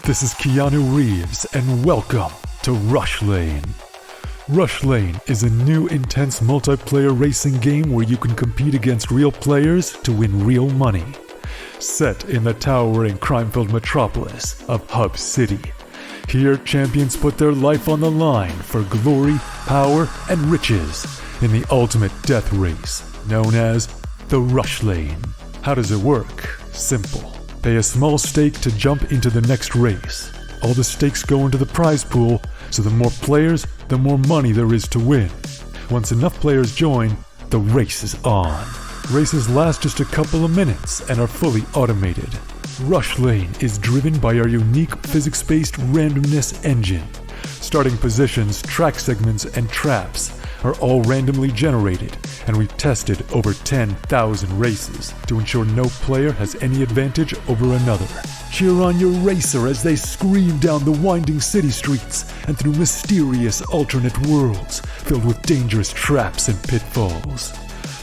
This is Keanu Reeves, and welcome to Rush Lane. Rush Lane is a new intense multiplayer racing game where you can compete against real players to win real money. Set in the towering crime-filled metropolis of Hub City. Here, champions put their life on the line for glory, power, and riches in the ultimate death race, known as the Rush Lane. How does it work? Simple. Pay a small stake to jump into the next race. All the stakes go into the prize pool, so the more players, the more money there is to win. Once enough players join, the race is on. Races last just a couple of minutes and are fully automated. Rush Lane is driven by our unique physics-based randomness engine. Starting positions, track segments, and traps are all randomly generated, and we've tested over 10,000 races to ensure no player has any advantage over another. Cheer on your racer as they scream down the winding city streets and through mysterious alternate worlds filled with dangerous traps and pitfalls.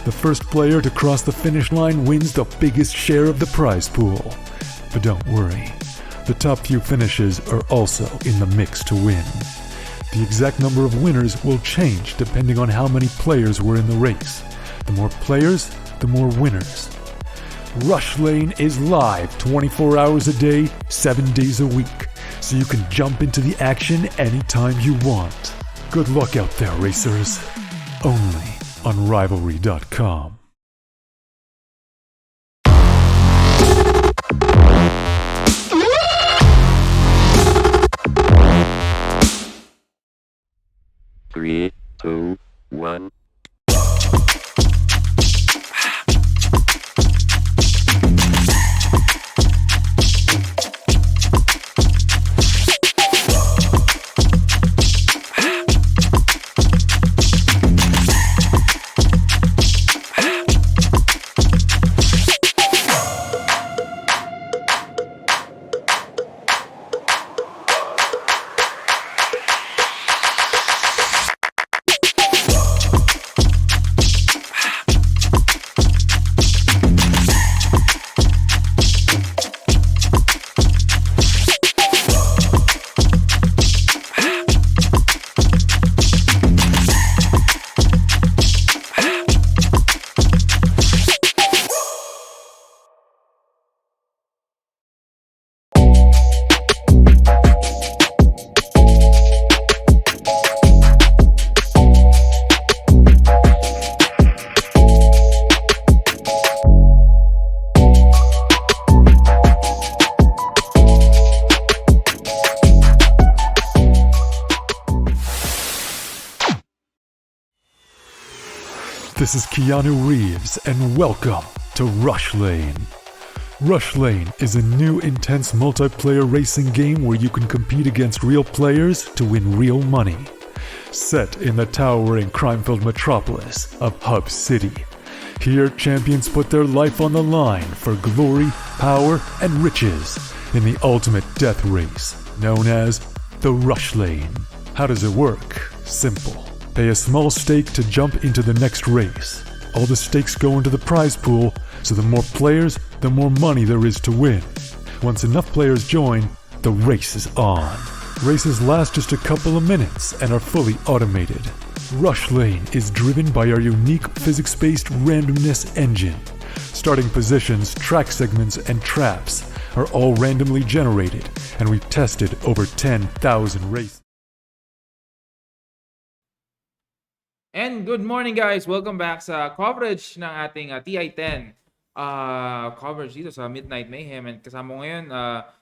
The first player to cross the finish line wins the biggest share of the prize pool. But don't worry, the top few finishes are also in the mix to win. The exact number of winners will change depending on how many players were in the race. The more players, the more winners. Rush Lane is live 24 hours a day, 7 days a week, so you can jump into the action anytime you want. Good luck out there, racers. Only on Rivalry.com. Three, two, one. This is Keanu Reeves, and welcome to Rush Lane. Rush Lane is a new intense multiplayer racing game where you can compete against real players to win real money. Set in the towering crime-filled metropolis of Hub City. Here, champions put their life on the line for glory, power, and riches in the ultimate death race, known as the Rush Lane. How does it work? Simple. Pay a small stake to jump into the next race. All the stakes go into the prize pool, so the more players, the more money there is to win. Once enough players join, the race is on. Races last just a couple of minutes and are fully automated. Rush Lane is driven by our unique physics-based randomness engine. Starting positions, track segments, and traps are all randomly generated, and we've tested over 10,000 races. And good morning guys! Welcome back sa coverage ng ating TI10 coverage dito sa Midnight Mayhem. And kasama ko ngayon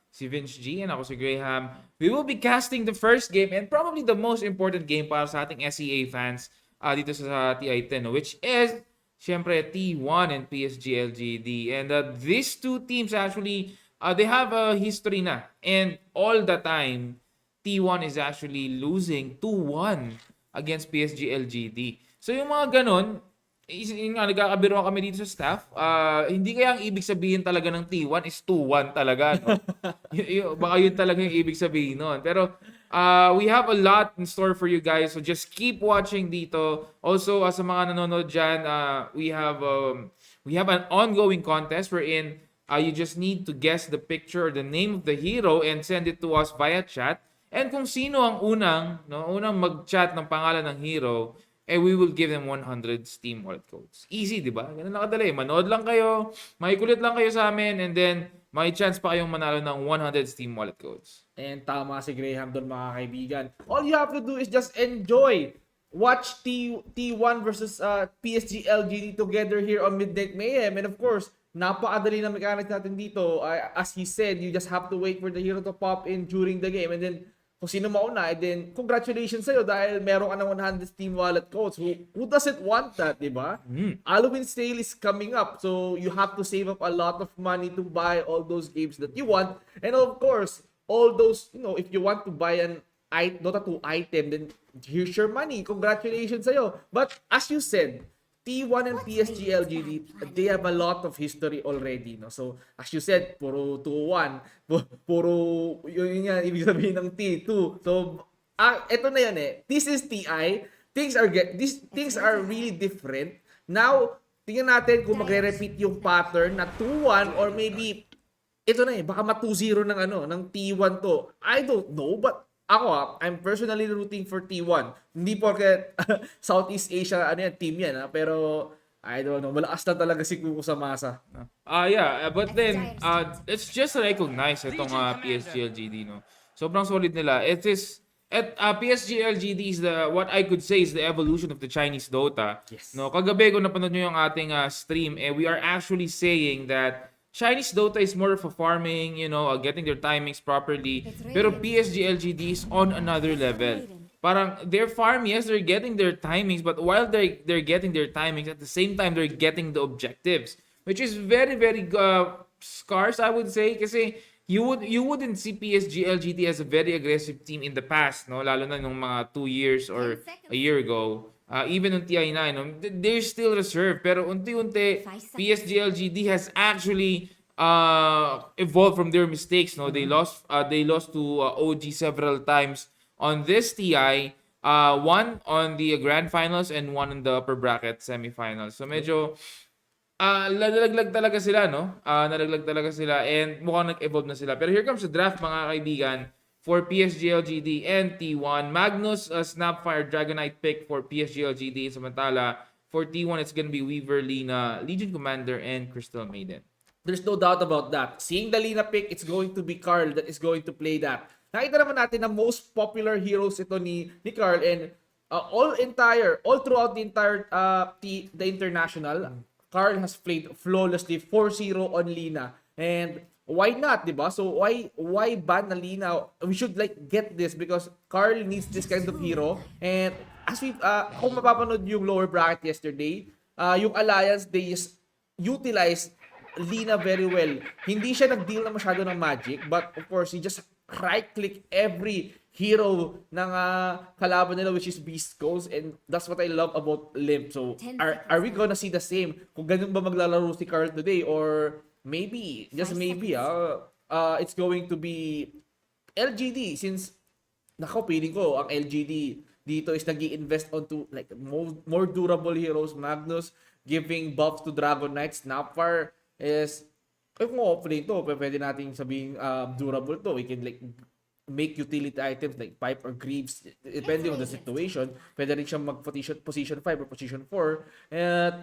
si Vince G and ako si Graham. We will be casting the first game and probably the most important game para sa ating SEA fans dito sa TI10, which is syempre T1 and PSG LGD. And these two teams actually, they have a history na. And all the time, T1 is actually losing 2-1 against PSG LGD. So yung mga ganun, yung nga, nagkakabiruan kami dito sa staff, hindi kaya ang ibig sabihin talaga ng T1 is 2-1 talaga, no? Baka yun talaga yung ibig sabihin nun. Pero we have a lot in store for you guys, so just keep watching dito. Also, sa mga nanonood dyan, we have an ongoing contest wherein You just need to guess the picture or the name of the hero and send it to us via chat. And kung sino ang unang mag-chat ng pangalan ng hero, we will give them 100 Steam wallet codes. Easy, di ba? Ganun lang kadali. Manood lang kayo, makikulit lang kayo sa amin, and then may chance pa kayong manalo ng 100 Steam wallet codes. And tama si Graham doon, mga kaibigan. All you have to do is just enjoy. Watch T1 versus PSG LGD together here on Midnight Mayhem. And of course, napakadali na mechanics natin dito. As he said, you just have to wait for the hero to pop in during the game. And then, kung sino mauna, and then congratulations sa'yo dahil meron ka ng 100 Steam wallet codes. Who doesn't want that, di ba? Halloween sale is coming up, so you have to save up a lot of money to buy all those games that you want. And of course, all those, if you want to buy an Dota 2 item, then here's your money. Congratulations sa'yo. But as you said, T1 and PSG LGD, they have a lot of history already, no? So, as you said, puro 2-1, puro, yun yan, ibig sabihin ng T2. So, eto na yan eh. This is TI. Things are really different. Now, tingnan natin kung magre-repeat yung pattern na 2-1 or maybe, ito na eh, baka ma-2-0 ng T1 to. I don't know, but ako, I'm personally rooting for T1. Hindi porket Southeast Asia team yan, pero I don't know, malakas na talaga si Kuko sa masa. Yeah, but then it's just recognize itong PSG LGD, no. Sobrang solid nila. It is PSG LGD is what I could say is the evolution of the Chinese Dota. Yes. No, kagabi kung napanood niyo yung ating stream, we are actually saying that Chinese Dota is more of a farming, getting their timings properly. Pero PSG LGD is on another level. Parang they're farm, yes, they're getting their timings, but while they're getting their timings, at the same time they're getting the objectives, which is very very scarce, I would say, kasi you wouldn't see PSG LGD as a very aggressive team in the past, no, lalo na nung mga 2 years or a year ago. Even on TI9, they're still reserved. Pero unti-unti, PSG LGD has actually evolved from their mistakes. No, they lost to OG several times on this TI. One on the grand finals and one on the upper bracket semifinals. So medyo nalaglag talaga sila, no? Nalaglag talaga sila and mukhang nag-evolve na sila. Pero here comes the draft, mga kaibigan. For PSG LGD and T1. Magnus, Snapfire, Dragonite pick for PSG LGD. Samantala, for T1, it's gonna be Weaver, Lina, Legion Commander, and Crystal Maiden. There's no doubt about that. Seeing the Lina pick, it's going to be Carl that is going to play that. Nakita naman natin na most popular heroes ito ni Carl, and all throughout the entire the international, Carl has played flawlessly 4-0 on Lina. And why not, diba? So why ban na Lina? We should get this because Carl needs this kind of hero. And as we kung mapapanood yung lower bracket yesterday, yung Alliance, they just utilize Lina very well. Hindi siya nag-deal na masyado ng magic, but of course, he just right-click every hero ng kalaban nila, which is Beast Coast, and that's what I love about Limp. So are we gonna see the same kung ganun ba maglalaro si Carl today, or maybe, just maybe, it's going to be LGD since, feeling ko, ang LGD dito is nag-i-invest onto more durable heroes. Magnus giving buffs to Dragon Knight. Snapfire is, feeling to, pwede natin sabihin durable to. We can make utility items like Pipe or Greaves, depending on the situation. Pwede rin siyang mag-position 5 or position 4. And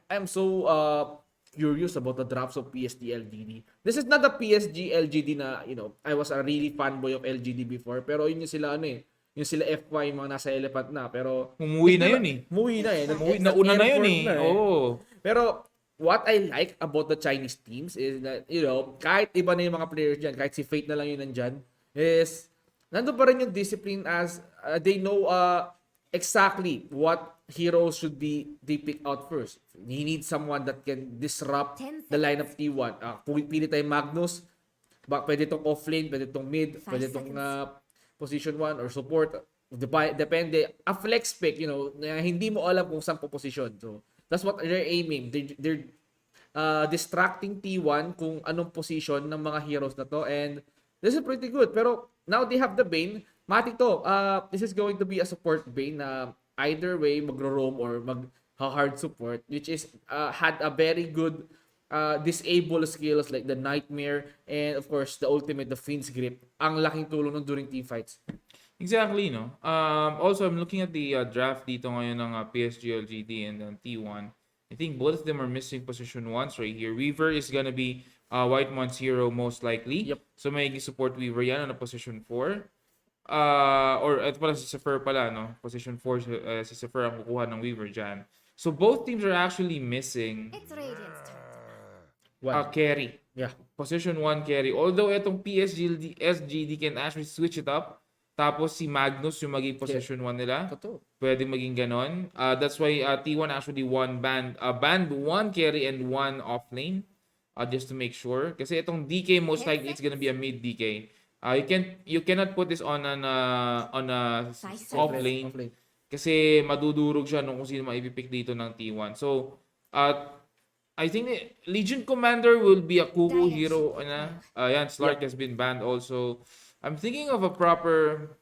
I'm so curious about the drafts of PSG LGD. This is not the PSG LGD na, I was a really fanboy of LGD before, pero yun yung sila yung sila FY, yung mga nasa elephant na, pero umuwi na yun eh. Umuwi na eh. Nauna na yun eh. Oo. Pero what I like about the Chinese teams is that, kahit iba na yung mga players dyan, kahit si Fate na lang yun nandyan, is nandun pa rin yung discipline as they know exactly what heroes should be they pick out first. He needs someone that can disrupt the line of T1. Kung pili tayo Magnus, pwede itong offlane, pwede itong mid, pwede itong position 1 or support. Depende. A flex pick, na hindi mo alam kung saan po position. So, that's what they're aiming. They're distracting T1 kung anong position ng mga heroes na to, and this is pretty good. Pero now they have the Bane. Matik to. This is going to be a support Bane na either way magro-roam or mag-hard support, which is had a very good disable skills like the Nightmare and of course the ultimate, the Fiend's Grip. Ang laking tulong nun during team fights. Exactly, no? Also, I'm looking at the draft dito ngayon ng PSG LGD and T1. I think both of them are missing position 1s right here. Weaver is gonna be Whitemon's hero most likely. Yep. So may support Weaver yan on a position 4. Or ito pala si Sefer pala, no? Position 4 si Sefer ang kukuha ng Weaver dyan. So both teams are actually missing It's Radiant's turn. carry. Yeah. Position 1 carry. Although itong PSG SGD can actually switch it up. Tapos si Magnus yung maging position 1 nila. Totoo. Pwede maging ganon. That's why T1 actually banned 1 carry and 1 off lane. Just to make sure. Kasi itong DK most likely it's gonna be a mid DK. You cannot put this on a off lane. Kasi madudurog siya kung sino maipipick dito ng T1. So, I think Legion Commander will be a Kuku hero. Yan, Slark has been banned also. I'm thinking of a proper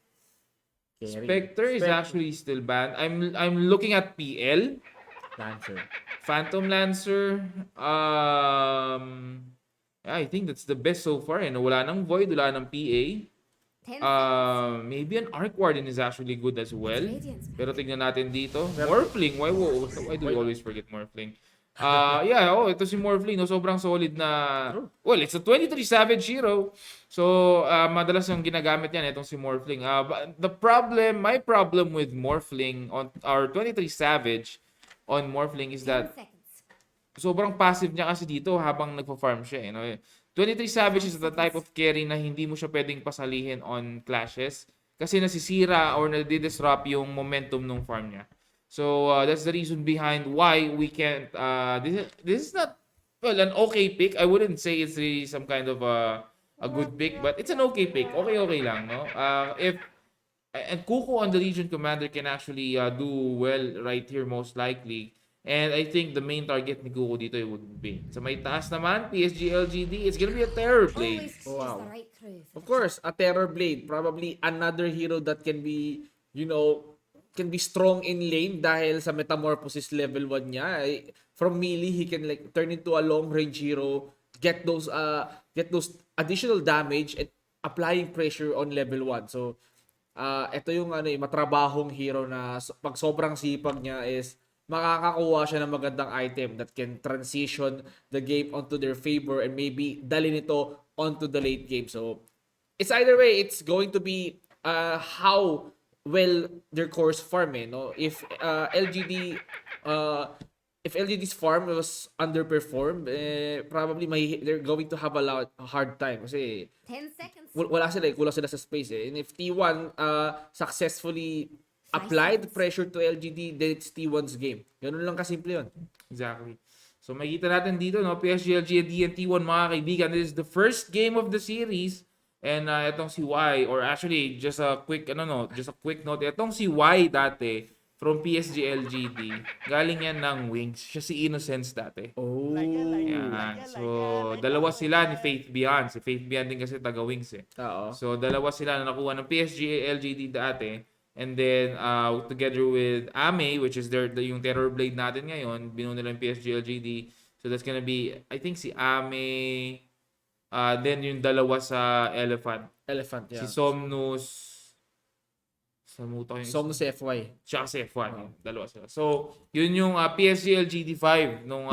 Spectre is actually still banned. I'm looking at PL. Lancer. Phantom Lancer. I think that's the best so far. Wala nang Void, wala nang PA. 10 seconds. Maybe an Arc Warden is actually good as well. Radiant's Pero tignan natin dito. Morphling. Why do we always forget Morphling? Ito si Morphling, no, sobrang solid na. Well, it's a 23 Savage hero. So, madalas yung ginagamit yan itong si Morphling. My problem with Morphling on our 23 Savage on Morphling is 10 that seconds. sobrang passive niya kasi dito habang nagpo-farm siya, 23 Savage is the type of carry na hindi mo siya pwedeng pasalihin on clashes kasi nasisira or nadi-disrupt yung momentum ng farm niya. So that's the reason behind why we can't. This is not an okay pick. I wouldn't say it's really some kind of a good pick, but it's an okay pick. Okay lang, no? And Kuko on the Legion Commander can actually do well right here most likely. And I think the main target ni Kuko dito would be sa may taas naman PSG LGD. It's gonna be a Terror Blade. Always choose the right crew. Of course, a Terror Blade. Probably another hero that can be, can be strong in lane dahil sa Metamorphosis level 1 niya. From melee, he can like turn into a long range hero, get those additional damage and applying pressure on level 1. So, ito yung matrabahong hero na pag sobrang sipag niya is makakakuha siya ng magandang item that can transition the game onto their favor and maybe dalhin ito onto the late game. So, it's either way, it's going to be how well their course farm, no? If LGD's farm was underperformed, probably they're going to have a hard time kasi 10 seconds. kulang sila sa space. And if T1 successfully applied pressure to LGD, then it's T1's game. Ganun lang kasimple yun. Exactly. So makita natin dito, no, PSG LGD and T1 mga kaibigan. This is the first game of the series. And itong si Y, or actually just a quick note, itong si Y dati from PSG LGD, galing yan ng Wings. Siya si Innocence dati. Oh. Yan. So, dalawa sila ni Faith Beyond. Si Faith Beyond din kasi taga Wings Oo. So, dalawa sila na nakuha ng PSG LGD dati. And then, together with Ame, which is yung Terror Blade natin ngayon, binuo nila yung PSG LGD. So, that's gonna be, I think si Ame, then yung dalawa sa Elephant. Yeah. Si Somnus, Somnus FY. siya si F1. Dalawa sila. So, yun yung PSG LGD 5 nung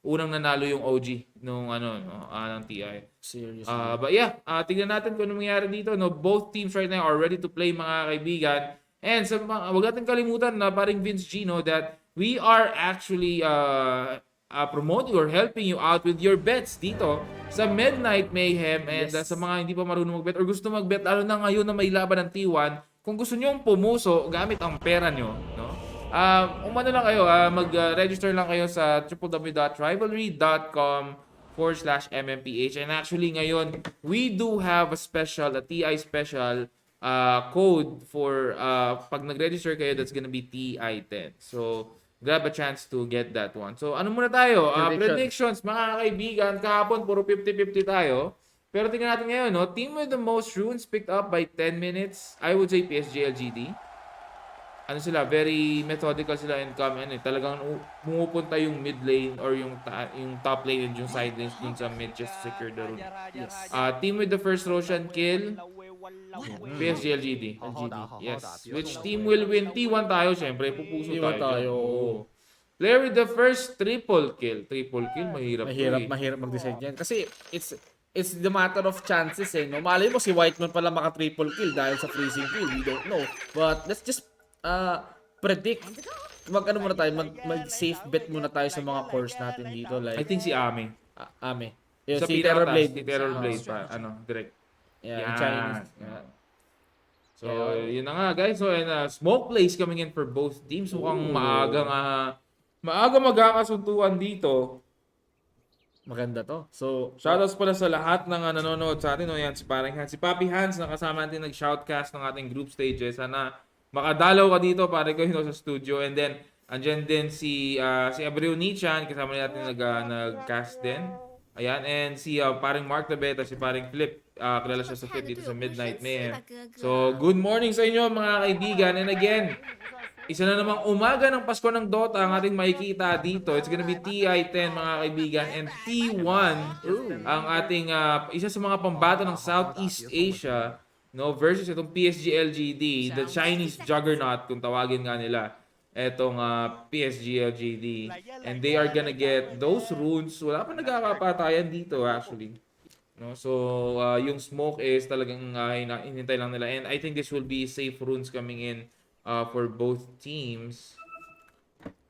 unang nanalo yung OG nung ng TI. Seriously. But yeah, tignan natin kung ano mangyayari dito. No, both teams right now are ready to play, mga kaibigan. And wag natin kalimutan na paring Vince G, that we are actually promoting or helping you out with your bets dito sa Midnight Mayhem. And sa mga hindi pa marunong magbet or gusto magbet, lalo na ngayon na may laban ng T1, kung gusto nyo pumuso gamit ang pera nyo, no? Umano lang kayo, mag-register lang kayo sa www.rivalry.com/MMPH. And actually ngayon, we do have a TI special code for pag nag-register kayo, that's gonna be TI10. So, grab a chance to get that one. So, ano muna tayo? Predictions, mga kaibigan. Kahapon, puro 50-50 tayo. Pero tingnan natin ngayon, Team with the most runes picked up by 10 minutes. I would say PSG LGD. ano sila, very methodical sila and calm, and talagang pumupunta yung mid lane or yung top lane and yung side lanes dun sa mid just to secure the rune. Team with the first Roshan kill, PSG LGD. Yes. Which team will win? T1 tayo, syempre. Pupuso T1 tayo. tayo. Oo. Player with the first triple kill. Triple kill, mahirap to eh. Mahirap mag-decide yan. Kasi it's the matter of chances eh. No? Malay mo si Whiteman pala maka-triple kill dahil sa freezing kill. We don't know. But let's just predict. Mag-ano muna tayo, mag-safe bet muna tayo sa mga cores natin dito. I Like, think si Ame. Ame. Yung Sa si Terrorblade. Si Terrorblade pa. Direct. Yeah, Yan. Chinese. So, yun na nga guys. So, and smoke plays coming in for both teams. Mukhang maaga magkakasuntuan dito. Maganda to. So, Shoutouts pala sa lahat ng nanonood sa atin. O yan, si Paring Hans. Si Papi Hans, nakasama natin nag-shoutcast ng ating group stages. Sana makadalaw ka dito para ko sa studio. And then, andyan din si Abreu Nichan. Kasama natin nag-cast din. Ayan. And si Paring Mark Tabeta, si Paring Flip. Kilala siya sa Flip dito sa Midnight Mayhem. So, good morning sa inyo mga kaibigan. And again, isa na namang umaga ng Pasko ng Dota ang ating makikita dito. It's gonna be TI10 mga kaibigan and T1 ang ating isa sa mga pambato ng Southeast Asia, no, versus itong PSG LGD, the Chinese juggernaut kung tawagin nga nila. Etong PSG LGD, and they are gonna get those runes. Wala pa nagkakapatayan dito actually. No, so yung smoke is talagang hinintay lang nila, and I think this will be safe runes coming in for both teams.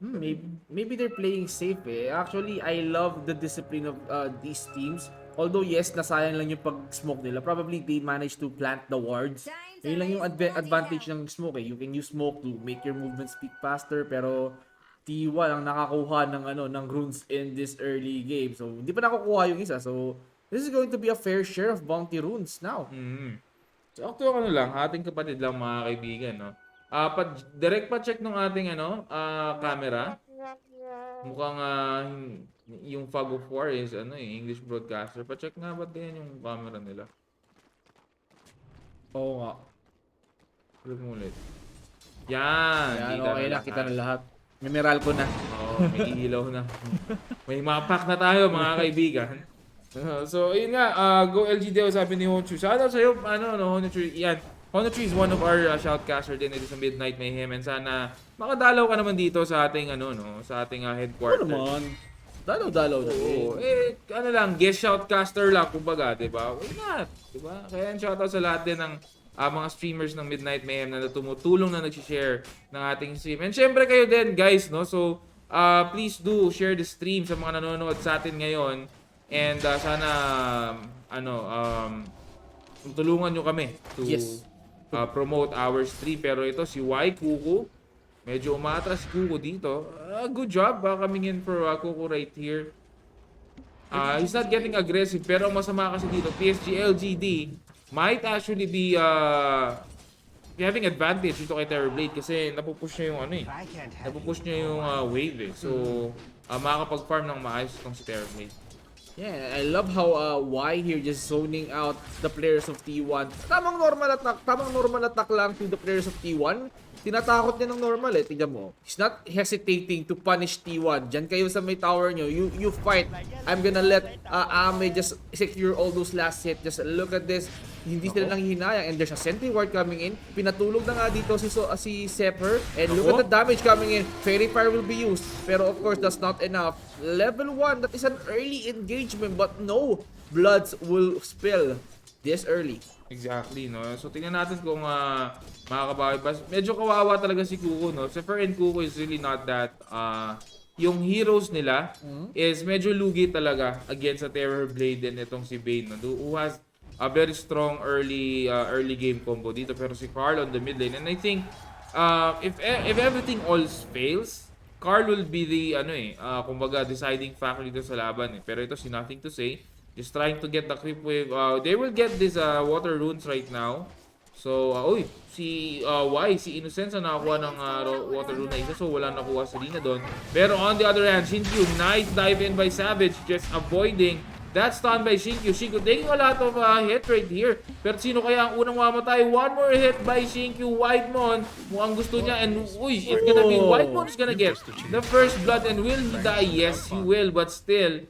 maybe they're playing safe eh. Actually, I love the discipline of these teams. Although yes, nasayang lang yung pag-smoke nila. Probably they managed to plant the wards. Yun lang yung advantage ng smoke eh. You can use smoke to make your movement speed faster, pero T1 ang nakakuha ng runes in this early game. So, hindi pa nakukuha yung isa. So, this is going to be a fair share of bounty runes now. So, actually, lang, ating kapatid lang mga kaibigan, no? Direct pa check ng ating camera. Mukhang yung Fog of War is English broadcaster. Pa-check nga ba't ganyan yung camera nila? Oo nga. Click mo ulit. Yan, Okay na, kita na lahat. Mineral ko na. May ilaw na. May mapak na tayo mga kaibigan. So, yun nga, Go LGD, sabi ni Honchu. Shoutout sa'yo, Honchu, yan. Honchu is one of our shoutcaster din dito sa Midnight Mayhem, and sana makadalaw ka naman dito sa ating, sa ating headquarters. Ano naman? Dalaw-dalaw na. Oo, guest shoutcaster lang, kumbaga, diba? Why not? Diba? Kaya shoutout sa lahat din ng mga streamers ng Midnight Mayhem na tumutulong na nag-share ng ating stream. And syempre kayo din, guys, no? So, please do share the stream sa mga nanonood sa atin ngayon. And sana, tulungan nyo kami to promote our stream. Pero ito, si Y Kuku, medyo umatras si Kuku dito. Good job coming in for Kuku right here. He's not getting aggressive, pero masama kasi dito, PSG LGD might actually be having advantage dito kay Terrorblade kasi napupush niya yung napupush niya yung wave eh. So, makakapag-farm ng maayos itong si Terrorblade. Yeah, I love how Y here just zoning out the players of T1. Tamang normal attack lang to the players of T1. Tinatakot niya ng normal eh. Tingnan mo. He's not hesitating to punish T1. Diyan kayo sa may tower nyo. You fight. I'm gonna let Ame just secure all those last hit. Just look at this. Hindi sila nang hinayang. And there's a sentry ward coming in. Pinatulog na nga dito si Sepper. And look at the damage coming in. Fairy Fire will be used. Pero of course, that's not enough. Level 1, that is an early engagement. But no, bloods will spill this early. Exactly, no? So, tingnan natin kung makakabawi pa. Medyo kawawa talaga si Kuko, no? Sepher and Kuko is really not that, yung heroes nila is medyo lugi talaga against sa Terrorblade and itong si Bane, no? Who has a very strong early game combo dito. Pero si Carl on the mid lane. And I think, if everything all fails, Carl will be the, kumbaga, deciding factor dito sa laban, eh. Pero ito, si Nothing to Say. Just trying to get the creep wave. They will get this water runes right now. So, si Innocence na nakakuha ng water rune na isa. So, wala nakuha si Lina doon. Pero on the other hand, Shinkyu, nice dive in by Savage. Just avoiding That's stunned by Shinkyu. Shinkyu taking a lot of hit right here. Pero sino kaya ang unang mamatay? One more hit by Shinkyu. Whitemon. Mukhang gusto niya. And uy, it's gonna be Whitemon is gonna get the first blood. And will he die? Yes, he will. But still,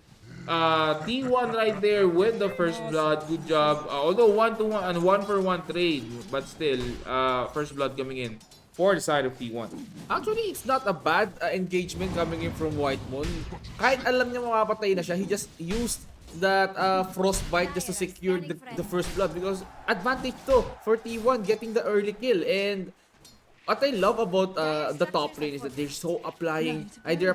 T1 right there with the first blood. Good job. Although 1-1 and 1-for-1 trade. But still, first blood coming in for the side of T1. Actually, it's not a bad engagement coming in from Whitemon. Kahit alam niya mamapatay na siya, he just used that frostbite just to secure the first blood because advantage to for T1 getting the early kill. And what I love about the top lane is that they're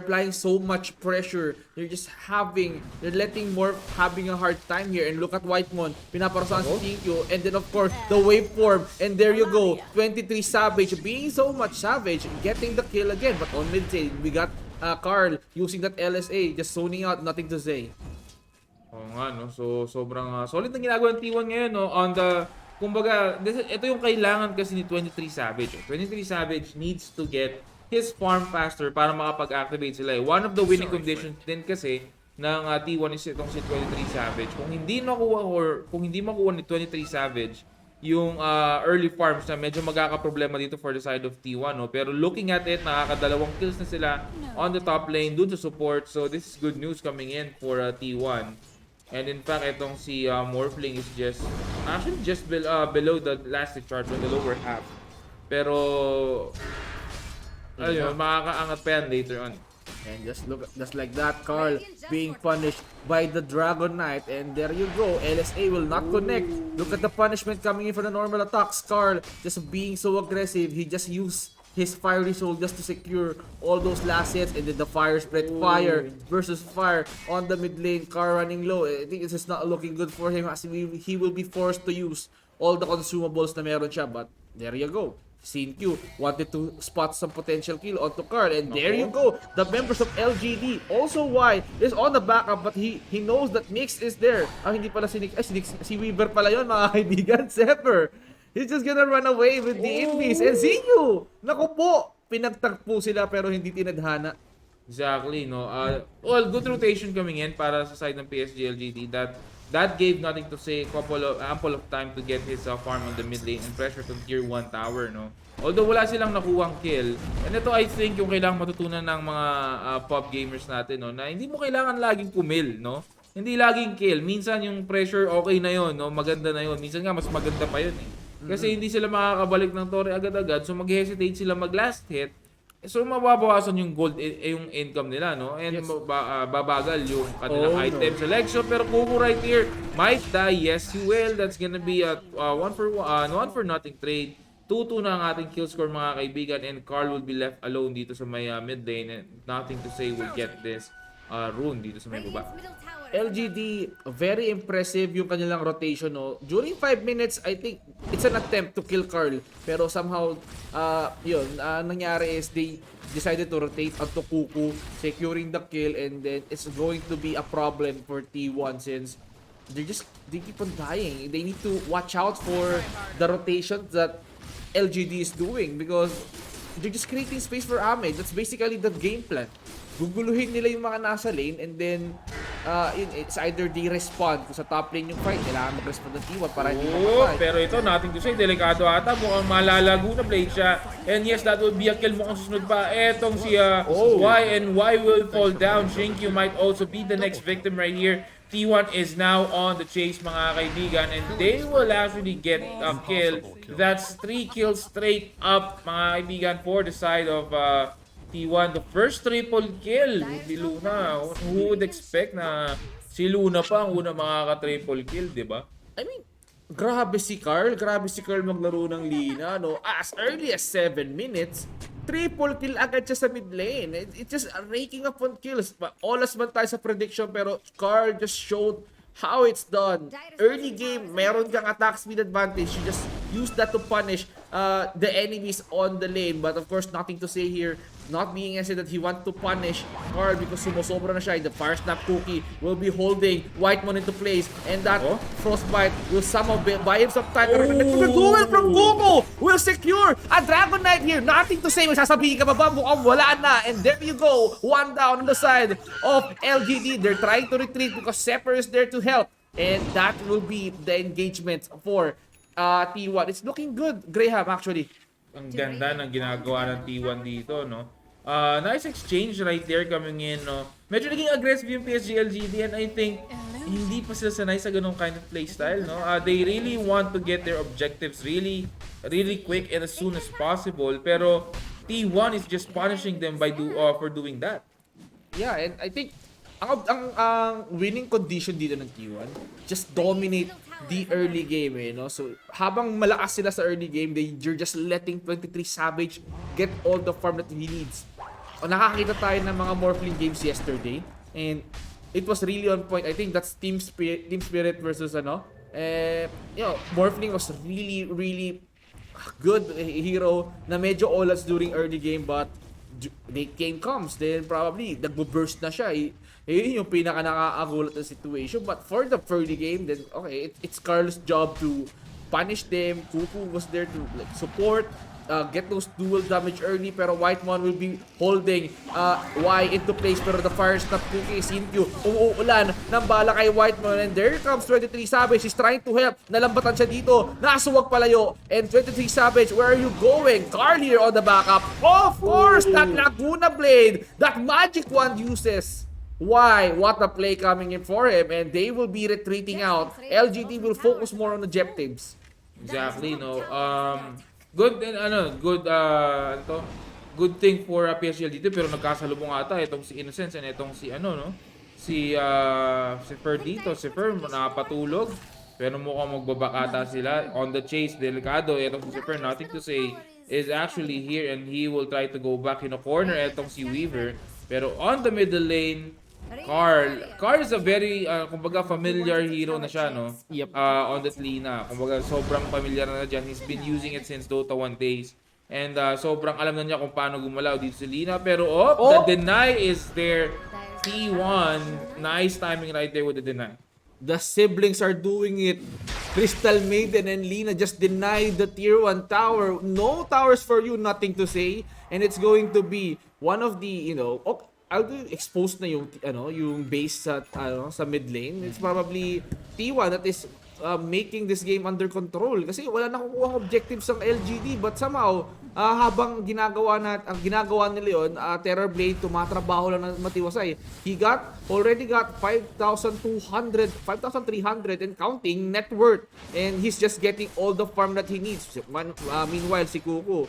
applying so much pressure. They're letting Morph having a hard time here. And look at Whitemon, pinaparusahan si Tinkyo, and then of course the waveform, and there you go, 23 Savage being so much savage, getting the kill again. But on mid lane, we got Carl using that LSA, just zoning out, nothing to say. Oo nga, no? So, sobrang solid na ginagawa ng T1 ngayon, no? On the, kumbaga, ito yung kailangan kasi ni 23 Savage. 23 Savage needs to get his farm faster para makapag-activate sila. One of the winning conditions din kasi ng T1 is itong si 23 Savage. Kung hindi makuha ni 23 Savage yung early farms na medyo magkakaproblema dito for the side of T1, no? Pero looking at it, nakakadalawang kills na sila on the top lane dun sa support. So this is good news coming in for T1. And in fact, itong si Morphling is just below the last chart on the lower half. Pero ayun, makakaangat pa yan later on. And just like that, Carl being punished by the Dragon Knight. And there you go, LSA will not connect. Look at the punishment coming in for the normal attacks. Carl just being so aggressive. He just used his Fiery Soul just to secure all those last hits. And then the fire spread, fire versus fire on the mid lane. Carl running low. I think this is not looking good for him as he will be forced to use all the consumables na meron siya. But there you go. Q wanted to spot some potential kill onto Carl, and there you go. The members of LGD, also Y, is on the backup, but he knows that Mix is there. Hindi pala si Nick, si Weaver pala yun, mga kaibigan. Zephyr, he's just gonna run away with the invis. And Zinyu, naku po, pinagtagpo sila pero hindi tinadhana. Exactly, no. Well, good rotation coming in para sa side ng PSG LGD. That gave nothing to say. Ample of time to get his farm on the mid lane and pressure to tier 1 tower, no. Although wala silang nakuhang kill. And ito, I think, yung kailangang matutunan ng mga pop gamers natin, no, na hindi mo kailangan laging kumil, no. Hindi laging kill. Minsan yung pressure okay na yon, no. Maganda na yon. Minsan nga mas maganda pa yun, eh. Kasi hindi sila makakabalik ng torre agad-agad, so mag-hesitate sila mag-last hit. So mababawasan yung gold, yung income nila, no? And yes, babagal yung kanilang item selection. Pero Kuku right here might die. Yes, he will. That's gonna be a 1-for-nothing trade. 2-2 na ang ating kill score, mga kaibigan. And Carl will be left alone dito sa may mid lane. And nothing to say will get this rune dito sa may baba. LGD, very impressive yung kanilang rotation, no. During 5 minutes, I think it's an attempt to kill Carl. Pero somehow, nangyari is they decided to rotate onto Kuku, securing the kill, and then it's going to be a problem for T1 since they keep on dying. They need to watch out for the rotations that LGD is doing because they're just creating space for Ame. That's basically the game plan. Guguluhin nila yung mga nasa lane, and then it's either they respond kung sa top lane yung fight, kailangan mag-respond ng T1 para hindi mapatay. Pero ito, nothing to say, delikado ata, mukhang malalago na blade siya. And yes, that will be a kill. Mukhang susunod pa etong si Y, and Y will fall down. Shinkyu might also be the next victim right here. T1 is now on the chase, mga kaibigan, and they will actually get a kill. That's 3 kills straight up, mga kaibigan, for the side of T1. The first triple kill would be Luna. Who would expect na si Luna pa ang una makaka-triple kill, di ba? I mean, grabe si Carl maglaro ng Lina, no? As early as 7 minutes, triple kill agad siya sa mid lane. It's just raking up on kills. Olas man tayo sa prediction, pero Carl just showed how it's done. Early game, meron kang attack speed advantage. You just use that to punish the enemies on the lane. But of course, nothing to say here. not being said that he wants to punish Carl because sumusobra na siya. The fire snap cookie will be holding Whitemon into place, and that frostbite will somehow buy him some time. Pero the duel from Kuko will secure a Dragon Knight here. Nothing to say. Masasabihin ka ba? Mukhang wala na. And there you go. One down on the side of LGD. They're trying to retreat because Sepper is there to help. And that will be the engagement for T1. It's looking good, Graham, actually. Ang ganda ng ginagawa ng T1 dito, no? Nice exchange right there coming in, no? Medyo naging aggressive yung PSG LGD, and I think hindi pa sila sanay sa ganung kind of playstyle, no? They really want to get their objectives really quick and as soon as possible, pero T1 is just punishing them by for doing that. Yeah, and I think ang winning condition dito ng T1, just dominate the early game, no? So, habang malakas sila sa early game, you're just letting 23 Savage get all the farm that he needs. Nakakita tayo ng mga Morphling games yesterday, and it was really on point. I think that's Team Spirit versus Morphling was really good hero na medyo olas during early game, but late game comes, then probably nagbo-burst na siya. Yun yung pinaka nakakagulat na situation. But for the early game, then okay, it's Carl's job to punish them. Kuku was there to support, get those dual damage early, pero Whitemon will be holding Y into place, pero the fire snap Kuki is into umuulan ng bala kay Whitemon, and there comes 23 Savage. He's trying to help, nalambatan siya dito, nasuwag palayo, and 23 Savage, where are you going? Carl here on the backup, of course. That Laguna Blade, that magic wand uses. Why? What a play coming in for him, and they will be retreating out. LGD will focus more on objectives. Exactly, no. Good good thing for PSG LGD, pero nagkasalubong ata itong si Innocence and itong si si Fer dito. Si Fer nakapatulog, pero mukhang magbabakata sila on the chase. Delikado itong si Fer, nothing to say, is actually here, and he will try to go back in a corner itong si Weaver. Pero on the middle lane, Carl is a very kumbaga familiar hero na siya, no? Yep. On that Lina. Kumbaga sobrang familiar na dyan. He's been using it since Dota 1 days. And sobrang alam na niya kung paano gumalaw dito si Lina. Pero the deny is there. T1, nice timing right there with the deny. The siblings are doing it. Crystal Maiden and Lina just denied the tier 1 tower. No towers for you, nothing to say. And it's going to be one of the, I'll do exposed na yung base sa mid lane. It's probably T1 that is making this game under control kasi wala na kukuha objectives ang LGD, but somehow habang ginagawa nila yun, Terror Blade tumatrabaho lang na matiwasay. He already got 5,300 and counting net worth, and he's just getting all the farm that he needs. Meanwhile si Kuko,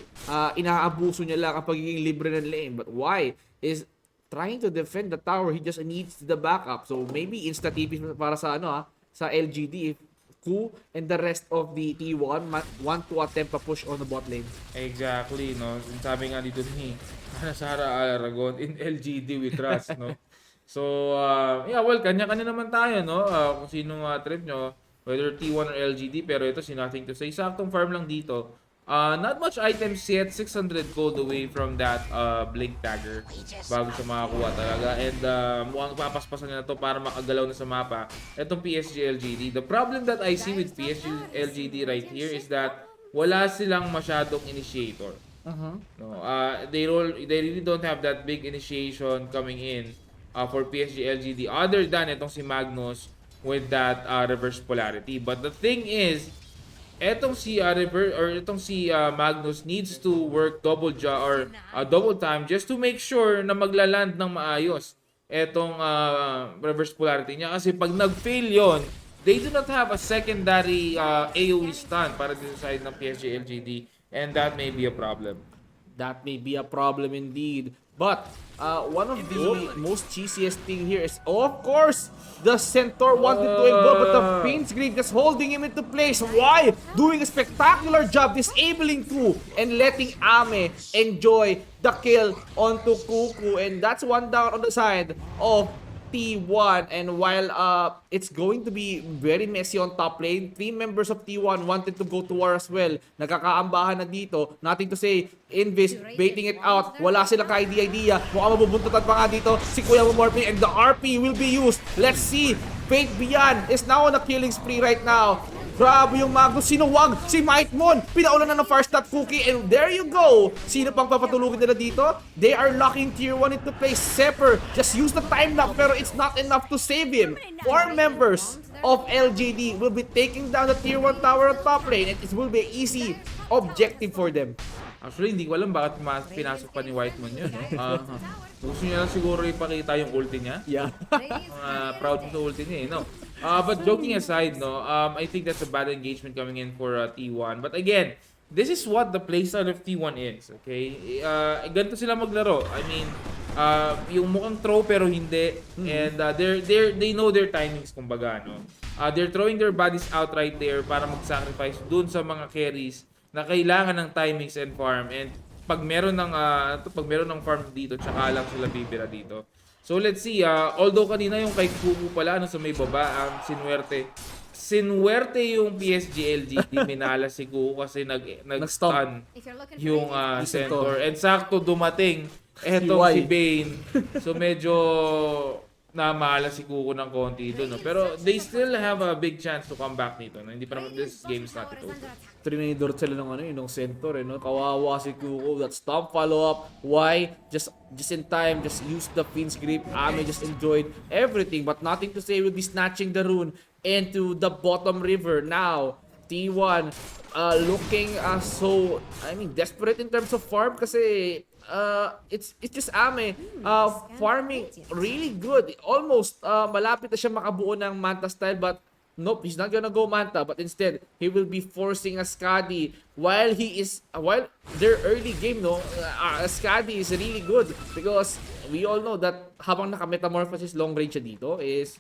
inaabuso niya lang ang pagiging libre ng lane, but why is trying to defend the tower. He just needs the backup. So maybe insta TP para sa sa LGD if Ku and the rest of the T1 want to attempt a push on the bot lane. Exactly, no. Sabi nga dito ni Sara Aragon, in LGD we trust, no. So kanya-kanya naman tayo, no. Kung sino trip nyo, whether T1 or LGD, pero ito nothing to say. Saktong farm lang dito. Not much items yet, 600 gold away from that Blink Dagger bago siya makakuha talaga, and mukhang papaspasan na to para makagalaw na sa mapa itong PSG LGD. The problem that I see with PSG LGD right here is that wala silang masyadong initiator. No, they really don't have that big initiation coming in for PSG LGD other than itong si Magnus with that reverse polarity. But the thing is, etong si Magnus needs to work double time just to make sure na maglaland ng maayos etong reverse polarity niya, kasi pag nag-fail yon, they do not have a secondary AoE stun para sa side ng PSG LGD, and that may be a problem. That may be a problem indeed. But one of the most cheesiest thing here is, of course, the Centaur wanted to involve, but the Fiend's Grave just holding him into place. Why? Doing a spectacular job disabling Ku and letting Ame enjoy the kill onto Kuku. And that's one down on the side of T1. And while it's going to be very messy on top lane, 3 members of T1 wanted to go to war as well. Nagkakaambahan na dito. Nothing to say. Invis, baiting it out. Wala silang ka-idea. Mukhang mabubuntutan pa nga dito si Kuya Morphe, and the RP will be used. Let's see. Fate Beyond is now on a killing spree right now. Grabe yung Magnus, sinuwag si Mightmon. Pinaulan na ng first shot Cookie, and there you go. Sino pang papatulugin nila dito? They are locking tier 1 into place. Sepper just use the time lock, pero it's not enough to save him. 4 members of LGD will be taking down the tier 1 tower on top lane, and it will be easy objective for them. Actually, hindi ko alam bakit pinasok pa ni Whitemon yun. No? Gusto niya lang siguro ipakita yung ulti niya. Yeah. Proud sa ulti niya eh, no? But joking aside, no, I think that's a bad engagement coming in for T1. But again, this is what the playstyle of T1 is, okay? Ganito sila maglaro. I mean, yung mukhang throw pero hindi. And they know their timings, kumbaga, no? They're throwing their bodies out right there para mag-sacrifice dun sa mga carries na kailangan ng timings and farm. And pag meron ng farm dito, tsaka lang sila bibira dito. So let's see, although kanina yung kay Kuku pala sa may baba, Sinwerte yung PSG LGD, minala si Kuku kasi nag-stun yung centaur. And sakto dumating etong si Bane. So medyo namala si Kuku ng konti doon. No? Pero they still have a big chance to come back nito. No? Hindi pa naman this game is not over. Trinidor sila ng centaur, no? Kawawa si Kuko. That stomp follow-up. Why? Just in time, just use the Fiend's Grip. Ame just enjoyed everything, but nothing to say. Will be snatching the rune into the bottom river. Now, T1 looking so, desperate in terms of farm kasi it's just Ame farming really good. Almost malapit na siya makabuo ng Manta style, but nope, he's not gonna go Manta, but instead he will be forcing a Skadi while their early game, no, Skadi is really good because we all know that habang naka-metamorphosis long range siya dito is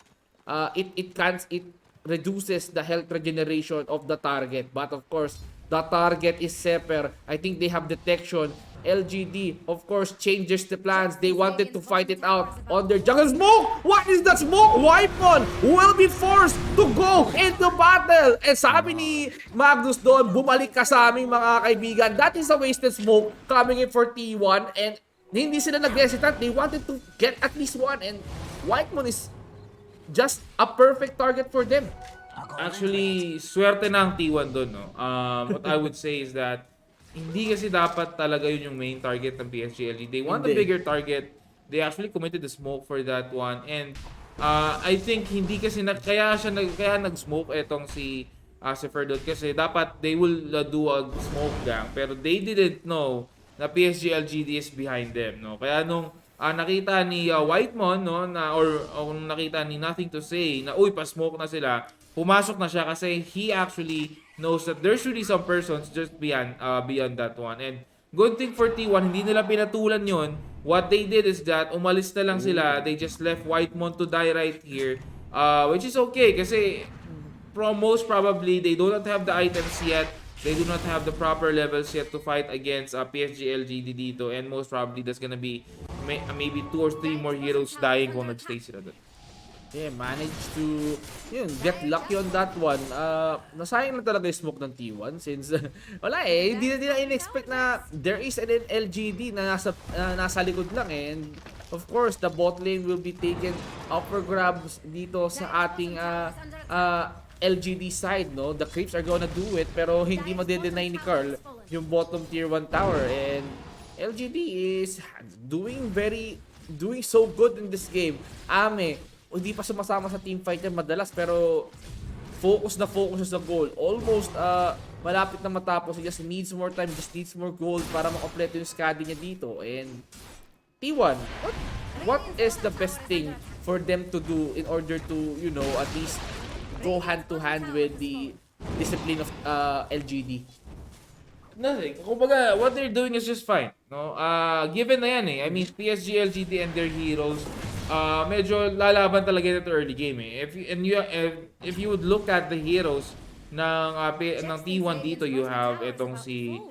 it reduces the health regeneration of the target, but of course the target is Sepper. I think they have detection. LGD, of course, changes the plans. They wanted to fight it out on their jungle. Smoke! What is that smoke? Whitemon will be forced to go into battle. And sabi ni Magnus doon, bumalik ka sa aming mga kaibigan. That is a wasted smoke coming in for T1. And hindi sila nag-hesitate. They wanted to get at least one. And Whitemon is just a perfect target for them. Actually, swerte na ang T1 doon. No? What I would say is that hindi kasi dapat talaga yun yung main target ng PSG LGD. They want a bigger target. They actually committed the smoke for that one. And I think hindi kasi kaya nag-smoke etong si Ferdot kasi dapat they will do a smoke gang. Pero they didn't know na PSG LGD is behind them. No? Kaya nung nakita ni Whitemon, no, or nakita ni Nothing to Say na uy, pa-smoke na sila, pumasok na siya kasi he actually knows that there should be some persons just beyond that one. And good thing for T1, hindi nila pinatulan yon. What they did is that umalis na lang sila. They just left Whitemon to die right here, which is okay kasi most probably they do not have the items yet. They do not have the proper levels yet to fight against PSG LGD dito, and most probably that's gonna be maybe 2 or 3 more heroes dying kung nag-stay sila doon. Yeah, managed to get lucky on that one. Nasayang na talaga yung smoke ng T1 since wala hindi na in-expect na there is an LGD na nasa likod lang and of course the bot lane will be taken up for grabs dito sa ating LGD side, no? The creeps are gonna do it pero hindi ma-deny ni Carl yung bottom tier 1 tower, and LGD is doing so good in this game. Ame hindi pa sumasama sa team fight niya madalas pero focus na sa goal. Almost malapit na matapos. He just needs more time, just needs more gold para makompleto yung Skadi niya dito. And T1, what is the best thing for them to do in order to, at least go hand to hand with the discipline of LGD? Nothing. Kumbaga, what they're doing is just fine. No? Given na yan I mean, PSG LGD and their heroes, medyo lalaban talaga ito early game If you would look at the heroes ng T1 dito, you have itong si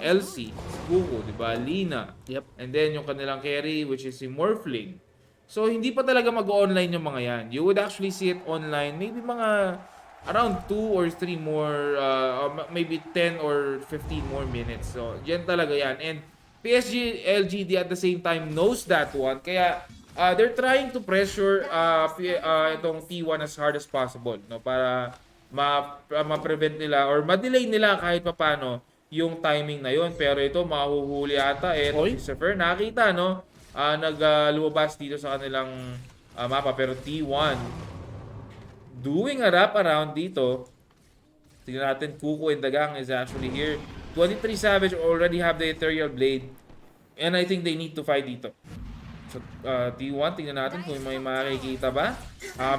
LC, Kuko, di ba? Lina. Yep. And then yung kanilang carry which is si Morphling. So, hindi pa talaga mag-online yung mga yan. You would actually see it online, maybe mga around 2 or 3 more, maybe 10 or 15 more minutes. So, yan talaga yan. And PSG LGD at the same time knows that one. Kaya, they're trying to pressure itong T1 as hard as possible, no? Para ma-prevent nila or ma-delay nila kahit papano yung timing na yon. Pero ito, mahuhuli ata. Oy. Si Sefer, nakita, no? Lumabas dito sa kanilang mapa. Pero T1 doing a wraparound dito. Tingnan natin, Kuko and the gang is actually here. 23 Savage already have the Ethereal Blade. And I think they need to fight dito. So, T1, tingnan natin kung may makikita ba.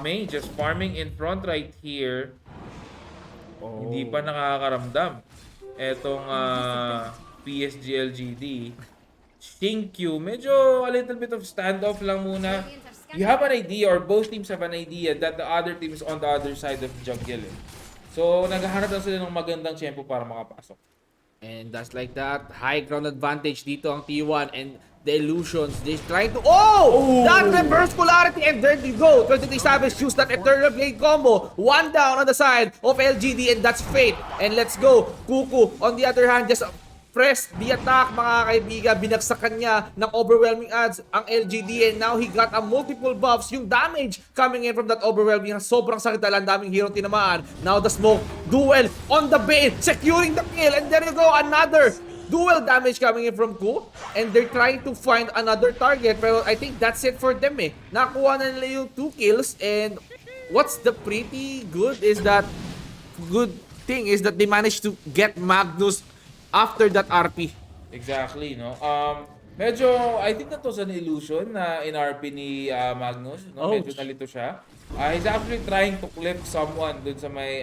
May just farming in front right here. Hindi pa nakakaramdam. Etong PSG LGD. Shinkyu, medyo a little bit of standoff lang muna. You have an idea, or both teams have an idea, that the other team is on the other side of jungle. So, naghahanap lang sila ng magandang tempo para makapasok. And that's like that. High ground advantage dito ang T1 and the Illusions. They trying to... Oh! That reverse polarity and there you go. 23 Savage choose that Eternal Blade combo. One down on the side of LGD and that's fate. And let's go. Kuku on the other hand just press the attack mga kaibigan. Binagsakan niya ng overwhelming odds ang LGD and now he got a multiple buffs. Yung damage coming in from that overwhelming sobrang sakit dahil ang daming hero tinamaan. Now the smoke. Duel on the bait. Securing the kill. And there you go. Another dual damage coming in from Ku. And they're trying to find another target. Pero I think that's it for them eh. Nakuha na nila yung 2 kills. And what's the pretty good is that good thing is that they managed to get Magnus after that RP. Exactly, no? Medyo, I think that was an illusion na in-RP ni Magnus, no? Medyo nalito siya. He's actually trying to clip someone dun sa may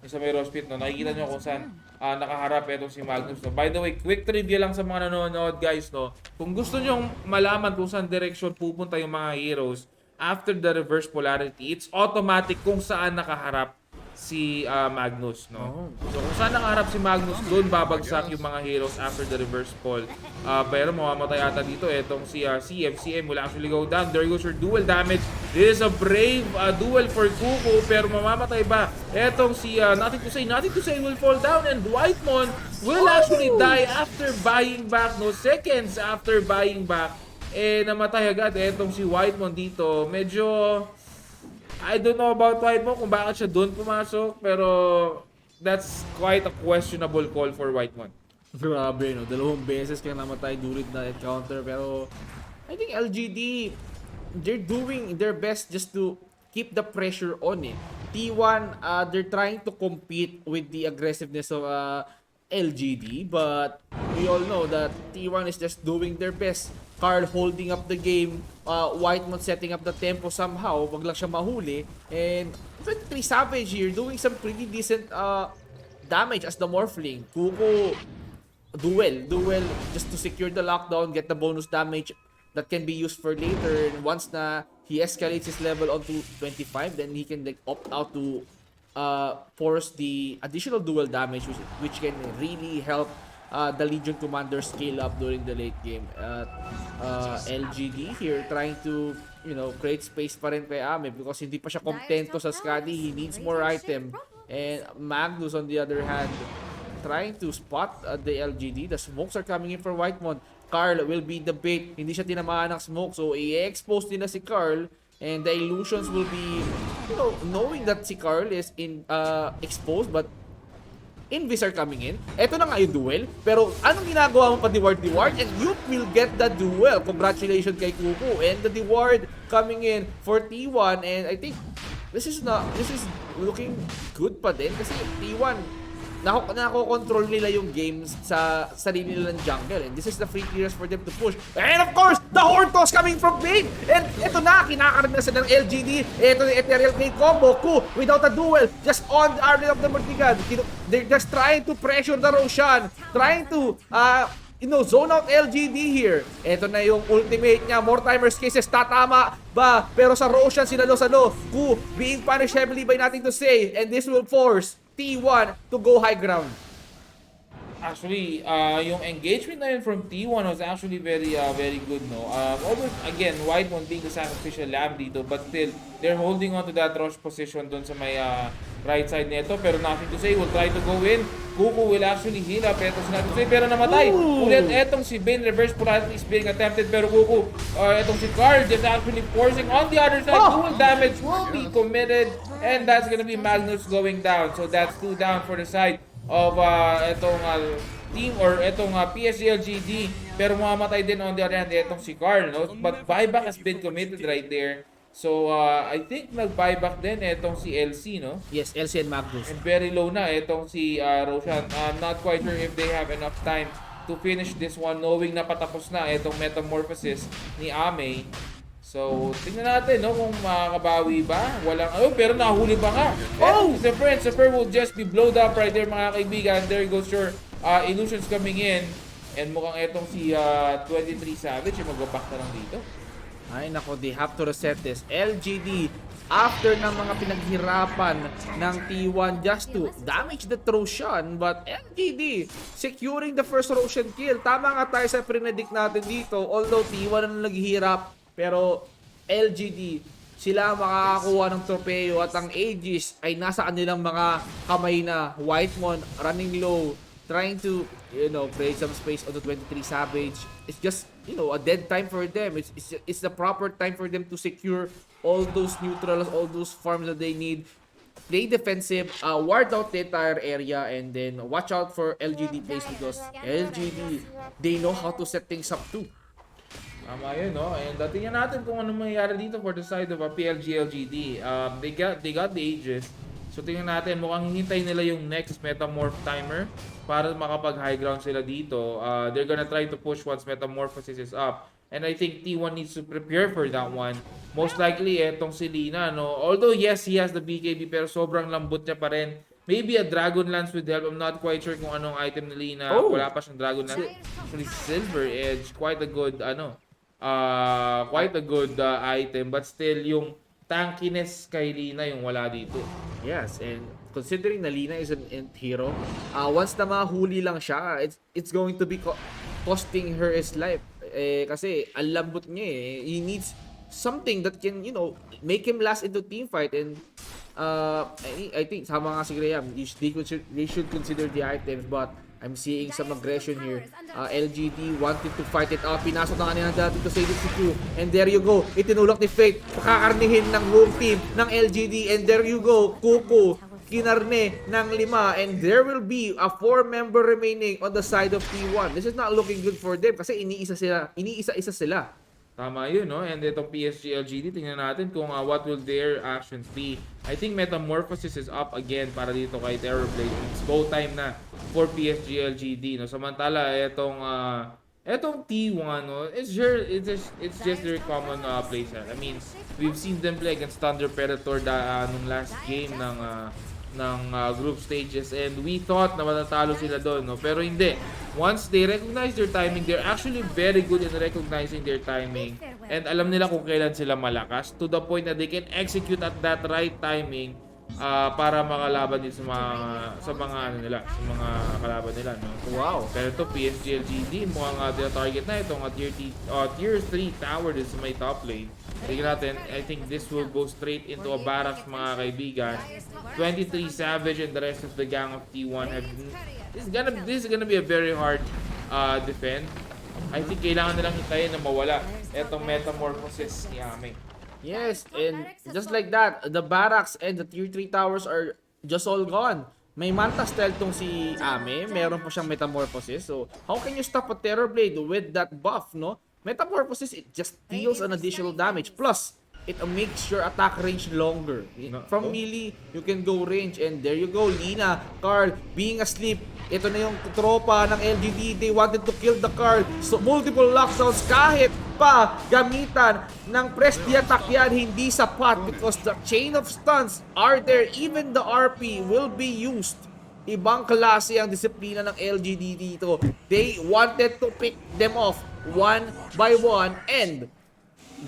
Rose Pit, no? Nakikita nyo kung saan nakaharap itong si Magnus, no? By the way, quick trivia lang sa mga nanonood, guys, no? Kung gusto nyo malaman kung saan direction pupunta yung mga heroes after the reverse polarity, it's automatic kung saan nakaharap si Magnus, no? So kung saan nakaharap si Magnus, doon babagsak yung mga heroes after the reverse fall. Pero mamamatay ata dito etong si CM will actually go down. There goes your dual damage. This is a brave duel for Kuko, pero mamamatay ba? Etong si nothing to say will fall down and Whitemon will actually die after buying back, no? Seconds after buying back. Namatay agad etong si Whitemon dito. Medyo I don't know about Whitemon kung bakit siya doon pumasok, pero that's quite a questionable call for Whitemon. Grabe, no? 2 beses kaya namatay during the encounter. Pero I think LGD, they're doing their best just to keep the pressure on eh. T1, they're trying to compete with the aggressiveness of LGD, but we all know that T1 is just doing their best. Carl holding up the game, Whitemon setting up the tempo somehow, wag lang siya mahuli, and 23 Savage here doing some pretty decent damage as the Morphling. Kuko, duel just to secure the lockdown, get the bonus damage that can be used for later, and once na he escalates his level onto 25, then he can like opt out to force the additional dual damage which can really help the Legion Commander scale up during the late game. LGD here trying to, you know, create space pa rin kay Ame because hindi pa siya kontento sa Skadi. He needs more item. And Magnus on the other hand trying to spot the LGD. The smokes are coming in for Whitemon. Carl will be the bait. Hindi siya tinamaan ng smoke, so i-expose nila si Carl. And the Illusions will be, you know, knowing that si Carl is exposed, but Invis are coming in. Eto na nga yung duel. Pero anong ginagawa mo pa Deward? And you will get the duel. Congratulations kay Kuku. And the Deward coming in for T1. And I think this is looking good pa din. Kasi T1, nako-control nila yung games sa sarili nila ng jungle. And this is the free clearance for them to push. And of course, the Horn Toss coming from Bane. And ito na, kinakaroon na sa ng LGD. Ito yung Ethereal Blade combo. Ku, without a duel, just on the army of the Mortigan. They're just trying to pressure the Roshan. Trying to, zone out LGD here. Ito na yung ultimate niya. More timers cases, tatama ba? Pero sa Roshan, sinalo-salo. Ku, being punished heavily by nothing to say. And this will force T1 to go high ground. Actually, yung engagement na yun from T1 was actually very good, no? Although, again, White one being the sacrificial lamb dito, but still, they're holding on to that rush position dun sa may right side nito. Pero nothing to say, will try to go in. Kuku will actually heal up. Eto si nothing to say, pero namatay. Ulit, etong si Bane, reverse paralysis is being attempted, pero Kuku, etong si Carl just actually forcing on the other side. Dual damage will be committed, and that's gonna be Magnus going down. So that's 2 down for the side of etong team or etong PSG LGD, pero mamamatay din on the other hand etong si Carl, no? But buyback has been committed right there. So I think nag-buyback din etong si LC, no? Yes, LC and Magnus. And very low na etong si Roshan. I'm not quite sure if they have enough time to finish this one knowing na patapos na etong metamorphosis ni Ame. So, tingnan natin, no, kung makakabawi ba. Walang, pero nahuli pa nga. Oh! Super will just be blowed up right there, mga kaibigan. There goes your illusions coming in. And mukhang etong si 23 Savage, mag-back na lang dito. Ay nako, they have to reset this. LGD, after ng mga pinaghirapan ng T1 just to damage the Roshan, but LGD securing the first Roshan kill. Tama nga tayo sa predict natin dito, although T1 ang naghihirap, pero LGD, sila makakakuha ng torpeyo at ang Aegis ay nasa kanilang mga kamay na. Whitemon running low, trying to, create some space on the 23 Savage. It's just, a dead time for them. It's the proper time for them to secure all those neutrals, all those farms that they need. Play defensive, ward out the entire area, and then watch out for LGD plays because LGD, they know how to set things up too. Tama yun, no? And tingnan natin kung ano mangyayari dito for the side of PLG LGD. They got the Aegis. So tingnan natin, mukhang hihintay nila yung next Metamorph timer para makapag-high ground sila dito. They're gonna try to push once Metamorphosis is up. And I think T1 needs to prepare for that one. Most likely, etong si Lina, no? Although, yes, he has the BKB, pero sobrang lambot niya pa rin. Maybe a Dragon Lance would help. I'm not quite sure kung anong item ni Lina. Wala pa siyang Dragon Lance. Actually, Silver Edge, quite a good item, but still yung tankiness kay Lina yung wala dito. Yes, and considering na Lina is an int hero, once na mahuli lang siya, it's going to be costing her his life. Kasi ang lambot niya eh. He needs something that can, make him last into team fight, and I think sama nga si Graham, they should consider the items, but I'm seeing some aggression here. LGD wanted to fight it out. Pinasok na kanina dati to save it si Q. And there you go. Itinulak ni Fate. Pakakarnihin ng buong team ng LGD. And there you go. Kuku. Kinarne ng 5. And there will be a 4-member remaining on the side of T1. This is not looking good for them kasi iniisa-isa sila. Tama yun, no? And itong PSG LGD, tingnan natin kung what will their actions be. I think Metamorphosis is up again para dito kay Terrorblade. It's go time na for PSG LGD, no? Samantala, etong T1, no? It's just their common playset. I mean, we've seen them play against Thunder Predator nung last game ng group stages, and we thought na matatalo sila doon, no? Pero hindi. Once they recognize their timing, they're actually very good in recognizing their timing. And alam nila kung kailan sila malakas, to the point that they can execute at that right timing para makalaban din sa mga kalaban nila, no? Wow. Pero ito, PSG LGD, mukhang target na itong tier 3 tower din sa may top lane. Tingnan natin, I think this will go straight into a barracks, mga kaibigan. 23 Savage and the rest of the gang of T1 this is gonna be a very hard defend. I think kailangan nilang hintayin na mawala etong Metamorphosis ni Ame. Yes, and just like that, the barracks and the tier 3 towers are just all gone. May Manta Stealth tong si Ame, meron pa siyang Metamorphosis. So, how can you stop a Terrorblade with that buff, no? Metamorphosis, it just deals an additional damage. Plus, it makes your attack range longer. From melee, you can go range. And there you go, Lina, Carl, being asleep. Ito na yung tropa ng LGD. They wanted to kill the Carl. So, multiple lockdowns kahit pa gamitan ng press the attack yan, hindi sapat because the chain of stuns are there. Even the RP will be used. Ibang klase ang disiplina ng LGD dito. They wanted to pick them off one by one, and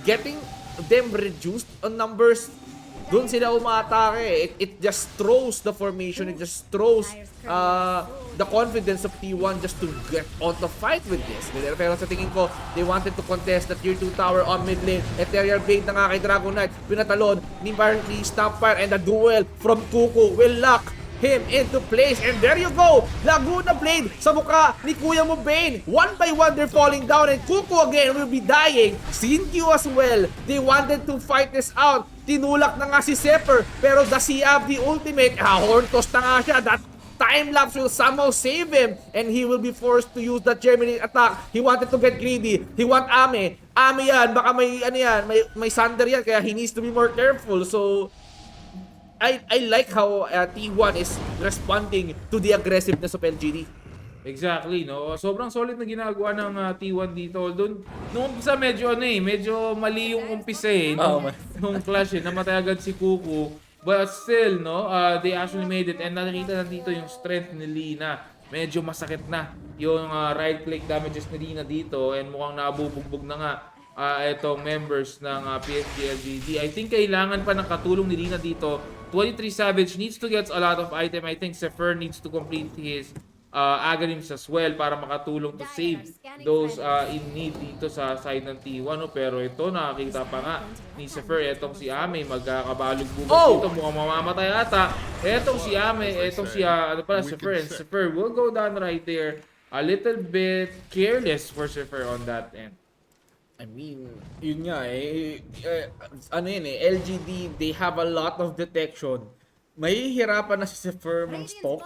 getting them reduced on numbers doon sila umaatake. It just throws the formation, it just throws the confidence of T1 just to get on the fight with this. Pero sa tingin ko, they wanted to contest the tier 2 tower on mid lane. Ethereal Blade na nga kay Dragon Knight, pinatalon ni Snapfire, and the duel from Kuku will lock him into place. And there you go, Laguna Blade sa mukha ni Kuya mo Bane. One by one, they're falling down, and Kuku again will be dying. Sinkyu as well. They wanted to fight this out. Tinulak na nga si Zephyr, pero does he have the ultimate? Horn toss na nga siya. That time lapse will somehow save him, and he will be forced to use that Germinate attack. He wanted to get greedy. He want Ame. Ame yan, baka may ano yan, may Sander yan, kaya he needs to be more careful. So I like how T1 is responding to the aggressiveness of LGD. Exactly, no? Sobrang solid na ginagawa ng T1 dito. Although, nung umpisa medyo medyo mali yung umpisa nung clash namatay agad si Kuku. But still, no, they actually made it, and nakikita na dito yung strength ni Lina. Medyo masakit na yung right click damages ni Lina dito, and mukhang nabubugbog na nga itong members ng PSG LGD. I think kailangan pa ng katulong ni Lina dito. 23 Savage needs to get a lot of item. I think Zephyr needs to complete his Agarims as well para makatulong to save those in need dito sa side ng T1. No? Pero ito, nakakita pa nga ni Zephyr. Etong si Ame, magkakabalog-bugog dito. Mukhang mamamatay ata. Etong si Ame, etong si Zephyr. And Zephyr will go down right there. A little bit careless for Zephyr on that end. I mean, yun nga LGD, they have a lot of detection. Mahihirapan na si Zephyr mag-stalk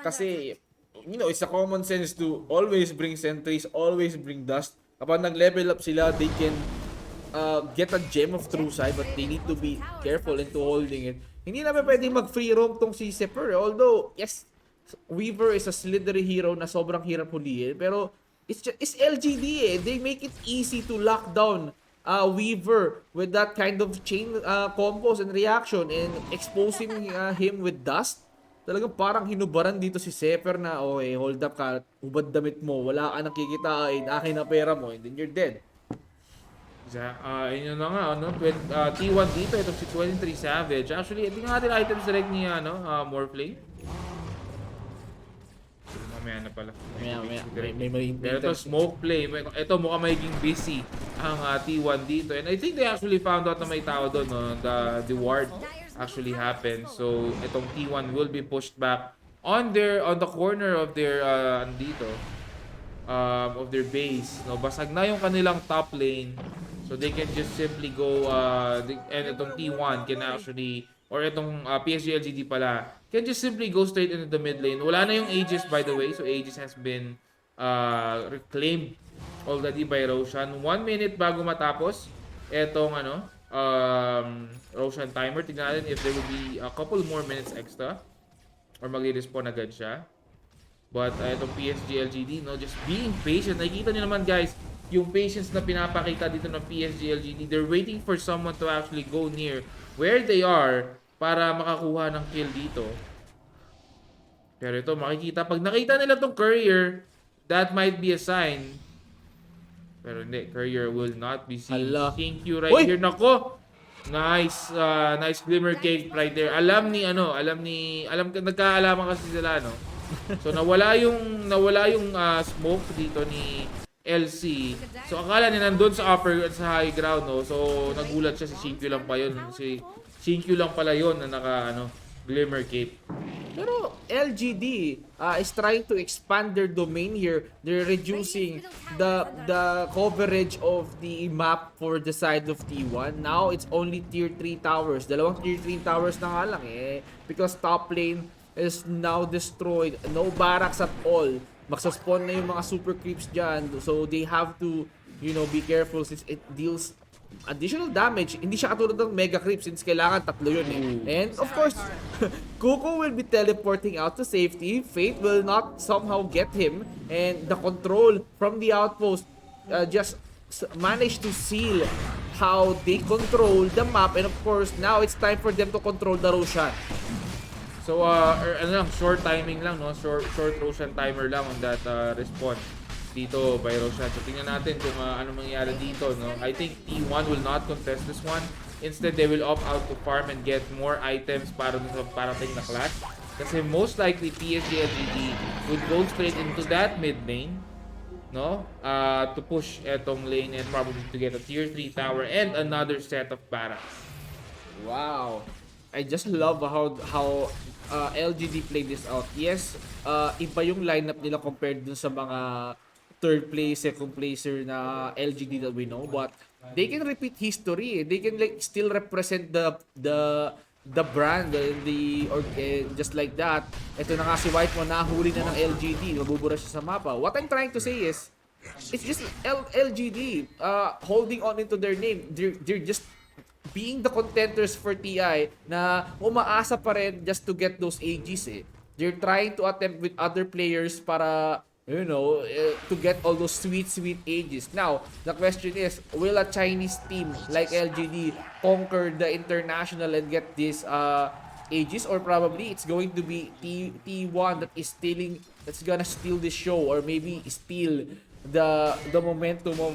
kasi, it's a common sense to always bring sentries, always bring dust. Kapag nag-level up sila, they can get a gem of true sight, but they need to be careful into holding it. Hindi naman pwedeng mag-free roam tong si Zephyr. Although, yes, Weaver is a slithery hero na sobrang hirap hulihin, pero it's LGD. They make it easy to lock down Weaver with that kind of chain combos and reaction, and exposing him with dust. Talagang parang hinubaran dito si Zephyr na, hold up ka, hubad damit mo, wala ka nakikitain, akin na pera mo, and then you're dead. Yun na nga, T1 dito, itong si 23 Savage. Actually, tingnan natin items direct ni Morphling. Mamaya na pala. May Pero ito, smoke play. Ito, mukhang magiging busy ang T1 dito. And I think they actually found out na may tao doon. No? The ward actually happened. So, itong T1 will be pushed back on the corner of their of their base. No? Basag na yung kanilang top lane. So, they can just simply go and itong T1 can actually, or itong PSG LGD pala, can just simply go straight into the mid lane. Wala na yung Aegis, by the way. So, Aegis has been reclaimed already by Roshan. 1 minute bago matapos etong Roshan timer. Tignan natin if there will be a couple more minutes extra or mag-respawn agad siya. But itong PSG LGD, just being patient. Nakikita nyo naman, guys, yung patience na pinapakita dito ng PSG LGD. They're waiting for someone to actually go near where they are para makakuha ng kill dito. Pero ito, makikita, pag nakita nila tong courier, that might be a sign. Pero hindi, courier will not be seen. Thank you right here. Nako! Nice, nice glimmer cake right there. Nagkaalaman kasi sila, no? So, nawala yung smoke dito ni LC. So, akala niya nandun sa high ground, no? So, nagulat siya, si Shinkyu lang pa yun. Si Shinkyu lang pala yun na glimmer cape. Pero LGD is trying to expand their domain here. They're reducing the coverage of the map for the side of T1. Now it's only tier 3 towers. Dalawang tier 3 towers na nga lang because top lane is now destroyed. No barracks at all. Magsaspawn na yung mga super creeps dyan. So they have to, be careful since it deals additional damage. Hindi siya katulad ng mega creep since kailangan tatlo yun And of course, Kuko will be teleporting out to safety. Fate will not somehow get him. And the control from the outpost just managed to seal how they control the map. And of course, now it's time for them to control the Roshan. So, short timing lang, no? Short Roshan timer lang on that response dito by Roshan. So, tingnan natin kung ano mangyayari dito, no? I think T1 will not contest this one. Instead, they will opt out to farm and get more items para dun sa parating na clash. Kasi most likely, PSG LGD would go straight into that mid lane, no? To push etong lane and probably to get a tier 3 tower and another set of barracks. Wow. I just love how LGD played this out. Yes, iba yung lineup nila compared dun sa mga third place, second placer na LGD that we know, but they can repeat history. They can like still represent the brand, just like that. Ito na nga si White mo, nahuli na ng LGD, mabubura siya sa mapa. What I'm trying to say is, it's just LGD holding on into their name. They're just being the contenders for TI na umaasa pa rin just to get those AGs eh. They're trying to attempt with other players para, to get all those sweet AGs. Now, the question is, will a Chinese team like LGD conquer the international and get these AGs, or probably it's going to be T1 that's gonna steal this show, or maybe steal the momentum of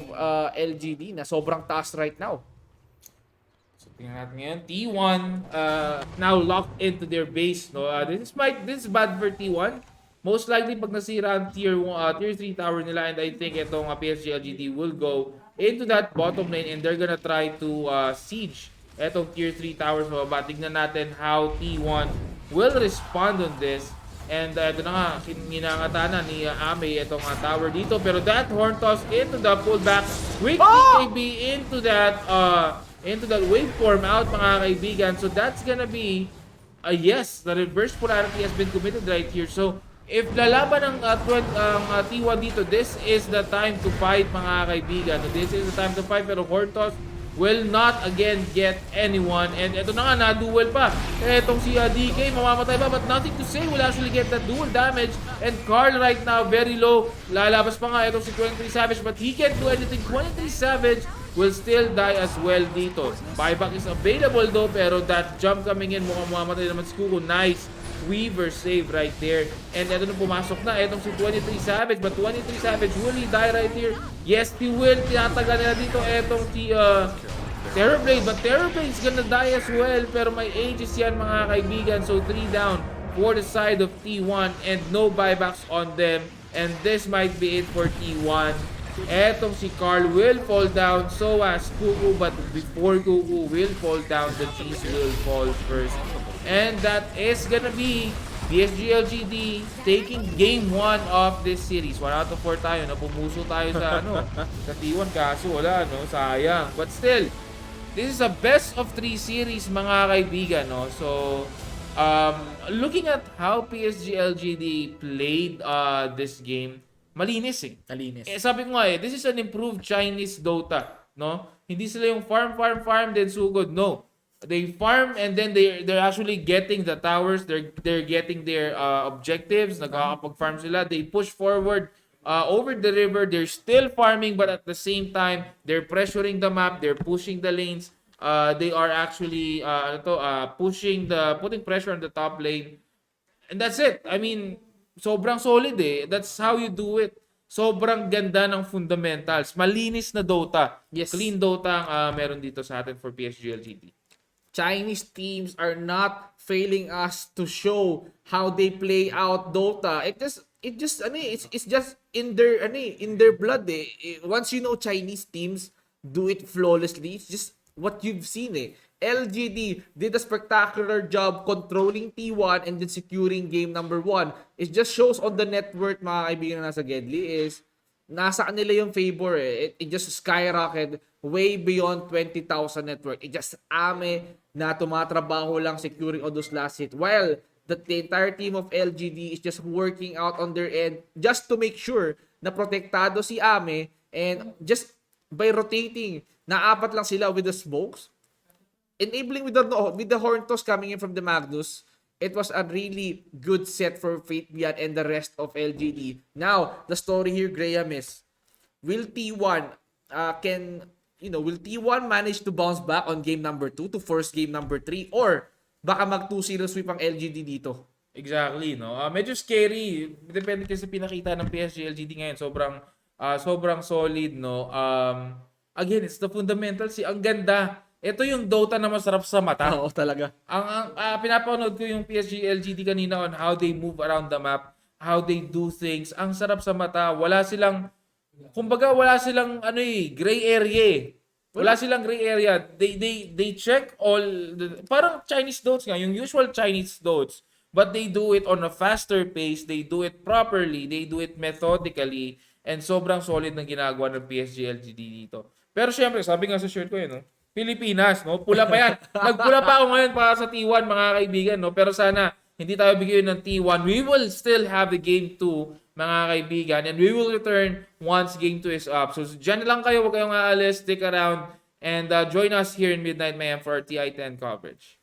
LGD na sobrang taas right now. Tingnan natin ngayon. T1 now locked into their base. No? This is bad for T1. Most likely pag nasira ang tier 3 tower nila, and I think itong PSG LGD will go into that bottom lane and they're gonna try to siege itong tier 3 towers. So, tignan natin how T1 will respond on this. And ito na nga, ginangatanan ni Ame itong tower dito. Pero that horn toss into the pullback. Quick BKB into that waveform out, mga kaibigan. So that's gonna be a yes. The reverse polarity has been committed right here. So if lalaban ng T1 dito, this is the time to fight, mga kaibigan. This is the time to fight, pero Hortos will not again get anyone. And ito na nga, na-duel pa. Etong si DK, mamamatay pa, but nothing to say. Will actually get that dual damage. And Carl right now, very low. Lalabas pa nga itong si 23 Savage, but he can't do anything. 23 Savage will still die as well dito. Buyback is available though, pero that jump coming in, mukhang mamamatay naman si Kuko. Nice Weaver save right there. And eto na pumasok na, etong si 23 Savage, but 23 Savage, will he die right here? Yes, he will. Tinatagal nila dito etong si Terrorblade, but Terrorblade is gonna die as well, pero may ages yan, mga kaibigan. So 3 down for the side of T1 and no buybacks on them, and this might be it for T1. Etong si Carl will fall down, so as Kuku, but before Kuku will fall down, the cheese will fall first. And that is gonna be PSG LGD taking game 1 of this series. 1 out of 4 tayo, napumuso tayo sa sa T1, kaso wala, sayang. But still, this is a best of 3 series, mga kaibigan, So looking at how PSG LGD played this game, malinis eh. Malinis. Sabi ko nga this is an improved Chinese Dota, Hindi sila yung farm, then sugod. No. They farm and then they're actually getting the towers, they're getting their objectives, nagkakapag-farm sila, they push forward over the river, they're still farming, but at the same time, they're pressuring the map, they're pushing the lanes, they are actually putting pressure on the top lane. And that's it. I mean, sobrang solid eh. That's how you do it. Sobrang ganda ng fundamentals. Malinis na Dota. Yes. Clean Dota ang meron dito sa atin for PSG LGD. Chinese teams are not failing us to show how they play out Dota. It's just in their blood eh. Once you know Chinese teams do it flawlessly, it's just what you've seen eh. LGD did a spectacular job controlling T1 and then securing game number 1. It just shows on the net worth, mga kaibigan na nasa Gedli, is nasa kanila yung favor eh. It just skyrocketed way beyond 20,000 net worth. It just Ame na tumatrabaho lang securing all those last hit, while the entire team of LGD is just working out on their end just to make sure na protektado si Ame, and just by rotating, naapat lang sila with the smokes, enabling with the horn toss coming in from the Magnus. It was a really good set for Fate Beyond and the rest of LGD. Now, the story here, Graham, is will T1 will T1 manage to bounce back on game number 2 to force game number 3, or baka mag 2-0 sweep ang LGD dito? Exactly, medyo scary. Depende kasi pinakita ng PSG LGD ngayon. Sobrang solid, Again, it's the fundamentals. Ang ganda ito yung Dota na masarap sa mata. Oo, talaga. Pinapanood ko yung PSG LGD kanina on how they move around the map, how they do things. Ang sarap sa mata. Wala silang gray area. Wala silang gray area. They check all parang Chinese Dotes nga, yung usual Chinese Dotes. But they do it on a faster pace, they do it properly, they do it methodically, and sobrang solid ng ginagawa ng PSG LGD dito. Pero syempre, sabi nga sa shirt ko yun, no? Pilipinas, no? Pula pa yan. Nagpula pa ako ngayon para sa T1, mga kaibigan, no? Pero sana, hindi tayo bigyan ng T1. We will still have the game 2, mga kaibigan, and we will return once game 2 is up. So, dyan lang kayo, huwag kayong aalis, stick around, and join us here in Midnight Mayhem for our TI10 coverage.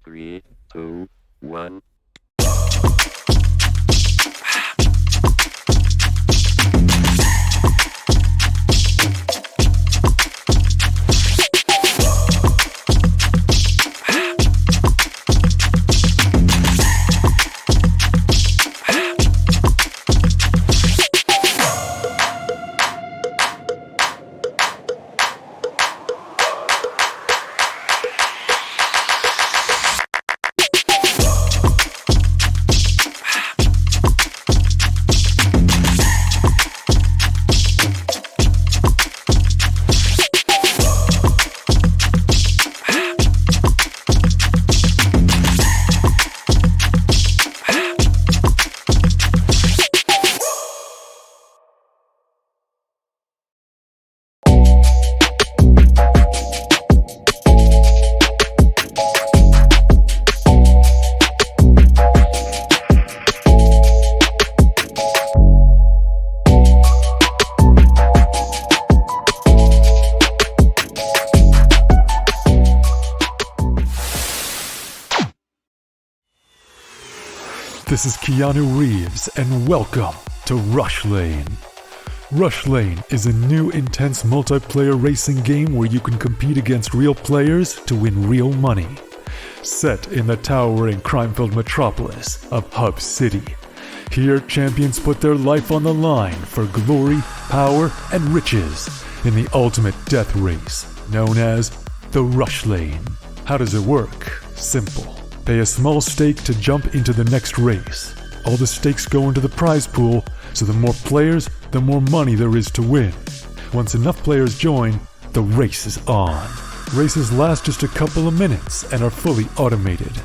3, 2, 1. This is Keanu Reeves, and welcome to Rush Lane. Rush Lane is a new intense multiplayer racing game where you can compete against real players to win real money. Set in the towering crime-filled metropolis of Hub City, here champions put their life on the line for glory, power, and riches in the ultimate death race known as the Rush Lane. How does it work? Simple. Pay a small stake to jump into the next race. All the stakes go into the prize pool, so the more players, the more money there is to win. Once enough players join, the race is on. Races last just a couple of minutes and are fully automated.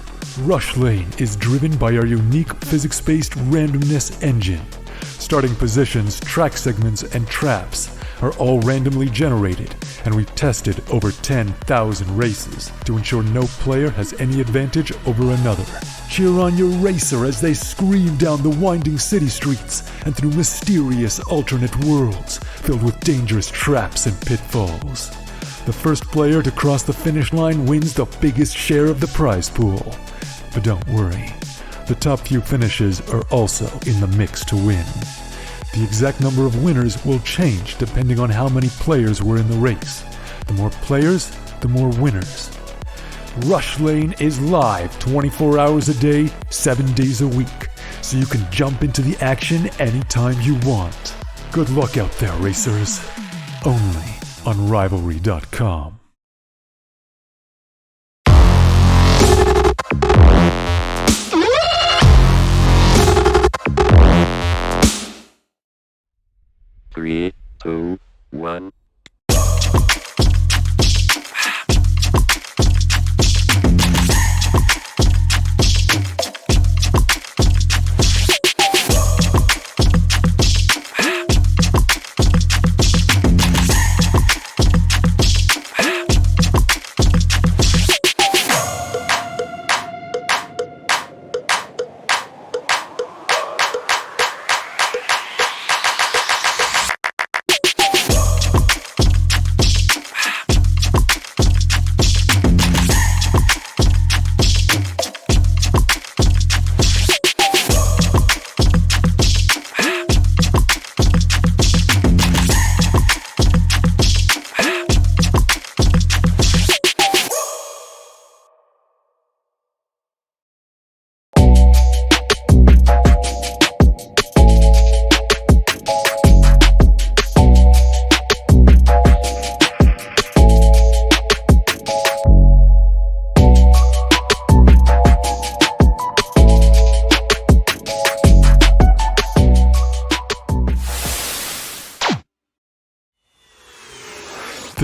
Rush Lane is driven by our unique physics-based randomness engine. Starting positions, track segments, and traps are all randomly generated, and we've tested over 10,000 races to ensure no player has any advantage over another. Cheer on your racer as they scream down the winding city streets and through mysterious alternate worlds filled with dangerous traps and pitfalls. The first player to cross the finish line wins the biggest share of the prize pool. But don't worry, the top few finishes are also in the mix to win. The exact number of winners will change depending on how many players were in the race. The more players, the more winners. Rush Lane is live 24 hours a day, 7 days a week, so you can jump into the action anytime you want. Good luck out there, racers. Only on Rivalry.com. Three, two, one.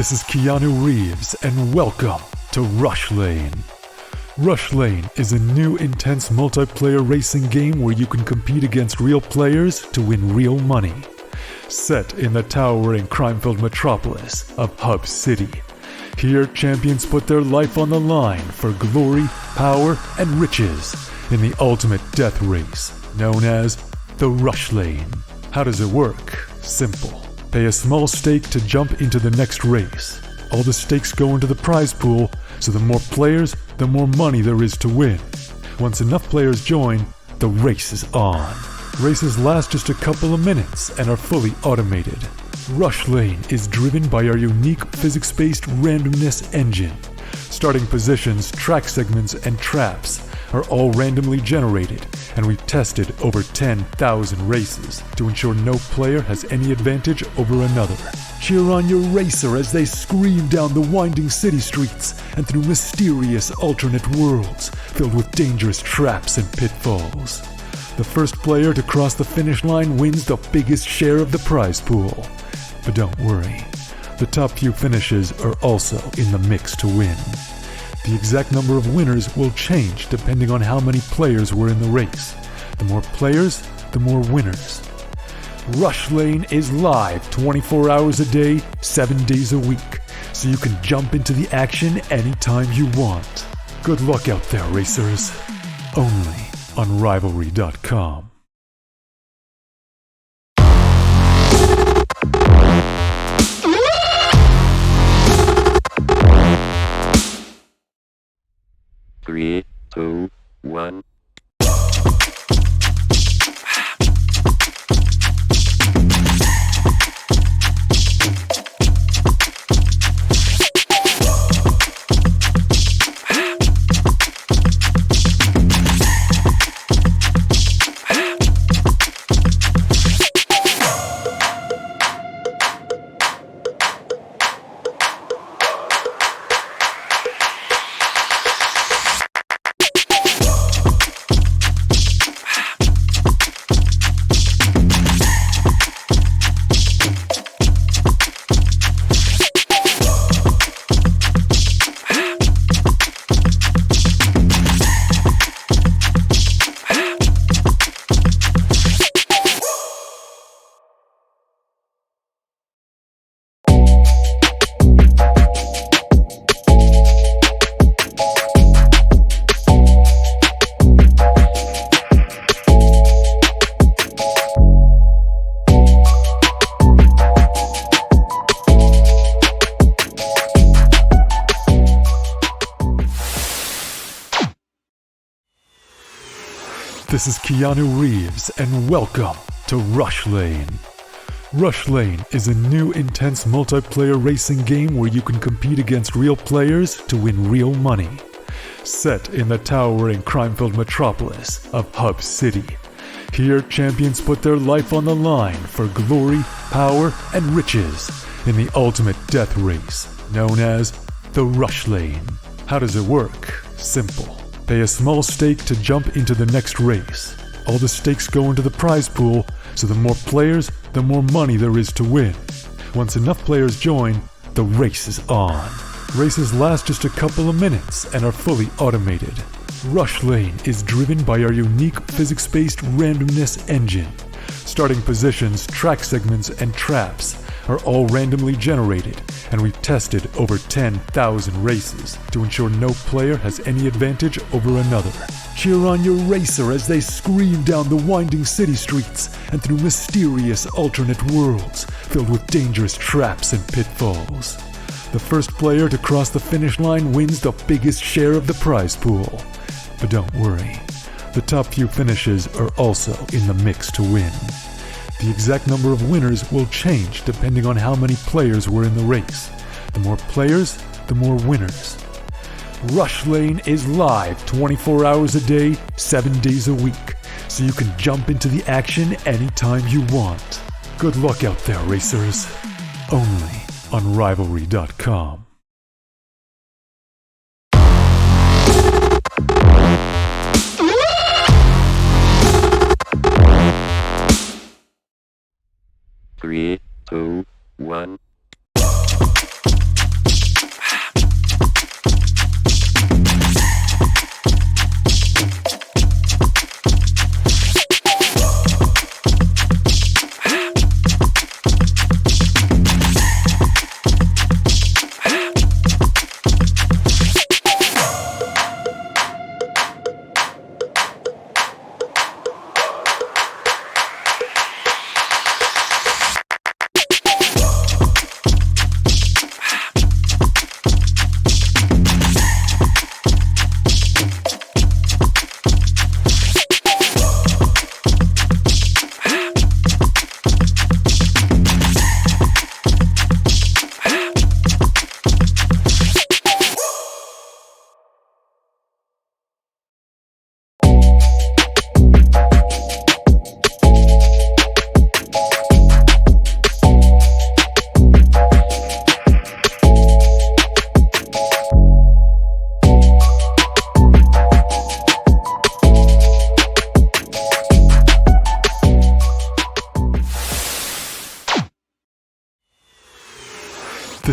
This is Keanu Reeves, and welcome to Rush Lane. Rush Lane is a new intense multiplayer racing game where you can compete against real players to win real money. Set in the towering crime-filled metropolis of Hub City. Here, champions put their life on the line for glory, power, and riches in the ultimate death race, known as the Rush Lane. How does it work? Simple. Pay a small stake to jump into the next race. All the stakes go into the prize pool, so the more players, the more money there is to win. Once enough players join, the race is on. Races last just a couple of minutes and are fully automated. Rush Lane is driven by our unique physics-based randomness engine. Starting positions, track segments, and traps are all randomly generated, and we've tested over 10,000 races to ensure no player has any advantage over another. Cheer on your racer as they scream down the winding city streets and through mysterious alternate worlds filled with dangerous traps and pitfalls. The first player to cross the finish line wins the biggest share of the prize pool. But don't worry, the top few finishes are also in the mix to win. The exact number of winners will change depending on how many players were in the race. The more players, the more winners. Rush Lane is live 24 hours a day, 7 days a week, so you can jump into the action anytime you want. Good luck out there, racers. Only on Rivalry.com. Three, two, one. This is Keanu Reeves, and welcome to Rush Lane. Rush Lane is a new intense multiplayer racing game where you can compete against real players to win real money. Set in the towering crime-filled metropolis of Hub City. Here, champions put their life on the line for glory, power, and riches in the ultimate death race, known as the Rush Lane. How does it work? Simple. Pay a small stake to jump into the next race. All the stakes go into the prize pool, so the more players, the more money there is to win. Once enough players join, the race is on. Races last just a couple of minutes and are fully automated. Rush Lane is driven by our unique physics-based randomness engine. Starting positions, track segments, and traps are all randomly generated, and we've tested over 10,000 races to ensure no player has any advantage over another. Cheer on your racer as they scream down the winding city streets and through mysterious alternate worlds filled with dangerous traps and pitfalls. The first player to cross the finish line wins the biggest share of the prize pool. But don't worry, the top few finishes are also in the mix to win. The exact number of winners will change depending on how many players were in the race. The more players, the more winners. Rush Lane is live 24 hours a day, 7 days a week, so you can jump into the action anytime you want. Good luck out there, racers. Only on Rivalry.com. Three, two, one.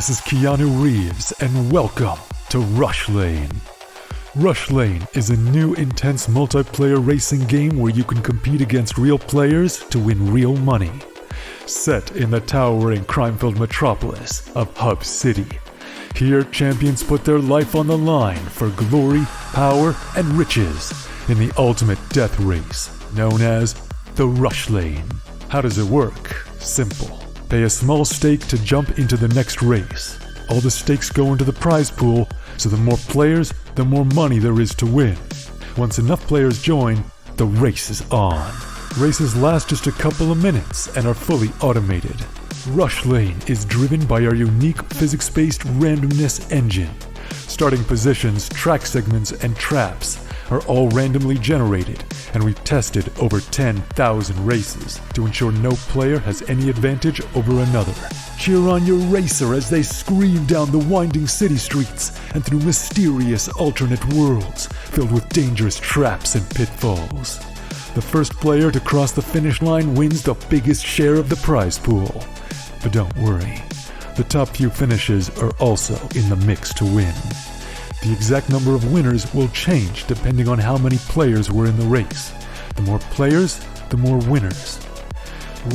This is Keanu Reeves, and welcome to Rush Lane. Rush Lane is a new intense multiplayer racing game where you can compete against real players to win real money. Set in the towering crime-filled metropolis of Hub City. Here, champions put their life on the line for glory, power, and riches in the ultimate death race, known as the Rush Lane. How does it work? Simple. Pay a small stake to jump into the next race. All the stakes go into the prize pool, so the more players, the more money there is to win. Once enough players join, the race is on. Races last just a couple of minutes and are fully automated. Rush Lane is driven by our unique physics-based randomness engine. Starting positions, track segments, and traps are all randomly generated, and we've tested over 10,000 races to ensure no player has any advantage over another. Cheer on your racer as they scream down the winding city streets and through mysterious alternate worlds filled with dangerous traps and pitfalls. The first player to cross the finish line wins the biggest share of the prize pool. But don't worry, the top few finishes are also in the mix to win. The exact number of winners will change depending on how many players were in the race. The more players, the more winners.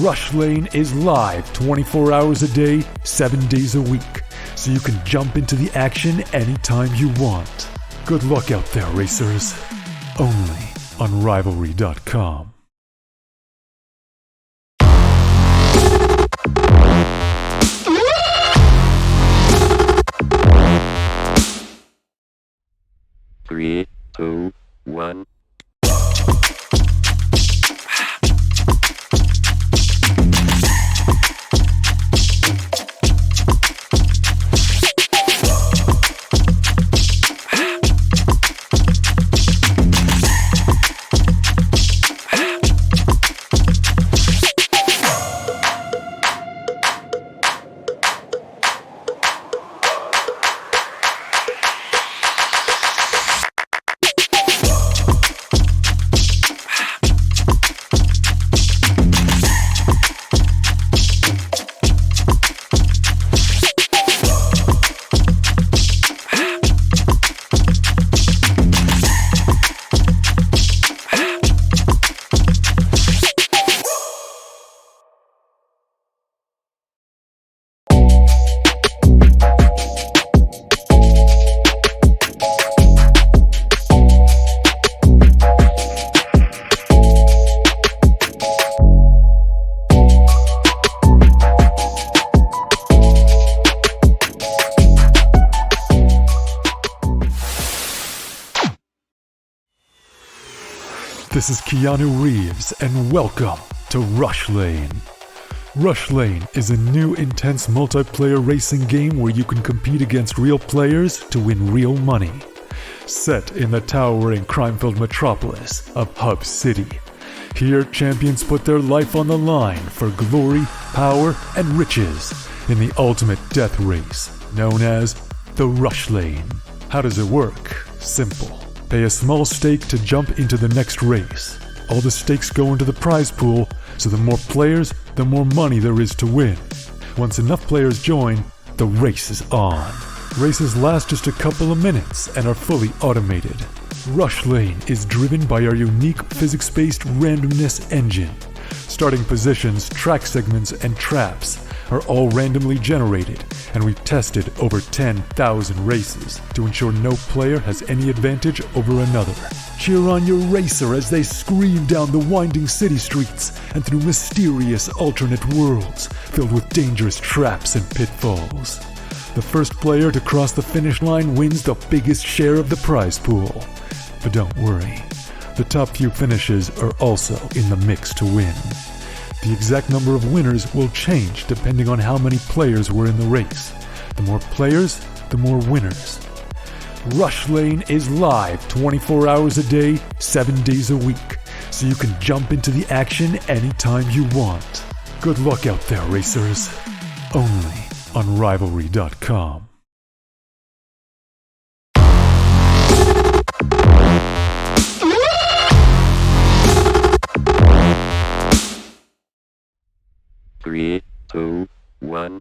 Rush Lane is live 24 hours a day, 7 days a week, so you can jump into the action anytime you want. Good luck out there, racers. Only on Rivalry.com. Three, two, one. This is Keanu Reeves, and welcome to Rush Lane. Rush Lane is a new intense multiplayer racing game where you can compete against real players to win real money. Set in the towering crime-filled metropolis of Hub City. Here, champions put their life on the line for glory, power, and riches in the ultimate death race, known as the Rush Lane. How does it work? Simple. Pay a small stake to jump into the next race. All the stakes go into the prize pool, so the more players, the more money there is to win. Once enough players join, the race is on. Races last just a couple of minutes and are fully automated. Rush Lane is driven by our unique physics-based randomness engine. Starting positions, track segments, and traps are all randomly generated, and we've tested over 10,000 races to ensure no player has any advantage over another. Cheer on your racer as they scream down the winding city streets and through mysterious alternate worlds filled with dangerous traps and pitfalls. The first player to cross the finish line wins the biggest share of the prize pool. But don't worry, the top few finishes are also in the mix to win. The exact number of winners will change depending on how many players were in the race. The more players, the more winners. Rush Lane is live 24 hours a day, 7 days a week, so you can jump into the action anytime you want. Good luck out there, racers. Only on Rivalry.com. Three, two, one.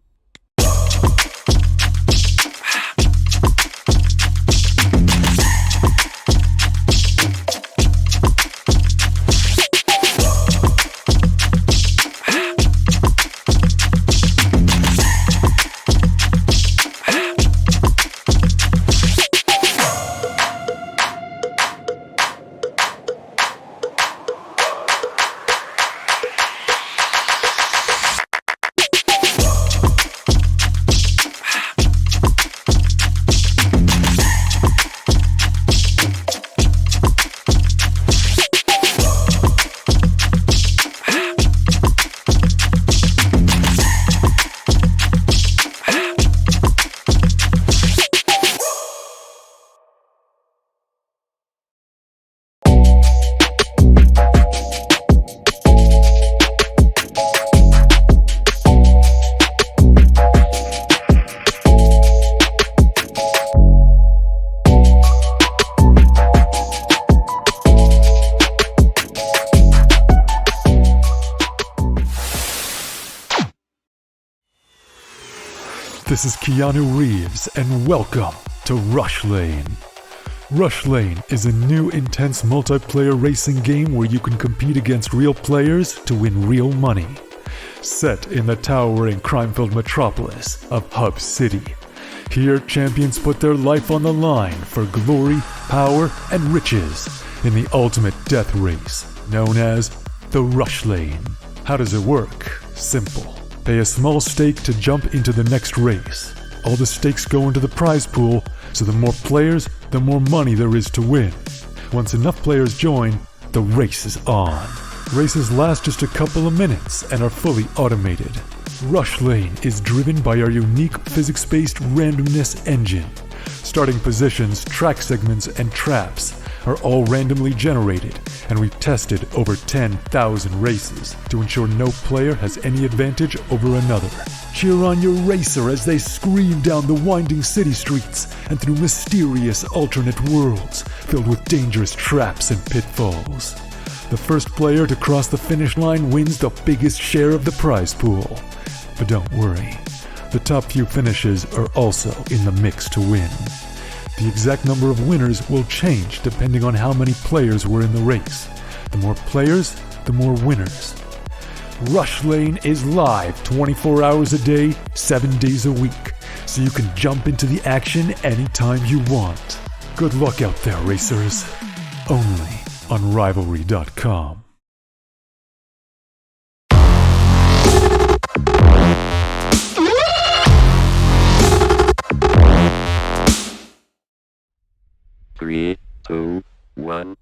This is Keanu Reeves, and welcome to Rush Lane. Rush Lane is a new intense multiplayer racing game where you can compete against real players to win real money. Set in the towering crime-filled metropolis of Hub City. Here, champions put their life on the line for glory, power, and riches in the ultimate death race, known as the Rush Lane. How does it work? Simple. Pay a small stake to jump into the next race. All the stakes go into the prize pool, so the more players, the more money there is to win. Once enough players join, the race is on. Races last just a couple of minutes and are fully automated. Rush Lane is driven by our unique physics-based randomness engine. Starting positions, track segments, and traps are all randomly generated, and we've tested over 10,000 races to ensure no player has any advantage over another. Cheer on your racer as they scream down the winding city streets and through mysterious alternate worlds filled with dangerous traps and pitfalls. The first player to cross the finish line wins the biggest share of the prize pool. But don't worry, the top few finishes are also in the mix to win. The exact number of winners will change depending on how many players were in the race. The more players, the more winners. Rush Lane is live 24 hours a day, 7 days a week, so you can jump into the action anytime you want. Good luck out there, racers. Only on Rivalry.com. Three, two, one.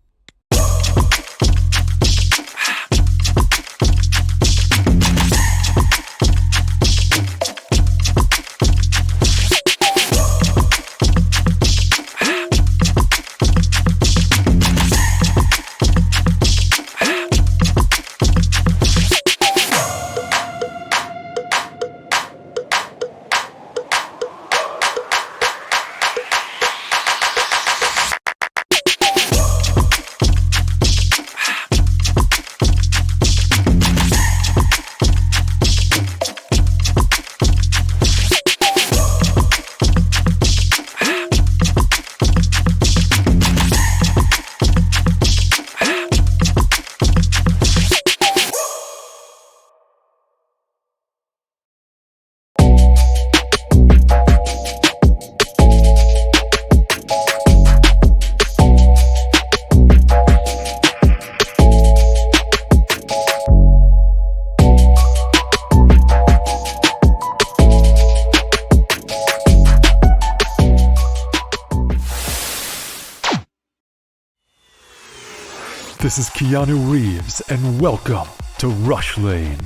This is Keanu Reeves, and welcome to Rush Lane.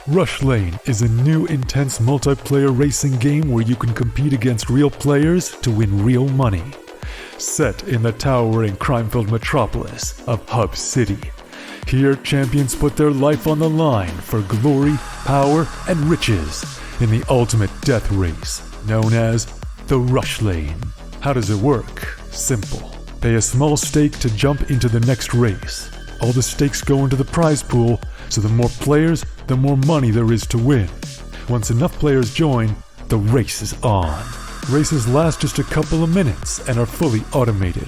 Rush Lane is a new intense multiplayer racing game where you can compete against real players to win real money. Set in the towering crime-filled metropolis of Hub City. Here, champions put their life on the line for glory, power, and riches in the ultimate death race, known as the Rush Lane. How does it work? Simple. Pay a small stake to jump into the next race. All the stakes go into the prize pool, so the more players, the more money there is to win. Once enough players join, the race is on. Races last just a couple of minutes and are fully automated.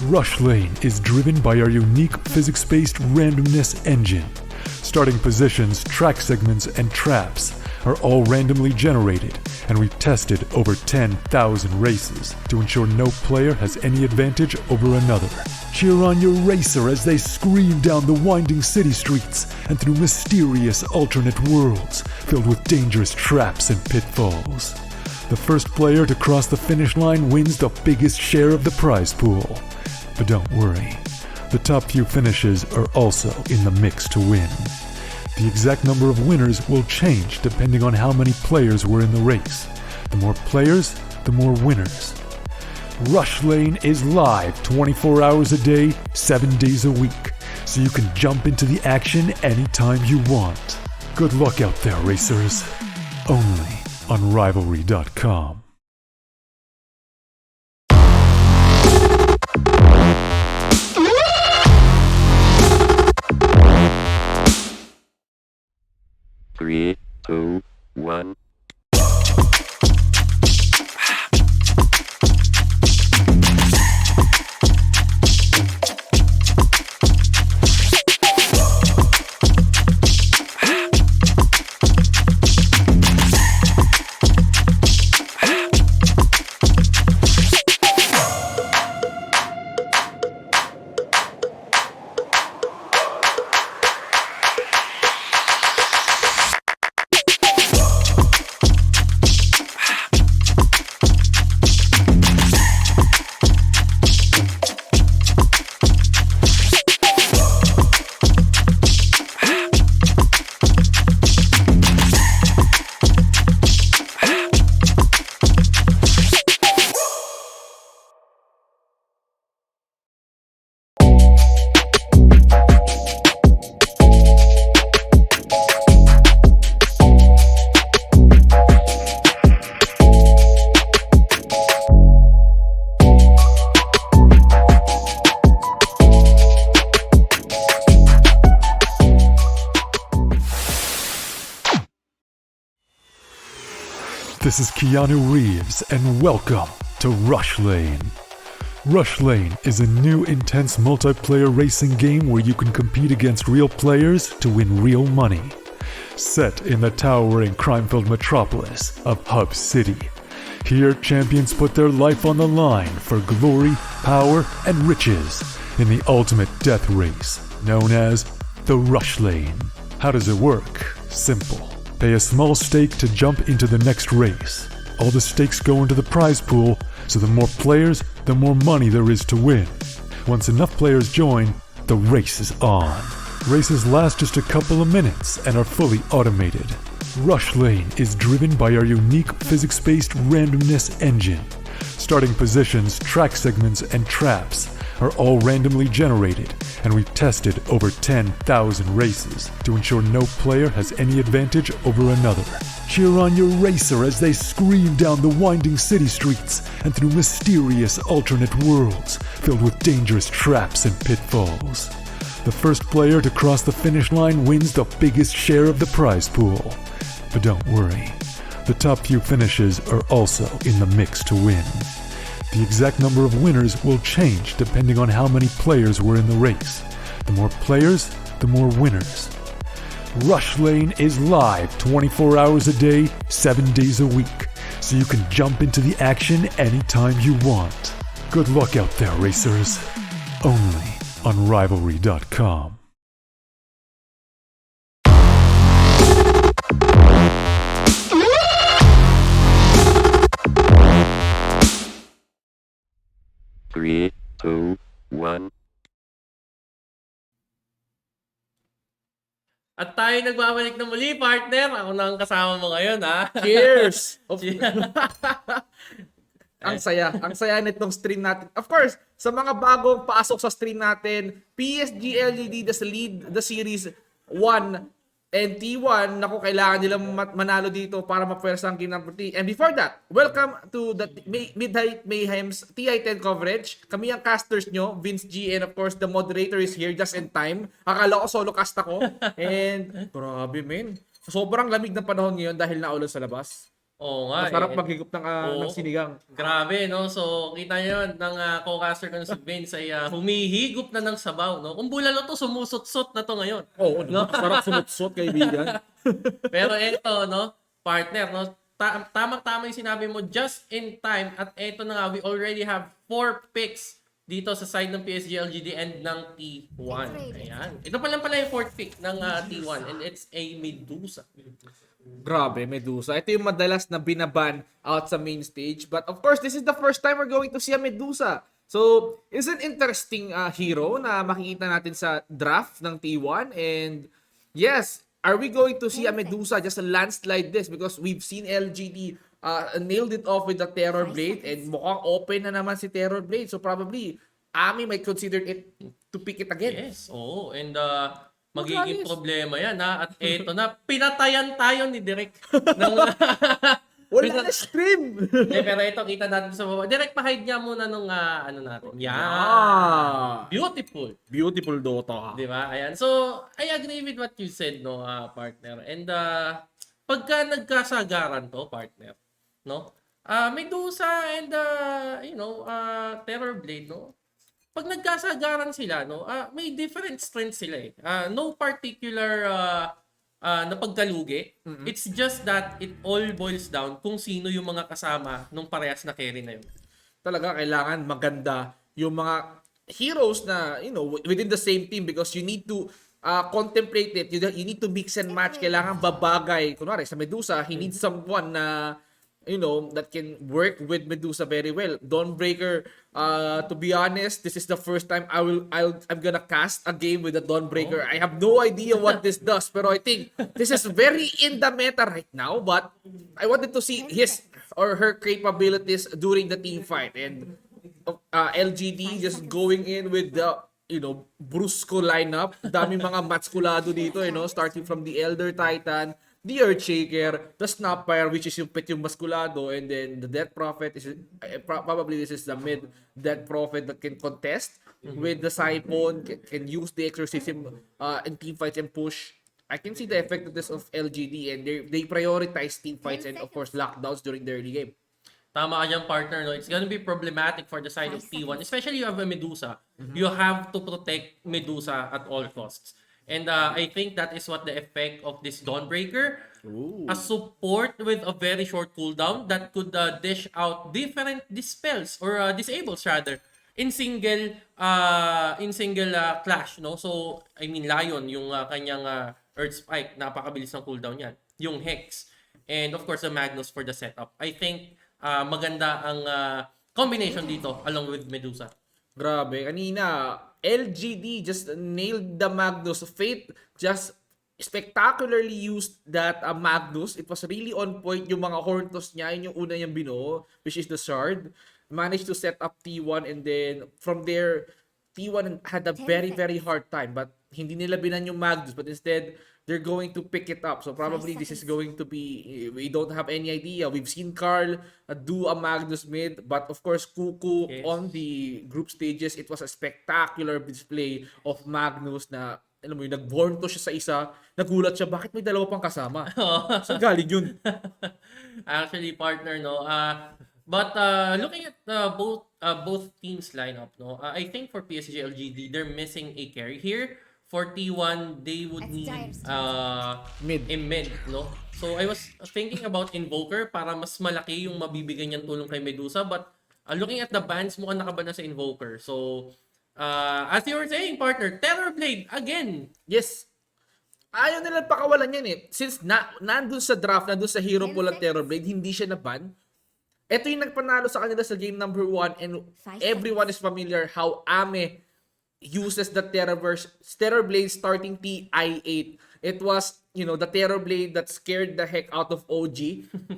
Rush Lane is driven by our unique physics-based randomness engine. Starting positions, track segments, and traps are all randomly generated, and we've tested over 10,000 races to ensure no player has any advantage over another. Cheer on your racer as they scream down the winding city streets and through mysterious alternate worlds filled with dangerous traps and pitfalls. The first player to cross the finish line wins the biggest share of the prize pool. But don't worry, the top few finishes are also in the mix to win. The exact number of winners will change depending on how many players were in the race. The more players, the more winners. Rush Lane is live 24 hours a day, 7 days a week, so you can jump into the action anytime you want. Good luck out there, racers. Only on Rivalry.com. Three, two, one. This is Keanu Reeves, and welcome to Rush Lane. Rush Lane is a new intense multiplayer racing game where you can compete against real players to win real money. Set in the towering crime-filled metropolis of Hub City. Here, champions put their life on the line for glory, power, and riches in the ultimate death race, known as the Rush Lane. How does it work? Simple. Pay a small stake to jump into the next race. All the stakes go into the prize pool, so the more players, the more money there is to win. Once enough players join, the race is on. Races last just a couple of minutes and are fully automated. Rush Lane is driven by our unique physics-based randomness engine. Starting positions, track segments, and traps are all randomly generated, and we've tested over 10,000 races to ensure no player has any advantage over another. Cheer on your racer as they scream down the winding city streets and through mysterious alternate worlds filled with dangerous traps and pitfalls. The first player to cross the finish line wins the biggest share of the prize pool. But don't worry, the top few finishes are also in the mix to win. The exact number of winners will change depending on how many players were in the race. The more players, the more winners. Rush Lane is live 24 hours a day, 7 days a week, so you can jump into the action anytime you want. Good luck out there, racers. Only on Rivalry.com. Three, two, one. At tayo nagbabalik na muli, partner. Ako na ang kasama mo ngayon, ha? Cheers! Ang saya nitong stream natin. Of course, sa mga bagong pasok sa stream natin, PSG LGD does lead the series 1 and T1. Naku, kailangan nilang manalo dito para mapwersa ang game number 3. And before that, welcome to the Midnight Mayhem's T110 coverage. Kami ang casters nyo, Vince G, and of course, the moderator is here just in time. Akala ko solo cast ako. And grabe, men. Sobrang lamig ng panahon ngayon dahil naulan sa labas. Oo nga. Masarap maghigop ng Oo. sinigang. Grabe, no? So, kita nyo yun, ng co-caster ko na si Vince ay humihigop na ng sabaw, no? Kung bulalo to, sumusot-sot na to ngayon. Oo, no? Sarap sumut-sut, kaibigan. Pero eto, no? Partner, no? Tamang-tama yung sinabi mo, just in time. At eto na nga, we already have 4 picks dito sa side ng PSG LGD and ng T1. Ayan. Ito pa lang pala yung 4th pick ng T1 and it's a Medusa. Grabe, Medusa. Ito yung madalas na binaban out sa main stage. But of course, this is the first time we're going to see a Medusa. So, it's an interesting hero na makikita natin sa draft ng T1. And yes, are we going to see a Medusa just a landslide this? Because we've seen LGD nailed it off with the Terror Blade and mukhang open na naman si Terror Blade. So probably, Ami might consider it to pick it again. Yes, oo. And magiging problema yan, ha? At eto na, pinatayan tayo ni Direk. Wala na stream! Pero ito, kita natin sa baba. Direk, pa-hide niya muna nung ano natin. Yan. Beautiful. Beautiful Dota. Di ba? Ayan. So, I agree with what you said, no, partner. And pagka nagkasagaran to, partner, no? Medusa and, Terror Blade, no? Pag nagkasagaran sila, no, may different strengths sila eh. No particular na pagkalugi. Mm-hmm. It's just that it all boils down kung sino yung mga kasama nung parehas na carry na yun. Talaga kailangan maganda yung mga heroes na, within the same team because you need to contemplate it. You need to mix and match. Kailangan babagay. Kunwari, sa Medusa, he needs someone na that can work with Medusa very well. Dawnbreaker, to be honest, this is the first time I'm gonna cast a game with a Dawnbreaker. I have no idea what this does, pero I think this is very in the meta right now, but I wanted to see his or her capabilities during the team fight. And LGD just going in with the brusco lineup. Daming mga matskulado dito, starting from the Elder Titan, the Earthshaker, the Snapfire, which is yung Petyong Masculado, and then the Death Prophet is probably this is the mid Death Prophet that can contest with the Siphon, can use the Exorcism in team fights and push I can see the effectiveness of LGD, and they prioritize team fights and of course lockdowns during the early game. Tama ka dyan, partner. No? It's gonna be problematic for the side of T1. Especially you have a Medusa. You have to protect Medusa at all costs. And I think that is what the effect of this Dawnbreaker. A support with a very short cooldown that could dish out different dispels or disables rather in single clash, no? So I mean Lion yung kanyang Earth Spike, napakabilis ng cooldown yan. Yung Hex and of course the Magnus for the setup. I think maganda ang combination dito along with Medusa. Grabe, kanina LGD just nailed the Magnus. Fate just spectacularly used that Magnus. It was really on point yung mga horn toss niya. Yun yung una niyang binuo, which is the Shard. Managed to set up T1 and then from there, T1 had a very, very hard time. But hindi nila binan yung Magnus. But instead, they're going to pick it up. So probably this is going to be, we don't have any idea. We've seen Carl do a Magnus mid. But of course, Kuku on the group stages, it was a spectacular display of Magnus na alam mo yun, nag-born to siya sa isa, nagulat siya, bakit may dalawa pang kasama? So galing yun. Actually, partner, no? But looking at both teams lineup, no? I think for PSG LGD, they're missing a carry here. For T1, they would need a mid, no? So I was thinking about Invoker para mas malaki yung mabibigay niyang tulong kay Medusa. But looking at the bans, mukhang nakabana sa Invoker. So, as you were saying, partner, Terrorblade, again. Yes. Ayaw nila pakawalan yan eh. Since nandun sa draft, nandun sa hero pool ang Terrorblade, hindi siya na-ban. Ito yung nagpanalo sa kanila sa game number 1 and everyone is familiar how Ame uses the Terrorblade starting TI8. It was, you know, the Terrorblade that scared the heck out of OG.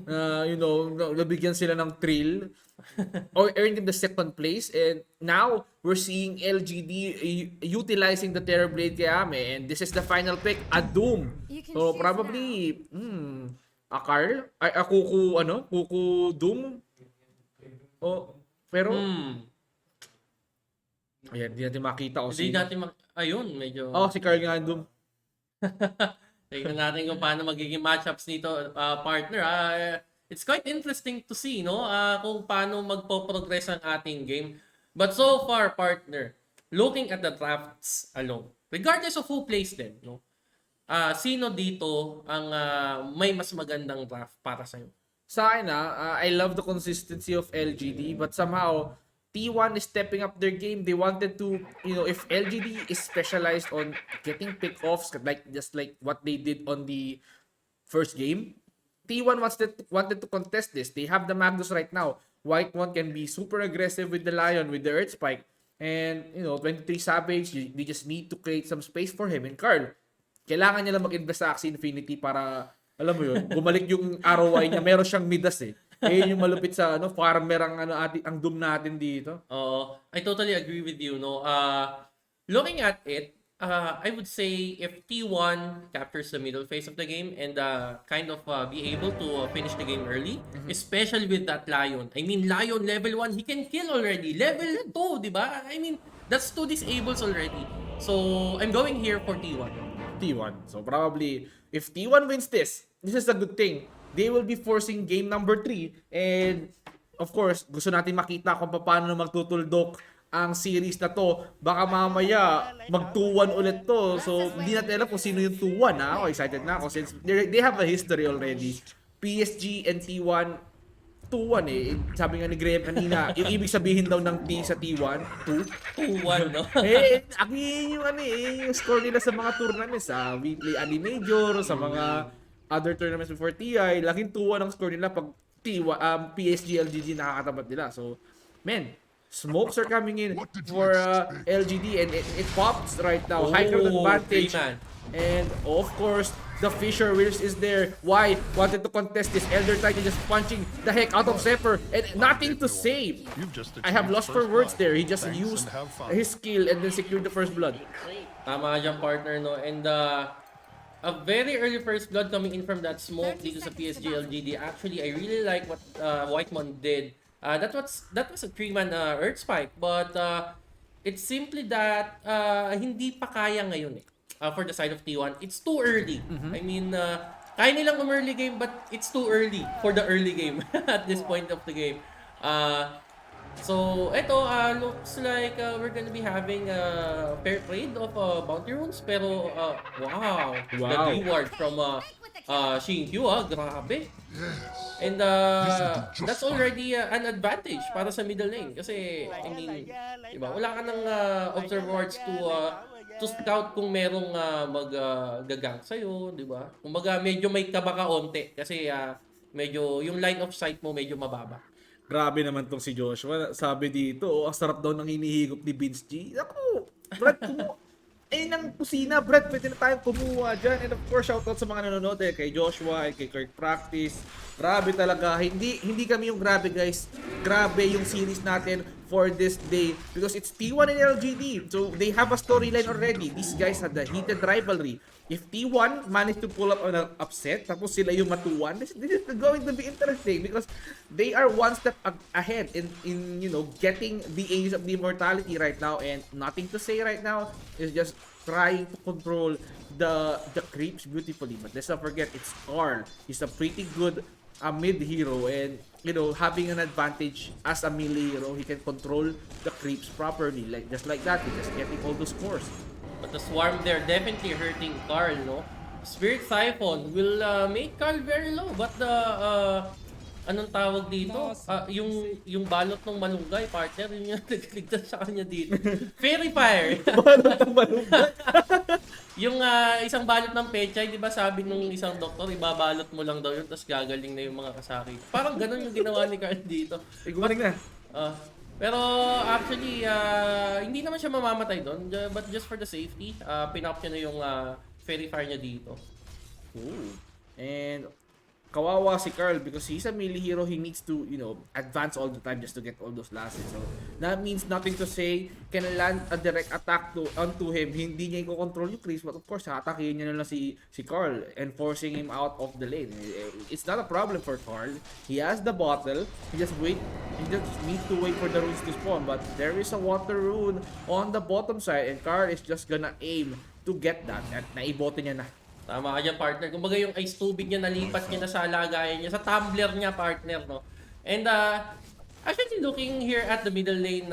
You know, nabigyan sila ng thrill. Or earned in the second place. And now, we're seeing LGD utilizing the Terrorblade kay Ame. And this is the final pick, a Doom. So, probably, a Carl? Ay, a Kuku Doom? Oh, pero... Ayan, hindi natin makita kung Hindi sino. natin ayun, medyo... Oh, si Carl nga Doom. Tingnan natin kung paano magiging matchups nito, partner. It's quite interesting to see, no? Kung paano magpo-progress ang ating game. But so far, partner, looking at the drafts alone, regardless of who plays them, no? Sino dito ang may mas magandang draft para sa'yo? Sa akin I love the consistency of LGD but somehow T1 is stepping up their game. They wanted to, you know, if LGD is specialized on getting pick-offs, just like what they did on the first game, T1 wanted to contest this. They have the Magnus right now. White one can be super aggressive with the Lion, with the Earth Spike. And, you know, 23 Savage, they just need to create some space for him. And Carl, kailangan niya lang mag-invest sa Axie Infinity para, alam mo yun, bumalik yung ROI niya. Meron siyang Midas eh. Yung malupit sa farmer ang Doom natin dito. I totally agree with you, no. Looking at it, I would say if T1 captures the middle phase of the game and kind of be able to finish the game early, especially with that Lion. I mean, Lion level 1, he can kill already. Level 2, di ba? I mean, that's 2 disables already. So, I'm going here for T1. T1. So, probably, if T1 wins this is a good thing. They will be forcing game number 3 and of course, gusto natin makita kung paano magtutuldok ang series na to. Baka mamaya mag 2-1 ulit to. So, hindi natin alam kung sino yung 2-1 ha. Ako excited na ako since they have a history already. PSG and T1 2-1 eh. Sabi nga ni Graham kanina, yung ibig sabihin daw ng T sa T1, 2. 2-1, no? Yung score nila sa mga tournaments, sa weekly Ani Major, sa mga other tournaments before TI, laking 2-1 ang score nila pag PSG LGD nakakatapat nila. So, man, smokes are coming in for LGD and it pops right now. High ground advantage. And of course, the Fisher Wheels is there. Why? Wanted to contest this. Elder Titan just punching the heck out of Zephyr and nothing to say. I have lost for words there. He just used his skill and then secured the first blood. Tama dyan, partner, no? And a very early first blood coming in from that smoke dito sa PSG LGD. Actually, I really like what Whitemon did. That was a 3-man Earth Spike, but it's simply that hindi pa kaya ngayon eh. for the side of T1, it's too early. I mean, kaya nilang early game but it's too early for the early game at this point of the game. So, ito, looks like we're gonna be having a fair trade of bounty runes. Pero, wow. The reward from Shinkyu, grabe. And that's already an advantage para sa middle lane. Kasi, I mean, diba, wala ka ng observer wards to scout kung merong mag-gagang sa'yo, diba? Kumbaga, medyo may kaba ka onte. Kasi, medyo, yung line of sight mo medyo mababa. Grabe naman tong si Joshua. Sabi dito, ang sarap daw ng hinihigop ni Vince G. Ako, Brad, ng kusina, Brad, pwede na tayong kumuha dyan. And of course, shoutout sa mga nanonood kay Joshua, kay Kirk Practice. Grabe talaga. Hindi kami yung grabe, guys. Grabe yung series natin for this day because it's T1 and LGD. So, they have a storyline already. These guys had a heated rivalry. If T1 managed to pull up on an upset, tapos sila yung matuwan, this is going to be interesting because they are one step ahead in getting the Ace of the Immortality right now, and nothing to say right now is just trying to control the creeps beautifully. But let's not forget, it's Carl. He's a pretty good mid hero, and having an advantage as a melee hero, he can control the creeps properly, just like that. He's just getting all those scores. But the swarm there definitely hurting Carl, no? Spirit Siphon will make Carl very low. But the, anong tawag dito? Yung balot ng malunggay, partner, yun yung nagligtas sa kanya dito. Fairy Fire! Balot ng malunggay? Yung isang balot ng pechay, di ba sabi nung isang doktor, ibabalot mo lang daw yun, tapos gagaling na yung mga kasakit. Parang ganun yung ginawa ni Carl dito. Gumaling na. Pero actually, hindi naman siya mamamatay doon. But just for the safety, pinop niya na yung Fairy Fire niya dito. Ooh. And kawawa si Carl because he's a melee hero. He needs to, advance all the time just to get all those lasses. So, that means nothing to say. Can land a direct attack onto him. Hindi niya i-control yung creeps. But of course, hatakin niya na lang si Carl and forcing him out of the lane. It's not a problem for Carl. He has the bottle. He just needs to wait for the runes to spawn. But there is a water rune on the bottom side. And Carl is just gonna aim to get that. At naibote niya na. Tama ka dyan, partner. Kumbaga yung ice tubig niya, nalipat niya na sa lagayan niya, sa tumbler niya, partner, no? And actually looking here at the middle lane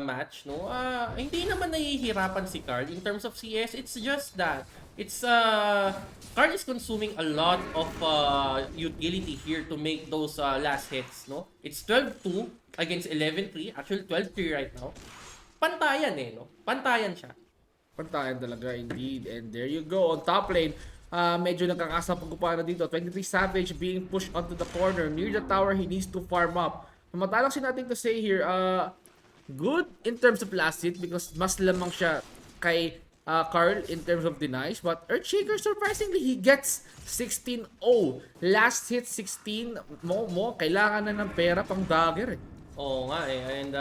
match, no? Hindi naman nahihirapan si Carl in terms of CS. It's just that it's Carl is consuming a lot of utility here to make those last hits, no? It's 12-2 against 11-3, actually 12-3 right now. Pantayan no? Pantayan siya. Pantayan talaga indeed. And there you go. On top lane, medyo nagkakasapag-upahan na dito. 23 Savage being pushed onto the corner. Near the tower, he needs to farm up. Matalang natin to say here, good in terms of last hit because mas lamang siya kay Carl in terms of denies. But Earthshaker, surprisingly, he gets 16-0. Last hit 16 mo. Kailangan na ng pera pang dagger. Oo nga And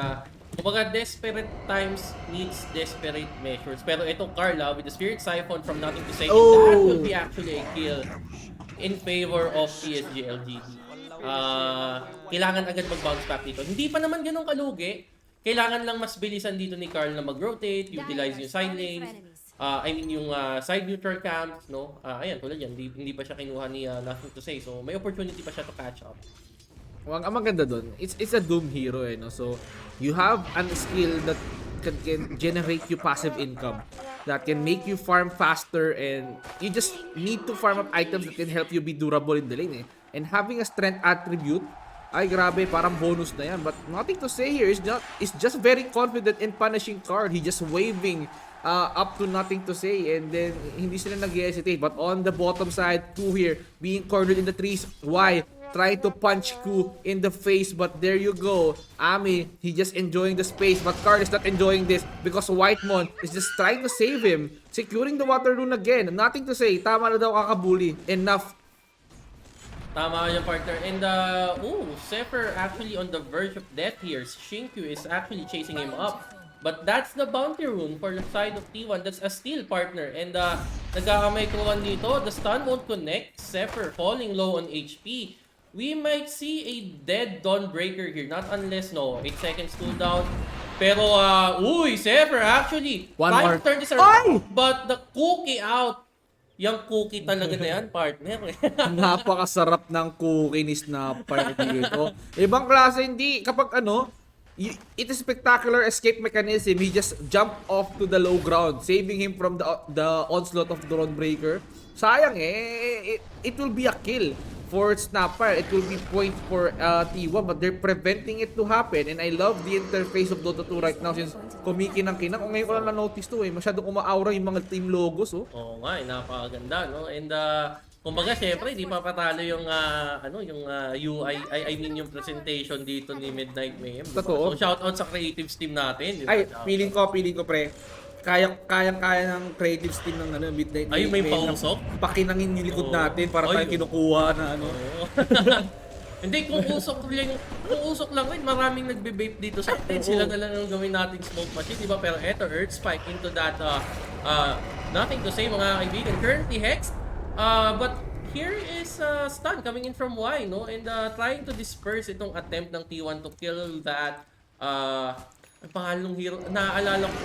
kumbaga, desperate times needs desperate measures. Pero ito, Carl, with the Spirit Siphon from nothing to say, that will be actually a kill in favor of PSG LGD. Kailangan agad mag-bounce back dito. Hindi pa naman ganun kalugi. Kailangan lang mas bilisan dito ni Carl na mag-rotate, utilize yung side lanes. Yung side neutral camps, no? Ayan, tulad yan. Hindi pa siya kinuha ni nothing to say. So, may opportunity pa siya to catch up. Ang maganda dun, it's a Doom hero no? So, you have a skill that can generate you passive income. That can make you farm faster, and you just need to farm up items that can help you be durable in the lane And having a strength attribute, ay grabe, parang bonus na yan. But nothing to say here, is just very confident in punishing Carl. He just waving up to nothing to say, and then hindi sila nag-hesitate. But on the bottom side, Q here, being cornered in the trees. Why? Try to punch Q in the face, but there you go. Ami, he just enjoying the space, but Carl is not enjoying this because Whitemon is just trying to save him. Securing the water rune again. Nothing to say. Tama na daw kakabuli. Enough. Tama ka partner. And Zephyr actually on the verge of death here. Shinkyu is actually chasing him up. But that's the bounty rune for the side of T1. That's a steal, partner. And nagkakamay kuhan dito. The stun won't connect. Zephyr falling low on HP. We might see a dead Dawnbreaker here. Not unless, 8 seconds cooldown. Pero, Zephyr, actually, One trying more. to turn this Ay! around. But the cookie out. Yung cookie talaga na yan, partner. Napakasarap ng cookie ni Snapper dito. Ibang klase, hindi. Kapag it is spectacular escape mechanism. He just jumped off to the low ground, saving him from the onslaught of Drone Breaker. Sayang it will be a kill for Snapper. It will be point for T1, but they're preventing it to happen. And I love the interface of Dota 2 right now since kumikinang-kinang. Ngayon ko lang na-notice to masyadong umaaura yung mga team logos Oo nga, napakaganda, no? And kumbaga, syempre, di pa patalo yung UI, I mean yung presentation dito ni Midnight Mayhem. Totoo. So, shout out sa creatives team natin. Di ba? Ay, feeling ko pre. Kayang-kaya ng creative team ng Midnight Ay, may Mayhem. pausok? Pakinangin yung likod Oo. natin para Ay, tayo kinukuha na Oo. Hindi, kung usok lang rin, maraming nagbe-vape dito sa atin. Sila na lang ang gawin nating smoke machine, di ba? Pero eto, Earth Spike into that, nothing to say mga kaibigan. Currently Hex, but here is stun coming in from Y, no? And trying to disperse itong attempt ng T1 to kill that, ang pangalan ng hero, naalala ko,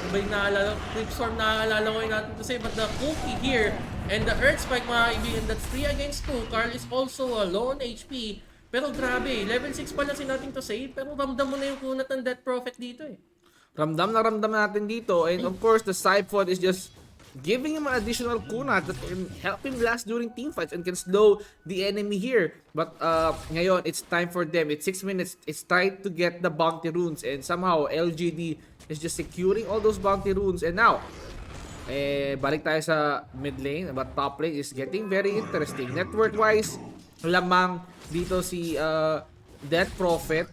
Clipstorm, naalala ko yung natin to say, but the cookie here, and the Earth Spike mga kaibigan, that's 3 against 2. Carl is also low on HP. Pero grabe, level 6 pa lang si natin to say, pero ramdam mo na yung kunat ng Death Prophet dito Ramdam natin dito. And of course, the Siphon is just giving him an additional kunat that can help him last during team fights and can slow the enemy here. But ngayon, it's time for them. It's 6 minutes. It's time to get the bounty runes. And somehow, LGD is just securing all those bounty runes. And now, balik tayo sa mid lane. But top lane is getting very interesting. Net worth-wise, lamang dito si Death Prophet.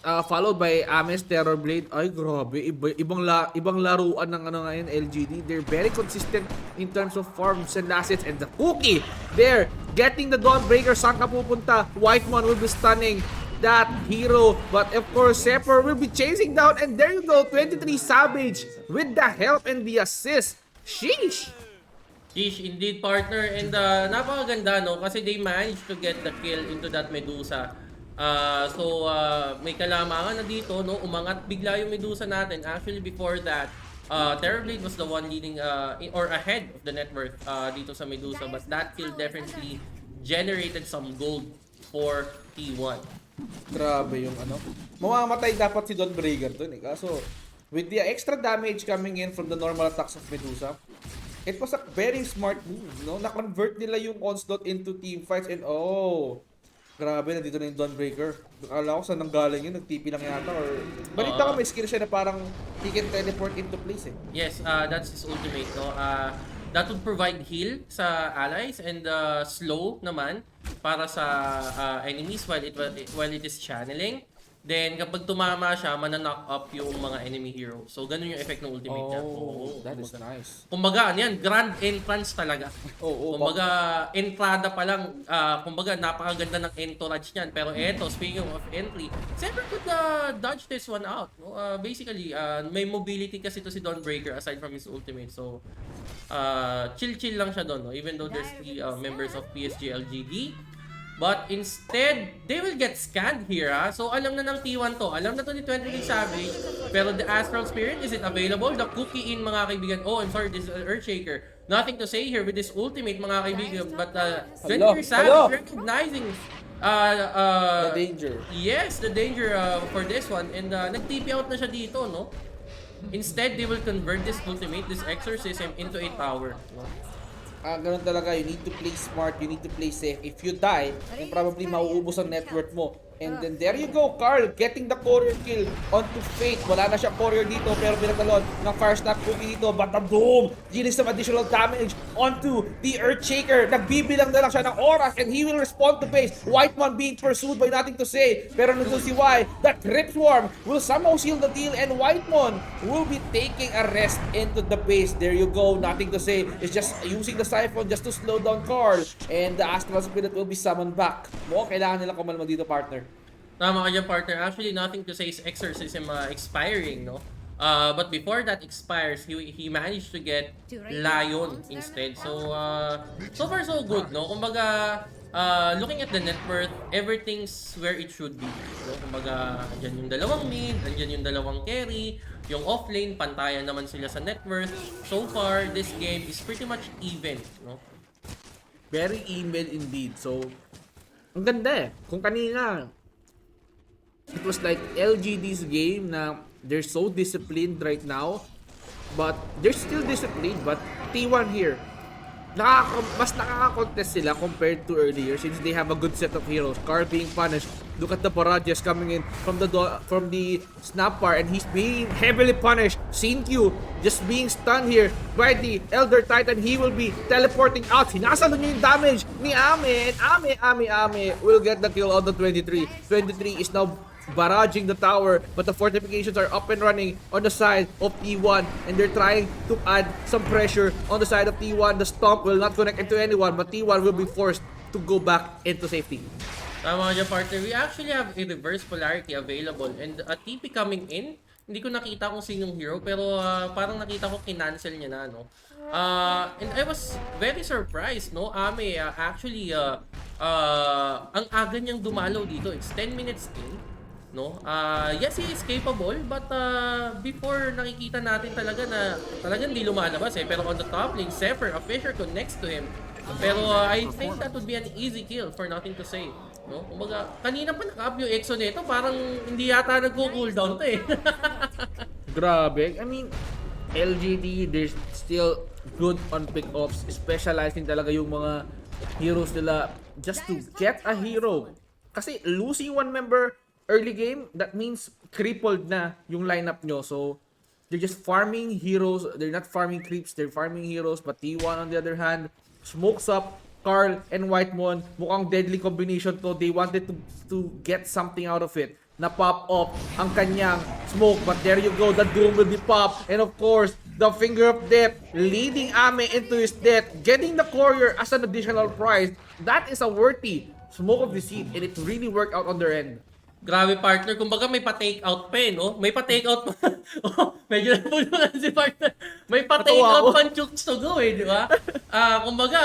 Followed by Ames Terror Blade. Ay, grabe. Ibang laruan ng ngayon, LGD. They're very consistent in terms of farms and assets. And the cookie, there, getting the Dawnbreaker. Saan ka pupunta? Whitemon will be stunning that hero. But of course, Sepper will be chasing down. And there you go, 23 Savage with the help and the assist. Sheesh! Ish, indeed, partner. And napakaganda, no? Kasi they managed to get the kill into that Medusa. So, may kalamangan na dito, no? Umangat bigla yung Medusa natin. Actually, before that, Terrorblade was the one leading, or ahead of the net worth dito sa Medusa. But that kill definitely generated some gold for T1. Grabe yung mamamatay dapat si Dawnbreaker dun Kaso, with the extra damage coming in from the normal attacks of Medusa, it was a very smart move, no? Na-convert nila yung onslaught into team fights and grabe, nandito na yung Dawnbreaker. Akala ko saan nanggaling yun, nag-TP lang yata or... Balita ko may skill siya na parang he can teleport into place Yes, that's his ultimate, no? That would provide heal sa allies and slow naman para sa enemies while it is channeling. Then, kapag tumama siya, knock up yung mga enemy hero. So, ganun yung effect ng ultimate niya. That is nice. Kumbaga, yan, grand entrance talaga. Kumbaga, entrada pa lang, kumbaga, napakaganda ng entourage niyan. Pero eto, speaking of entry, Zephyr could dodge this one out. No? Basically, may mobility kasi to si Dawnbreaker aside from his ultimate. So, chill-chill lang siya doon. No? Even though there's 3 members of PSG LGD. But instead, they will get scanned here, So, alam na ng T1 to. Alam na to ni 23 Savage. Pero the Astral Spirit, is it available? The cookie in, mga kaibigan. Oh, I'm sorry, this is Earthshaker. Nothing to say here with this ultimate, mga kaibigan. But 23 Savage recognizing The danger. Yes, the danger for this one. And nag-TP out na siya dito, no? Instead, they will convert this ultimate, this exorcism, into a tower. No? Ganun talaga, you need to play smart, you need to play safe. If you die, then probably mauubos ang net worth mo. And then there you go, Carl, getting the courier kill onto Fate. Wala na siya courier dito, pero pinatalon ng Fire Snap Cookie dito. But the boom! Dealing some additional damage onto the Earthshaker. Nagbibilang na lang siya ng oras and he will respond to base. Whitemon being pursued by nothing to say. Pero nandun si Y, that Ripswarm will somehow seal the deal and Whitemon will be taking a rest into the base. There you go, nothing to say. It's just using the Siphon just to slow down Carl. And the Astral Spirit will be summoned back. Mukhang kailangan nila kumalma dito, partner. Tama ka dyan, partner. Actually, nothing to say is exorcism expiring, no? But before that expires, he managed to get Lion instead. So so far so good, no? Kumbaga, looking at the net worth, everything's where it should be. No? Kumbaga, andyan yung dalawang mid, andyan yung dalawang carry, yung offlane, pantayan naman sila sa net worth. So far, this game is pretty much even, no? Very even indeed. So, ang ganda eh. Kung kanina, it was like LGD's game na they're so disciplined right now, but they're still disciplined. But T1 here, mas nakaka-contest sila compared to earlier since they have a good set of heroes. Carl being punished. Look at the Parajas coming in from the snap bar, and he's being heavily punished. Q just being stunned here by the Elder Titan. He will be teleporting out. Sinasalo niya yung damage ni Ame, and Ame will get the kill on the 23. 23 is now barraging the tower, but the fortifications are up and running on the side of T1, and they're trying to add some pressure on the side of T1. The stomp will not connect into anyone, but T1 will be forced to go back into safety. Tama ka dyan, partner. We actually have a reverse polarity available, and a TP coming in, hindi ko nakita kung sinong hero, pero parang nakita ko kinancel niya na, no? And I was very surprised, no? Ame, actually, ang aga niyang dumalaw dito. It's 10 minutes in, no? Yes, he is capable, but before nakikita natin talaga na talagang hindi lumalabas eh. Pero on the top lane, Zephyr, a Fisher connects to him. Pero I think that would be an easy kill for nothing to say. No? Kumbaga, kanina pa naka-up yung Exo nito, parang hindi yata nagko-cooldown to eh. Grabe. I mean, LGD, they're still good on pick-offs. Specializing talaga yung mga heroes nila just to get a hero. Kasi losing one member early game, that means crippled na yung lineup nyo. So, they're just farming heroes. They're not farming creeps, they're farming heroes. But T1 on the other hand, smokes up Carl and Whitemon. Mukhang deadly combination to. They wanted to get something out of it. Na-pop off ang kanyang smoke. But there you go, the doom will be popped. And of course, the finger of death leading Ame into his death. Getting the courier as an additional prize. That is a worthy smoke of deceit, and it really worked out on their end. Grabe, partner. Kumbaga may pa-take out pa eh, no? May pa-take out pa. Oh, medyo nabulungan si partner. May pa-take out pa chooks to go eh, di ba? Kumbaga,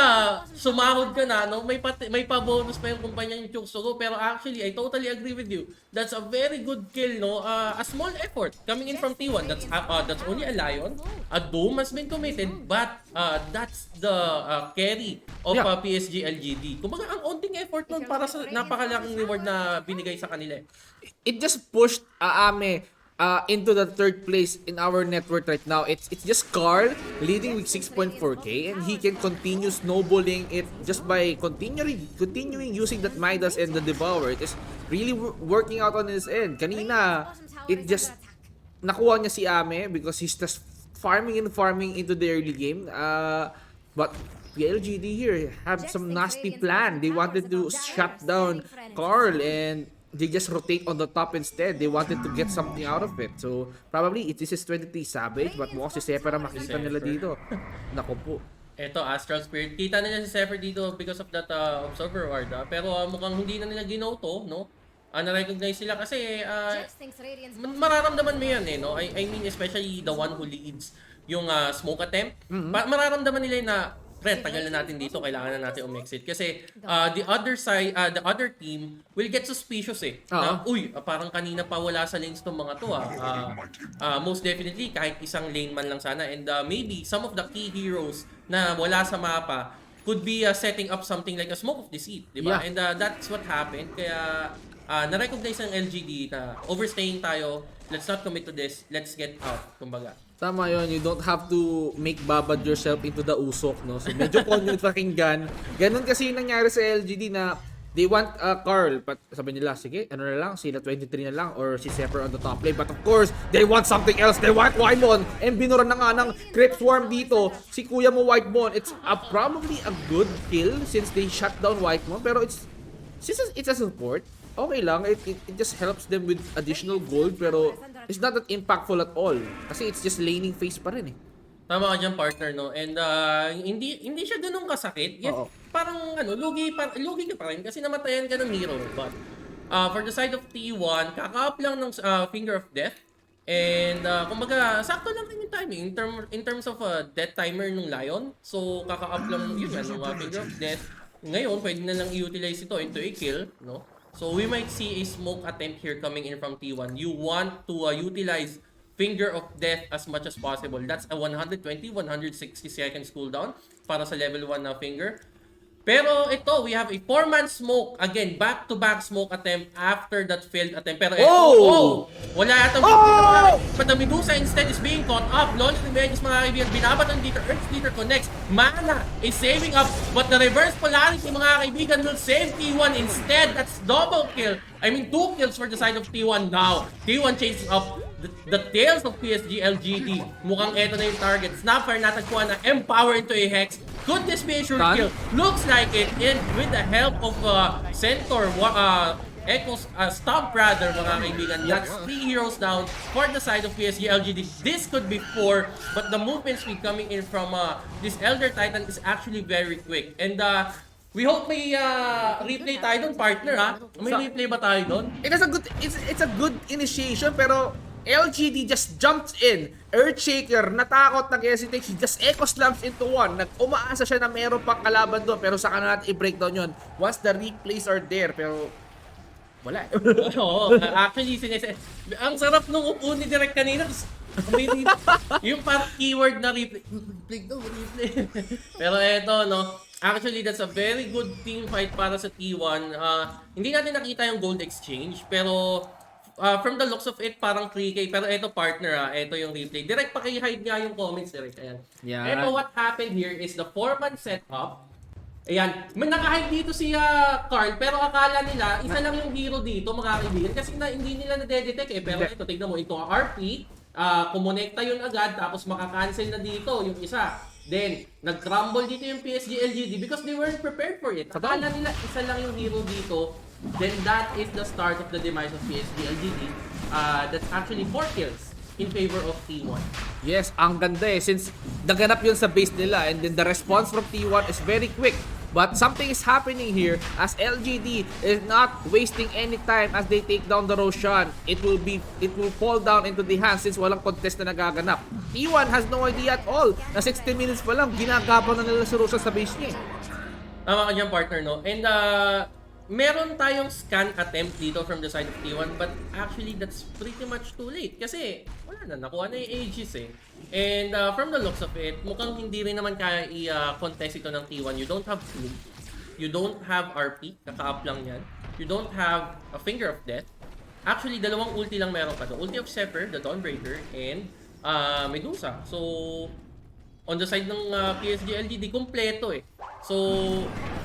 sumahod ka na, no? May pa-bonus pa yung kumpanya yung chooks to go. Pero actually, I totally agree with you. That's a very good kill, no? A small effort coming in from T1. That's only a Lion. A Doom has been committed, but that's the carry of PSG LGD. Kumbaga, ang onting effort nun para sa napakalaking reward na binigay sa kanila. It just pushed Ame into the third place in our network right now. It's just Carl leading with 6.4k, and he can continue snowballing it just by continuing using that Midas and the Devourer. It is really working out on his end. Kanina, it just nakuha niya si Ame because he's just farming into the early game. But PLGD here have some nasty plan. They wanted to shut down Carl, and they just rotate on the top instead. They wanted to get something out of it. So, probably this is 23 Savage, but mukhang si Zephyr ang makita nila dito. Naku po. Ito, Astral Spirit. Kita nila si Zephyr dito because of that Observer Ward. Pero mukhang hindi na nila ginoto, no? Na-recognize sila kasi mararamdaman mo yan eh, no? I mean, especially the one who leads yung smoke attempt. Mararamdaman nila na tagal na natin dito, kailangan na natin umexit. Kasi the other side, the other team will get suspicious eh. Na, parang kanina pa wala sa lanes tong mga to most definitely, kahit isang lane man lang sana. And maybe some of the key heroes na wala sa mapa could be setting up something like a smoke of deceit, di ba? And that's what happened. Kaya na-recognize ng LGD na overstaying tayo, let's not commit to this, let's get out, kumbaga. Tama yun, you don't have to make babad yourself into the usok, no? So medyo con yung pakinggan. Ganun kasi yung nangyari sa LGD na they want Carl, but sabi nila, sige, ano na lang, sila 23 na lang, or si Zephyr on the top lane. But of course, they want something else. They want Whitemon, and binura na nga ng Creep Swarm dito, si kuya mo Whitemon. It's probably a good kill since they shut down Whitemon, pero since it's a support, okay lang, it just helps them with additional gold, pero it's not that impactful at all. Kasi it's just laning phase pa rin eh. Tama ka dyan, partner, no? And hindi siya ganun kasakit. Yet, parang lugi ka pa rin kasi namatayan ka ng hero. But for the side of T1, kaka-up lang ng Finger of Death And kumbaga, sakto lang rin yung timing in terms of death timer nung Lion. So kaka-up lang yun yan, nung Finger of Death. Ngayon, pwede na lang i-utilize ito into a kill, no? So we might see a smoke attempt here coming in from T1. You want to utilize Finger of Death as much as possible. That's a 120, 160 seconds cooldown para sa level 1 na Finger. Pero ito, we have a 4-man smoke. Again, back-to-back smoke attempt after that failed attempt. Pero ito, wala yatang but the Medusa instead is being caught up. Launch remains mga kaibigan. Binabaton dito. Earth Splitter connects. Mana is saving up. But the reverse polarity mga kaibigan will save T1 instead. That's double kill. I mean, 2 kills for the side of T1 now. T1 chasing up the tails of PSG LGD. Mukhang eto na yung target. Snapfire natagpuan na empower into a Hex. Could this be a sure kill? Looks like it. And with the help of Centaur, Echo's Stomp rather mga kaibigan. That's 3 heroes down for the side of PSG LGD. This could be 4, but the movement speed coming in from this Elder Titan is actually very quick. And we hope may replay tayo doon, partner, ha? May replay ba tayo doon? It's a good initiation, pero LGD just jumps in. Earthshaker, natakot, nag-hesitate. He just echo slams into one. Umaasa siya na meron pang kalaban doon, pero saka na natin i-breakdown yun once the replays are there. Pero wala. Oo, actually, ang sarap nung upo ni Direk kanina. May yung parang keyword na replay. Replay. Pero eto, no? Actually, that's a very good team fight para sa T1. Hindi natin nakita yung gold exchange, pero from the looks of it, parang 3K. Pero eto, partner, eto yung replay. Direct paki-hide nga yung comments, Direk. Ayan. Yeah. Eto, what happened here is the 4-man setup. Ayan. May naka-hide dito si Carl, pero akala nila, isa lang yung hero dito, mga kaibigan. Kasi hindi nila na-detect eh. Pero ito, tignan mo, ito RP. Kumonekta yun agad, tapos maka-cancel na dito yung isa. Then, nag-crumble dito yung PSG LGD because they weren't prepared for it. Akala nila, isa lang yung hero dito. Then that is the start of the demise of PSG LGD. That's actually 4 kills in favor of T1. Yes, ang ganda eh. Since naganap yun sa base nila, and then the response from T1 is very quick. But something is happening here as LGD is not wasting any time as they take down the Roshan. It will fall down into the hands since walang contest na nagaganap. T1 has no idea at all na 60 minutes pa lang ginagabang na nila si Roshan sa base niya. Tama ka dyan, partner, no? And meron tayong scan attempt dito from the side of T1, but actually that's pretty much too late kasi wala na, nakuha na yung Aegis eh. And from the looks of it, mukhang hindi rin naman kaya i-contest ito ng T1. You don't have Bloom, you don't have RP, kaka-up lang yan. You don't have a Finger of Death. Actually, dalawang ulti lang meron ka doon. Ulti of Zephyr, the Dawnbreaker, and Medusa. So, on the side ng PSG LGD, kompleto eh. So,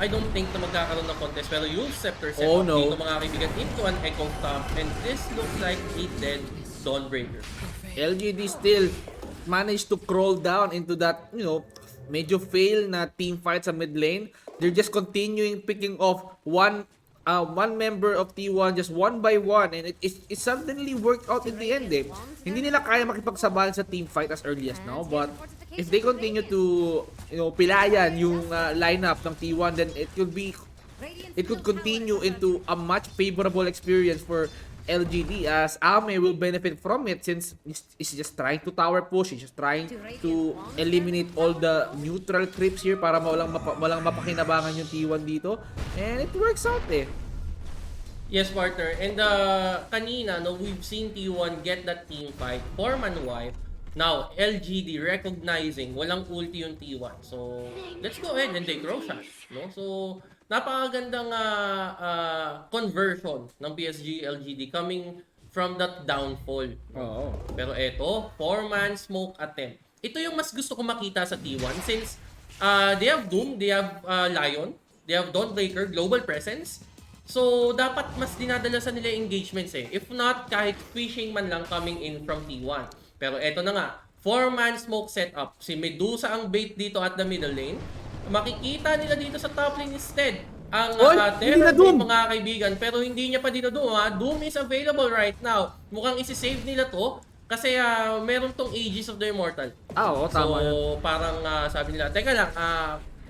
I don't think na magkakaroon ng contest. Pero yung Scepter set up dito mga kaibigan into an Echo Stomp. And this looks like a dead Dawnbreaker. LGD still managed to crawl down into that, medyo fail na team fight sa mid lane. They're just continuing picking off one member of T1 just one by one, and it suddenly worked out in the end eh. Hindi nila kaya makipagsabahan sa team fight as early as now, but if they continue to pilayan yung lineup ng T1, then it could continue into a much favorable experience for LGD as Ame will benefit from it since he's just trying to tower push, he's just trying to eliminate all the neutral creeps here para walang mapakinabangan yung T1 dito, and it works out eh. Yes, partner. And kanina, no, we've seen T1 get that team fight, 4-man wipe. Now, LGD recognizing walang ulti yung T1. So, let's go ahead and take Roshan, no? So, napakagandang conversion ng PSG LGD coming from that downfall. Oo. Pero eto, 4-man smoke attempt. Ito yung mas gusto ko makita sa T1 since they have Doom, they have Lion, they have Dawnbreaker, global presence. So, dapat mas dinadala sa nila engagements eh. If not, kahit fishing man lang coming in from T1. Pero eto na nga, 4-man smoke setup. Si Medusa ang bait dito at the middle lane. Makikita nila dito sa top lane instead ang Terror mga kaibigan, pero hindi niya pa dito Doom ha. Doom is available right now. Mukhang isi-save nila to kasi meron tong Aegis of the Immortal. Oo, tama. So parang sabi nila, teka lang,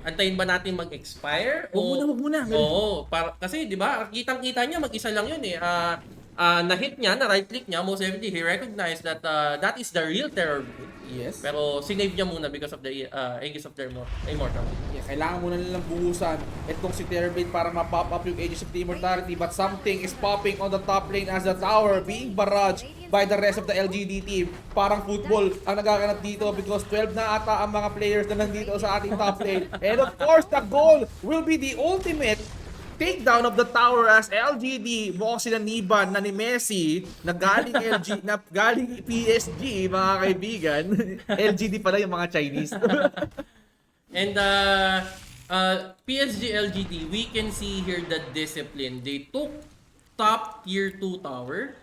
antayin ba natin mag-expire? Wag muna. Oo, kasi 'di ba, kitang-kita niya mag-isa lang 'yun eh. na-hit niya, na-right click niya, most definitely he recognized that that is the real terror blade. Yes. Pero sinave niya muna because of the Aegis of the Immortal. Yeah, kailangan muna nilang buhusan itong si Terrorblade para ma-pop up yung Aegis of the Immortality, but something is popping on the top lane as the tower being barraged by the rest of the LGD team. Parang football ang nagaganap dito because 12 na ata ang mga players na nandito sa ating top lane. And of course, the goal will be the ultimate takedown of the tower as LGD, mukhang sinaniban na ni Messi na galing na galing PSG, mga kaibigan. LGD pala yung mga Chinese. And PSG LGD, we can see here the discipline. They took top tier 2 tower.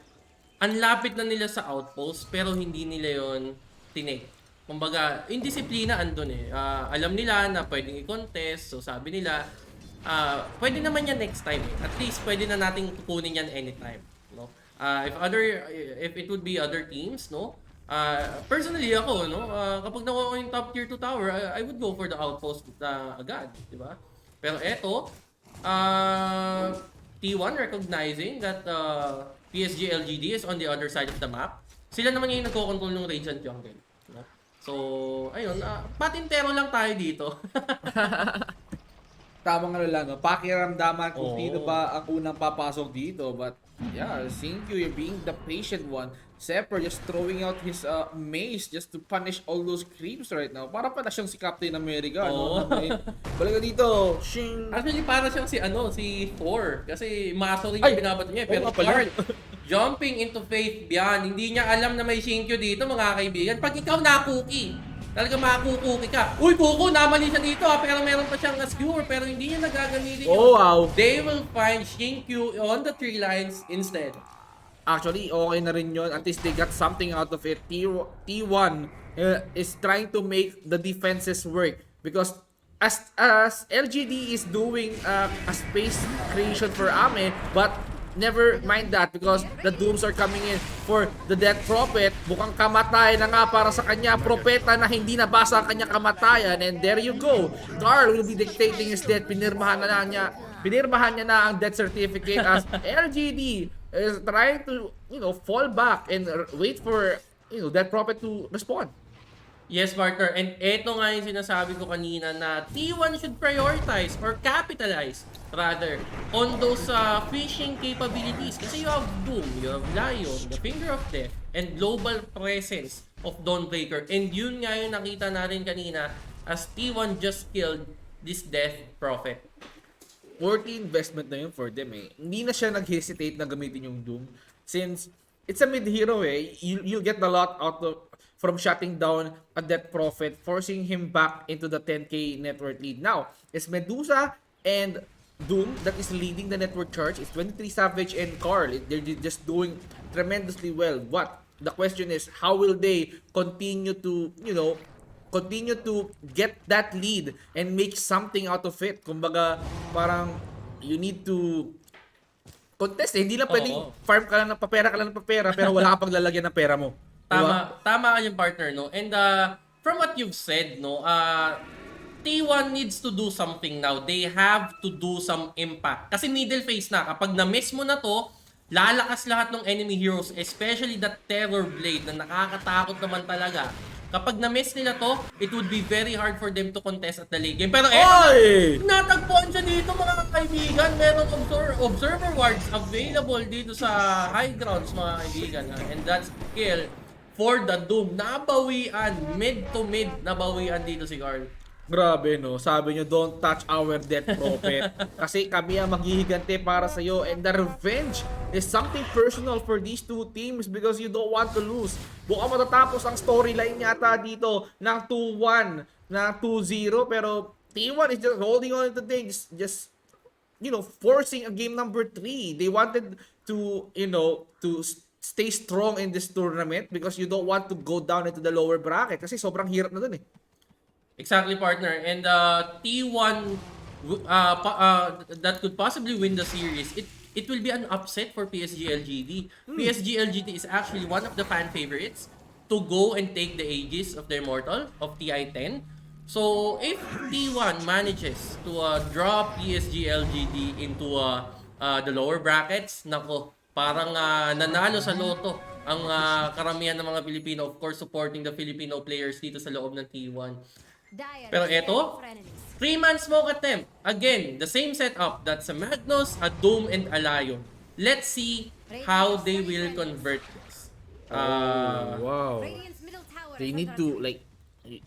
Ang lapit na nila sa outpost pero hindi nila yon tinake. Kumbaga, indisiplina andun eh. Alam nila na pwedeng i-contest. So sabi nila, pwede naman yan next time eh. At least pwede na nating kukunin yan anytime, no? If it would be other teams, no? Personally ako, no, kapag nakuha ko yung top tier 2 tower, I would go for the outpost agad, di ba? Pero eto, T1 recognizing that PSG LGD is on the other side of the map. Sila naman yung nagko-control ng Radiant Jungle, no? So, ayun, patintero lang tayo dito. Tamang ano lang, pakiramdaman kung Oo. sino ba ang unang papasok dito. But yeah, Xingqiu, you're being the patient one. Sepper just throwing out his mace just to punish all those creeps right now. Para pala siyang si Captain America. Oo. No? Balik ka dito. Shing. Actually, para siyang si Thor. Kasi muscle rin Ay! yung binabato niya. Pero Oo nga pala. Karl, jumping into Faith Bian, hindi niya alam na may Xingqiu dito, mga kaibigan. Pag ikaw nakuki, talaga makukuki ka. Uy, Kuko, namali siya dito pero meron pa siyang skewer pero hindi niya nagagamitin yun. Oh, wow. They will find Xingqiu on the tree lines instead. Actually, okay na rin yun. At least they got something out of it. T1 is trying to make the defenses work. Because as LGD is doing a space creation for Ame, but never mind that because the Dooms are coming in for the Death Prophet. Mukhang kamatay na nga para sa kanya. Propeta na hindi nabasa ang kanyang kamatayan. And there you go. Carl will be dictating his death. Pinirmahan niya na ang death certificate as LGD is trying to, fall back and wait for, Death Prophet to respond. Yes, partner. And eto nga yung sinasabi ko kanina na T1 should prioritize or capitalize rather on those fishing capabilities. Kasi you have Doom, you have Lion, the Finger of Death, and global presence of Dawnbreaker. And yun nga yung nakita natin kanina as T1 just killed this Death Prophet. Worthy investment na yun for them eh. Hindi na siya nag-hesitate na gamitin yung Doom. Since it's a mid-hero eh, you'll get a lot out of from shutting down a Death Prophet, forcing him back into the 10k network lead. Now, it's Medusa and Doom that is leading the network charge. It's 23 Savage and Carl. They're just doing tremendously well. But the question is, how will they continue to, continue to get that lead and make something out of it? Kumbaga, parang you need to contest eh. Hindi lang pwedeng farm ka lang ng papera, pero wala kang paglalagyan ng pera mo. Tama ka yung partner, no? And from what you've said, no, T1 needs to do something now. They have to do some impact. Kasi middle phase na. Kapag na-miss mo na to, lalakas lahat ng enemy heroes, especially the Terror Blade na nakakatakot naman talaga. Kapag na-miss nila to, it would be very hard for them to contest at the late game. Pero natagpuan siya dito, mga kaibigan. Meron observer wards available dito sa high grounds, mga kaibigan. And that's kill for the Doom. Nabawian, mid to mid, nabawian dito si Carl. Grabe no, sabi nyo, don't touch our Death Prophet. Kasi kami ang maghihigante para sa'yo. And the revenge is something personal for these two teams because you don't want to lose. Buka matatapos ang storyline yata dito ng 2-1, na 2-0. Pero T1 is just holding on to things, just forcing a game number 3. They wanted to, to stay strong in this tournament because you don't want to go down into the lower bracket kasi sobrang hirap na dun eh. Exactly, partner. And T1 that could possibly win the series. It will be an upset for PSG LGD. PSG LGD is actually one of the fan favorites to go and take the Aegis of the Immortal of T110. So if T1 manages to draw PSG LGD into the lower brackets, nako, Parang nanalo sa loto ang karamihan ng mga Pilipino, of course supporting the Filipino players dito sa loob ng T1. Dire Pero is eto, for enemies. 3-man smoke attempt. Again, the same setup. That's a Magnus, a Doom, and a Lion. Let's see how they will convert this. Wow. Radiant's middle tower They is need under to like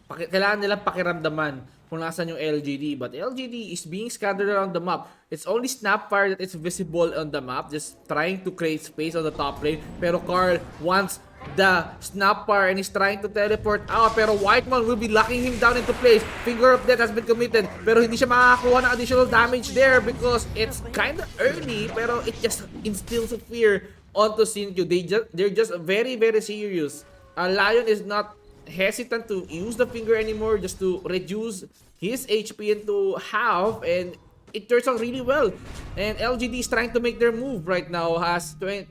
kailangan nilang pakiramdaman kung nasan yung LGD, but LGD is being scattered around the map. It's only Snapfire that is visible on the map, just trying to create space on the top lane. Pero Carl wants the Snapfire and is trying to teleport out, pero Whiteman will be locking him down into place. Finger of Death has been committed, pero hindi siya makakakuha ng additional damage there because it's kind of early, pero it just instills a fear onto Sinju. They're just very, very serious. Lion is not hesitant to use the finger anymore just to reduce his HP into half, and it turns out really well. And LGD is trying to make their move right now as they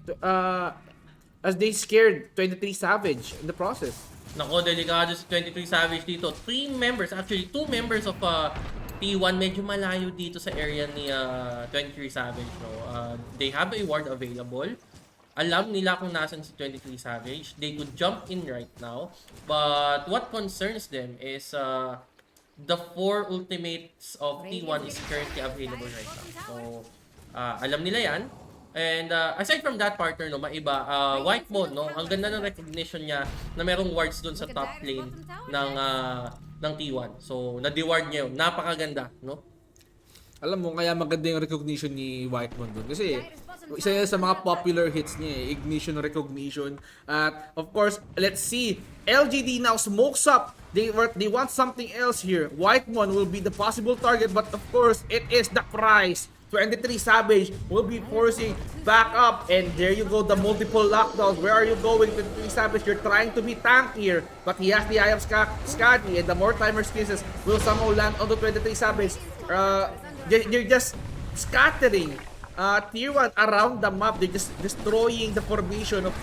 scared 23 Savage in the process. Nako, delikado si 23 Savage dito. 3 members, actually 2 members of T1 medyo malayo dito sa area ni 23 Savage. No? They have a ward available. Alam nila kung nasan si 23 Savage. They could jump in right now. But what concerns them is the 4 ultimates of T1 is currently available right now. So, alam nila yan. And aside from that, partner, no, maiba, White Mode, no, ang ganda ng recognition niya na merong wards dun sa top lane ng T1. So, na-deward niya yun. Napakaganda, no? Alam mo, kaya maganda yung recognition ni Whitemon doon. Kasi isa yan sa mga popular hits niya, ignition recognition. At of course, let's see. LGD now smokes up. They want something else here. Whitemon will be the possible target, but of course, it is the price. 23 Savage will be forcing back up, and there you go, the multiple lockdowns. Where are you going, 23 Savage? You're trying to be tank here, but he has the eye of Scotty, and the more timer kisses will somehow land on the 23 Savage. They're just scattering Tier 1 around the map. They're just destroying the formation of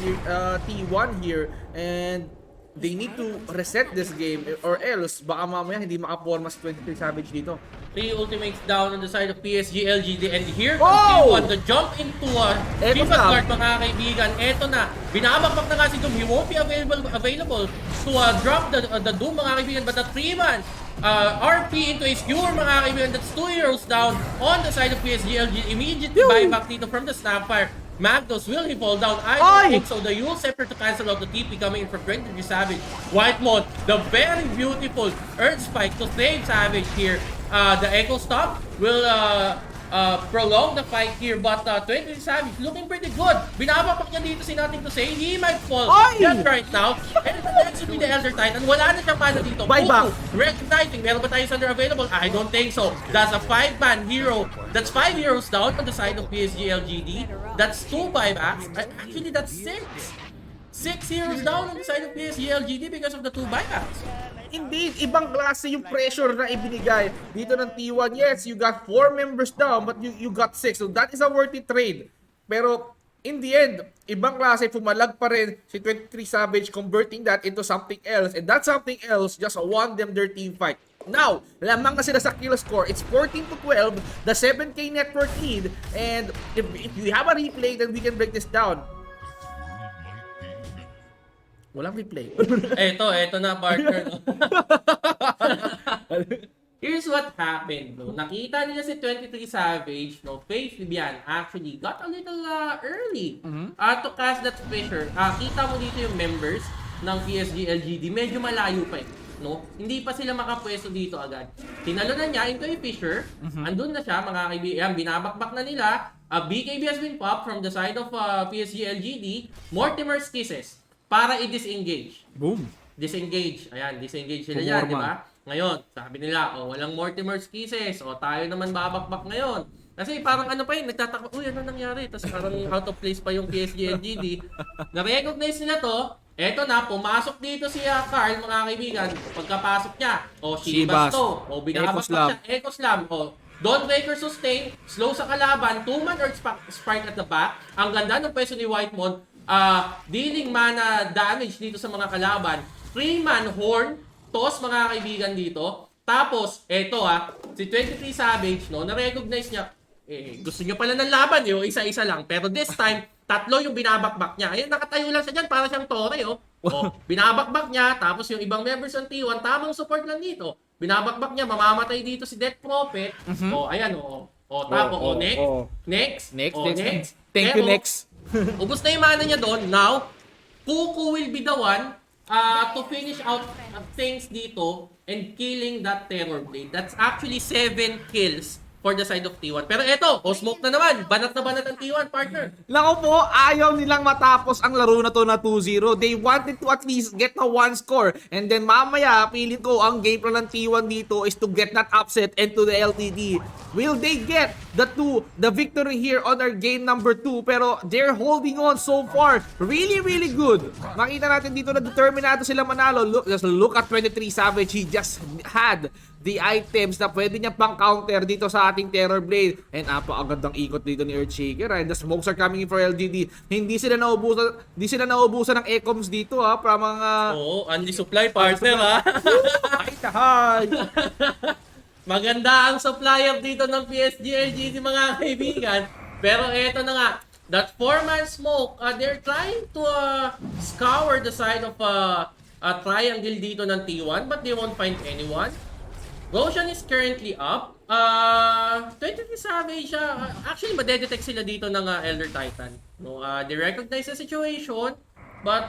T1 here, and they need to reset this game, or else baka mamaya hindi makaporma si 23 Savage dito. 3 ultimates down on the side of PSG LGD, and here Oh! comes T1 the jump into Eto Pivot na. Guard, mga kaibigan. Eto na, binabakbak na nga si Doom. He won't be available to drop the Doom, mga kaibigan, but the 3-man RP into a skewer, mga kaibigan. That's 2 heroes down on the side of PSG LGD. Immediately buyback dito from the Snapfire. Magnus, will he fall down? I don't think so. The Yule Scepter to cancel out the TP coming in from 23 Savage. White Mode, the very beautiful Earth Spike to save Savage here. The Echo Stop will prolong the fight here, but 23 Savage looking pretty good. Binabapak niya dito si Nothing to Say. He might fall just right now. And it will actually be the Elder Titan. Wala na siyang mana dito. Buyback. Recognizing, meron ba tayo Thunder available? I don't think so. That's a 5-man hero. That's 5 heroes down on the side of PSG LGD. That's 2 buybacks. Actually, that's 6. 6 heroes down on the side of PSG LGD because of the 2 buybacks. Indeed, ibang klase yung pressure na ibinigay dito ng T1. Yes, you got 4 members down, but you got 6. So that is a worthy trade. Pero in the end, ibang klase, pumalag pa rin si 23 Savage, converting that into something else. And that something else just won them their team fight. Now, lamang na sila sa kill score. It's 14-12, the 7K network lead. And if you have a replay, then we can break this down. Walang replay. Eto na, partner. No? Here's what happened. No? Nakita nila si 23 Savage, no? Faith Bibian actually got a little early to cast that Fisher. Kita mo dito yung members ng PSG LGD. Medyo malayo pa eh. No? Hindi pa sila makapwesto dito agad. Tinalo na niya into a Fisher. Andun na siya, mga kaibigan. Binabakbak na nila. BKB has been popped from the side of PSG LGD. Mortimer's Kisses para i-disengage. Boom. Disengage. Ayan, disengage sila yan, di ba? Ngayon, sabi nila, walang Mortimer's Kisses. Tayo naman babakbak ngayon. Kasi parang ano pa yun, nagtataka, ano nangyari? Tapos parang out of place pa yung PSG LGD. Na-recognize nila to. Eto na, pumasok dito si Carl, mga kaibigan. Pagkapasok niya, Shibas to. Binabakbak siya, Echo Slam. Dawnbreaker sustain, slow sa kalaban, 2-man Earth Spark at the back. Ang ganda ng pwesto ni Whitemon. Dealing mana damage dito sa mga kalaban. 3-man horn toss, mga kaibigan dito. Tapos eto si 23 Savage, no, na-recognize niya, Gusto nyo pala ng laban, yung isa-isa lang. Pero this time, tatlo yung binabakbak niya. Ayun, nakatayo lang siya dyan para siyang tore, oh. Binabakbak niya, tapos yung ibang members ng T1, tamang support lang dito. Binabakbak niya, mamamatay dito si Death Prophet. Ayan, tapos, next. Next. Thank you, next. Ubus na yung mana niya doon. Now, Kuku will be the one to finish out things dito and killing that Terror Blade. That's actually 7 kills for the side of T1. Pero eto, smoke na naman. Banat na banat ang T1, partner. Nako po, ayaw nilang matapos ang laro na to na 2-0. They wanted to at least get na 1 score. And then mamaya, pilit ko, ang game plan ng T1 dito is to get that upset into the LTD. Will they get the victory here on our game number 2? Pero they're holding on so far. Really, really good. Makita natin dito na determinado sila manalo. Look at 23 Savage. He just had the items na pwede niya pang counter dito sa ating Terror Blade. And napakagandang ikot dito ni Earthshaker. And the smokes are coming in for LGD. Hindi sila naubusan ng ecoms dito para mga... Only supply, partner, ha? Hi! Maganda ang supplier dito ng PSG LGD, mga kaibigan. Pero eto na nga, that 4-man smoke, they're trying to scour the side of a triangle dito ng T1, but they won't find anyone. Roshan is currently up. 23 Savage, actually madedetect sila dito ng Elder Titan. No, they recognize the situation, but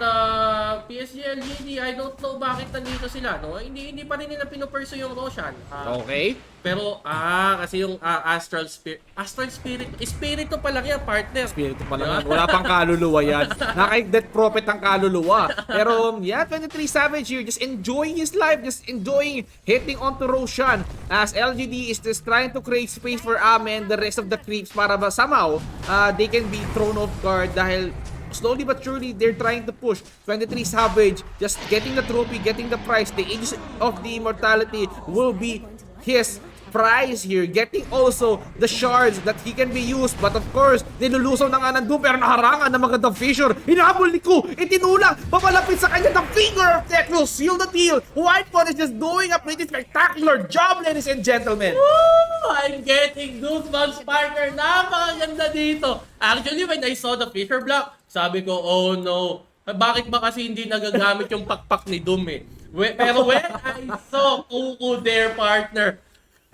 PSG LGD, I don't know bakit nandito sila. No? Hindi pa rin nila pinupursue yung Roshan. Okay. Pero, kasi yung Astral Spirit, Espiritu pa lang yan, partner. Espiritu pa lang yan. Wala pang kaluluwa yan. Naka-Death Prophet ang kaluluwa. Pero, 23 Savage here, just enjoying his life, just enjoying hitting onto Roshan as LGD is just trying to create space for Ame and the rest of the creeps para ba somehow they can be thrown off guard dahil slowly but surely, they're trying to push. 23 Savage, just getting the trophy, getting the prize. The Aegis of the Immortality will be his prize here. Getting also the shards that he can be used. But of course, nilulusaw na nga ng Doom, pero naharangan ng magandang fissure. Hinahabol ni Ku, itinulak, papalapit sa kanya. The finger of Tech will seal the deal. Whiteford is just doing a pretty spectacular job, ladies and gentlemen. Woo! I'm getting goosebumps, partner. Napakaganda dito. Actually, when I saw the fissure block, sabi ko, oh no. Bakit ba kasi hindi nagagamit yung pakpak ni Doom eh? Pero when I saw Kuku there, partner,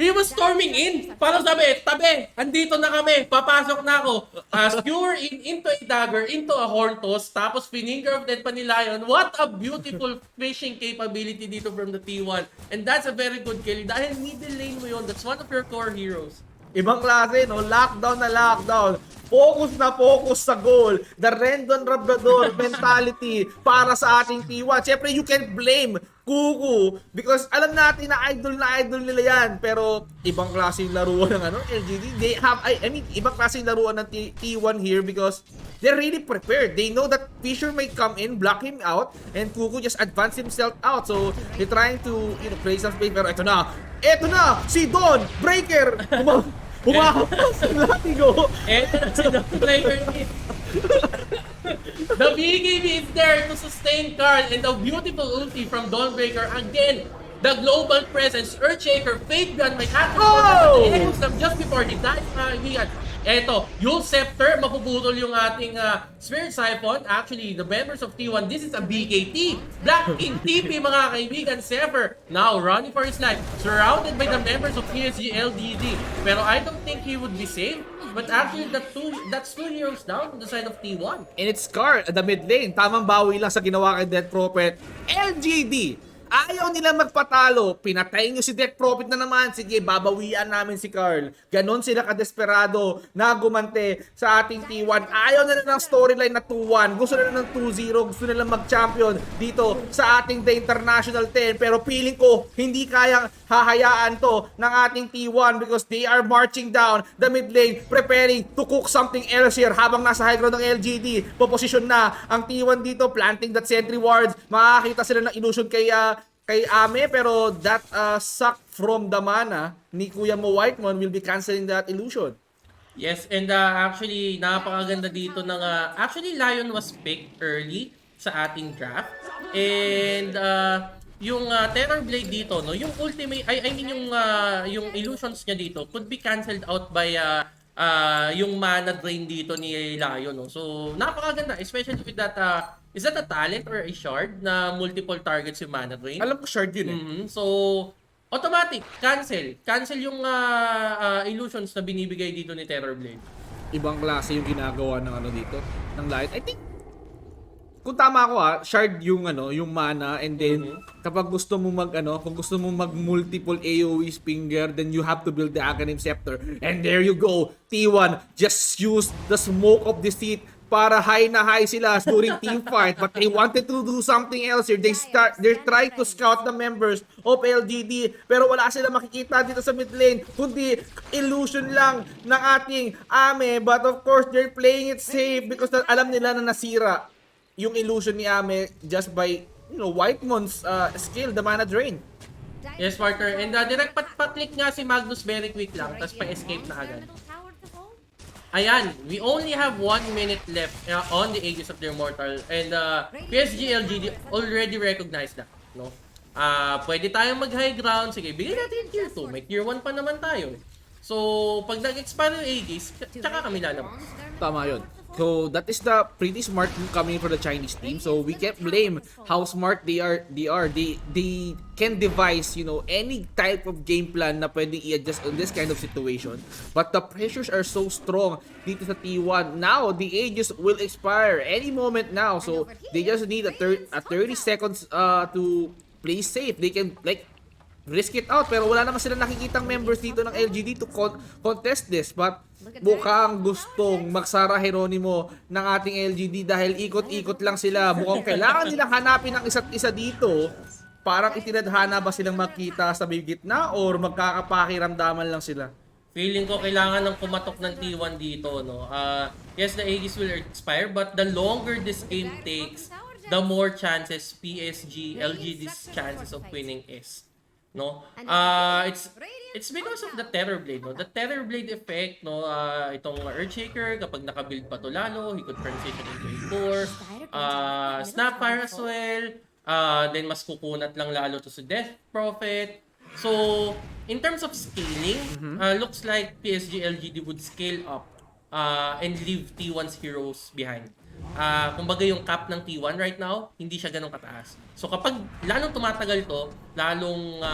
he was storming in. Parang sabi, tabi, andito na kami, papasok na ako. Skewer into a dagger, into a horn toss, tapos finger of death pa ni Lion. What a beautiful fishing capability dito from the T1. And that's a very good kill. Dahil middle lane mo yun, that's one of your core heroes. Ibang klase, no? Lockdown na lockdown. Focus na focus sa goal. The Rendon Rabrador mentality para sa ating T1. Siyempre, you can blame Kuku because alam natin na idol nila yan. Pero ibang klase yung laruan ng LGD. They have, ibang klase yung laruan ng T1 here because they're really prepared. They know that Fisher may come in, block him out, and Kuku just advance himself out. So, they're trying to, play some space. Pero ito na, si Don, Breaker, Humakas ang latigo. Eto na si the player is. The BKB is there to sustain Carl and the beautiful ulti from Dawnbreaker. Again, the global presence. Earthshaker, Fate Gun, may active just before he died. Eto, Yule Scepter, mapuputol yung ating Spirit Siphon. Actually, the members of T1, this is a BKT. Black in TP, mga kaibigan. Sever, now running for his life. Surrounded by the members of PSG LGD. Pero I don't think he would be safe. But actually, that's two heroes down on the side of T1. And it's Scar at the mid lane. Tamang bawi lang sa ginawa kay Death Prophet. LGD, ayaw nila magpatalo. Pinatay nyo si Death Prophet na naman. Sige, babawian namin si Carl. Ganon sila kadesperado na gumante sa ating T1. Ayaw nila ng storyline na 2-1. Gusto nila ng 2-0. Gusto nila mag-champion dito sa ating The International 10. Pero feeling ko, hindi kayang hahayaan to ng ating T1 because they are marching down the mid lane, preparing to cook something else here habang nasa high ground ng LGD. Poposition na ang T1 dito, planting that sentry wards. Makakita sila ng illusion kay Ame, pero that suck from the mana ni Kuya Mo Whitemon will be canceling that illusion. Yes, and actually, napakaganda dito ng... actually, Lion was picked early sa ating draft. And yung Terror Blade dito, no, yung ultimate... I mean, yung illusions niya dito could be cancelled out by yung mana drain dito ni Lion, no? So, napakaganda, especially with that, is that a talent or a shard na multiple targets yung mana drain? Alam ko shard yun eh. So, automatic, cancel. Cancel yung illusions na binibigay dito ni Terrorblade. Ibang klase yung ginagawa ng ano dito, ng Lion. I think kung tama ako shard yung yung mana, and then kapag gusto mo kung gusto mo mag multiple AoEs finger, then you have to build the Aghanim Scepter. And there you go. T1 just use the smoke of deceit para high na high sila during team fight, but they wanted to do something else here. They're trying to scout the members of LGD, pero wala sila makikita dito sa mid lane, kundi illusion lang ng ating Ame. But of course, they're playing it safe because alam nila na nasira yung illusion ni Ame just by Whitemon's skill, the mana drain. Yes, partner. And direct pat-click nga si Magnus very quick lang, tapos pa-escape na agad. Ayan, we only have 1 minute left on the Aegis of the Immortal, and PSG LGD already recognized that, no? Pwede tayong mag-high ground, sige, bigyan natin yung tier 2, may tier 1 pa naman tayo. So, pag nag-expire yung Aegis, tsaka kami lalabas. Tama yun. So that is the pretty smart move coming from the Chinese team. So we can't blame how smart they are. They can devise any type of game plan na pwedeng i-adjust on this kind of situation. But the pressures are so strong dito sa T1. Now the ages will expire any moment now. So they just need a 30 seconds to play safe. They can risk it out, pero wala naman sila nakikitang members dito ng LGD to contest this. But mukhang gustong magsara Heronimo ng ating LGD dahil ikot-ikot lang sila. Mukhang kailangan nilang hanapin ang isa't isa dito. Parang itinadhana ba silang makita sa may gitna or magkakapakiramdaman lang sila? Feeling ko kailangan ng kumatok ng T1 dito, no? Yes, the Aegis will expire, but the longer this game takes, the more chances PSG LGD's chances of winning is. No, it's because of the Terrorblade, no? The Terrorblade effect, no? Itong Earthshaker, kapag nakabuild pa to lalo, he could transition into a 4. Snapfire as well. Then mas kukunat lang lalo to sa Death Prophet. So, in terms of scaling, looks like PSG LGD would scale up and leave T1's heroes behind. Kumbaga yung cap ng T1 right now, hindi siya ganun kataas. So kapag lalong tumatagal to, lalong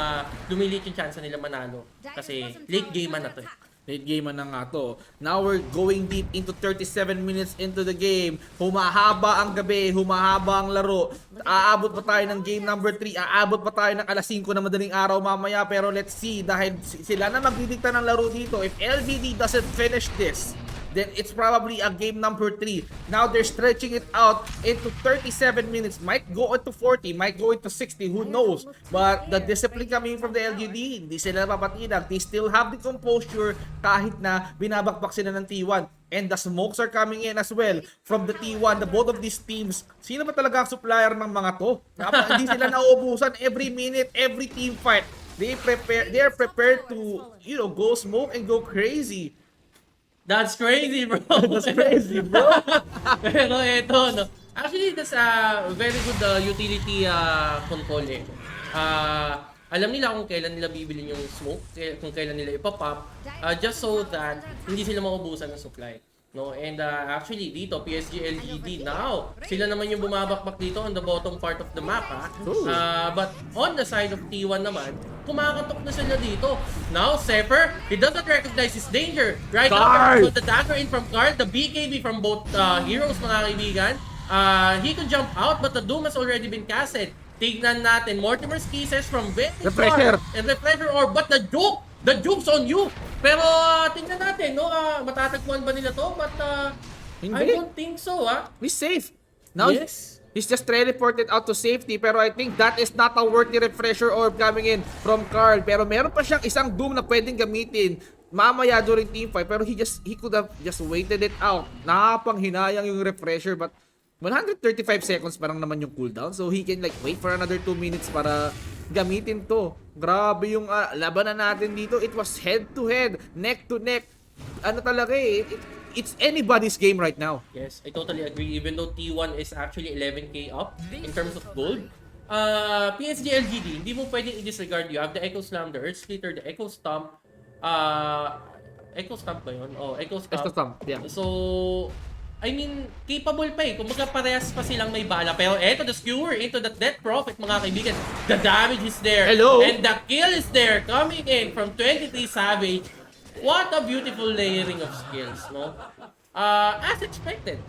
lumilit yung chance nila manalo. Kasi late game na to. Late game na nga to. Now we're going deep into 37 minutes into the game. Humahaba ang gabi, humahaba ang laro. Aabot pa tayo ng game number 3. Aabot pa tayo ng alas 5 na madaling araw mamaya. Pero let's see, dahil sila na magdidikta ng laro dito. If LGD doesn't finish this, then it's probably a game number 3. Now they're stretching it out into 37 minutes. Might go into 40, might go into 60, who knows? But the discipline coming from the LGD, hindi sila papatinag. They still have the composure kahit na binabakbak sila ng T1. And the smokes are coming in as well from the T1, the both of these teams. Sino ba talaga ang supplier ng mga to? Hindi sila nauubusan every minute, every team fight. They are prepared to, go smoke and go crazy. That's crazy, bro. That's crazy, bro. Pero ito, no. Actually, that's a very good utility control eh. Alam nila kung kailan nila bibilin yung smoke, kung kailan nila ipapop, just so that hindi sila maubusan ng supply. No? And actually dito, PSG LGD now, sila naman yung bumabakbak dito on the bottom part of the map. But on the side of T1 naman, kumakatok na sila dito. Now, Zephyr, he doesn't recognize his danger. Right now, the dagger in from Carl, the BKB from both heroes, mga kaibigan. He could jump out, but the Doom has already been casted. Tignan natin, Mortimer's kisses from Refresher. And Refresher Orb, but the joke's on you. Pero tingnan natin, no, matatagpuan ba nila to? But I don't think so, He's safe. Now, yes. he's just teleported out to safety, pero I think that is not a worthy refresher orb coming in from Carl. Pero meron pa siyang isang Doom na pwedeng gamitin mamaya during team fight, pero he could have just waited it out. Nakapanghinayang yung refresher, but 135 seconds parang naman yung cooldown, so he can wait for another 2 minutes para gamitin to. Grabe yung labanan natin dito. It was head to head, neck to neck. Ano talaga it's anybody's game right now. Yes, I totally agree. Even though T1 is actually 11k up in terms of gold, PSG LGD, hindi mo pwedeng i-disregard. You have the Echo Slam, the Earth Splitter, the Echo Stomp. Echo Stamp ba yun? Oh, Echo Stamp. Echo Stamp, yeah. So, I mean, capable pa eh. Kumbaga parehas pa silang may bala. Pero eto, the skewer into the Death Prophet, mga kaibigan. The damage is there. Hello? And the kill is there. Coming in from 23 Savage. What a beautiful layering of skills, no? As expected.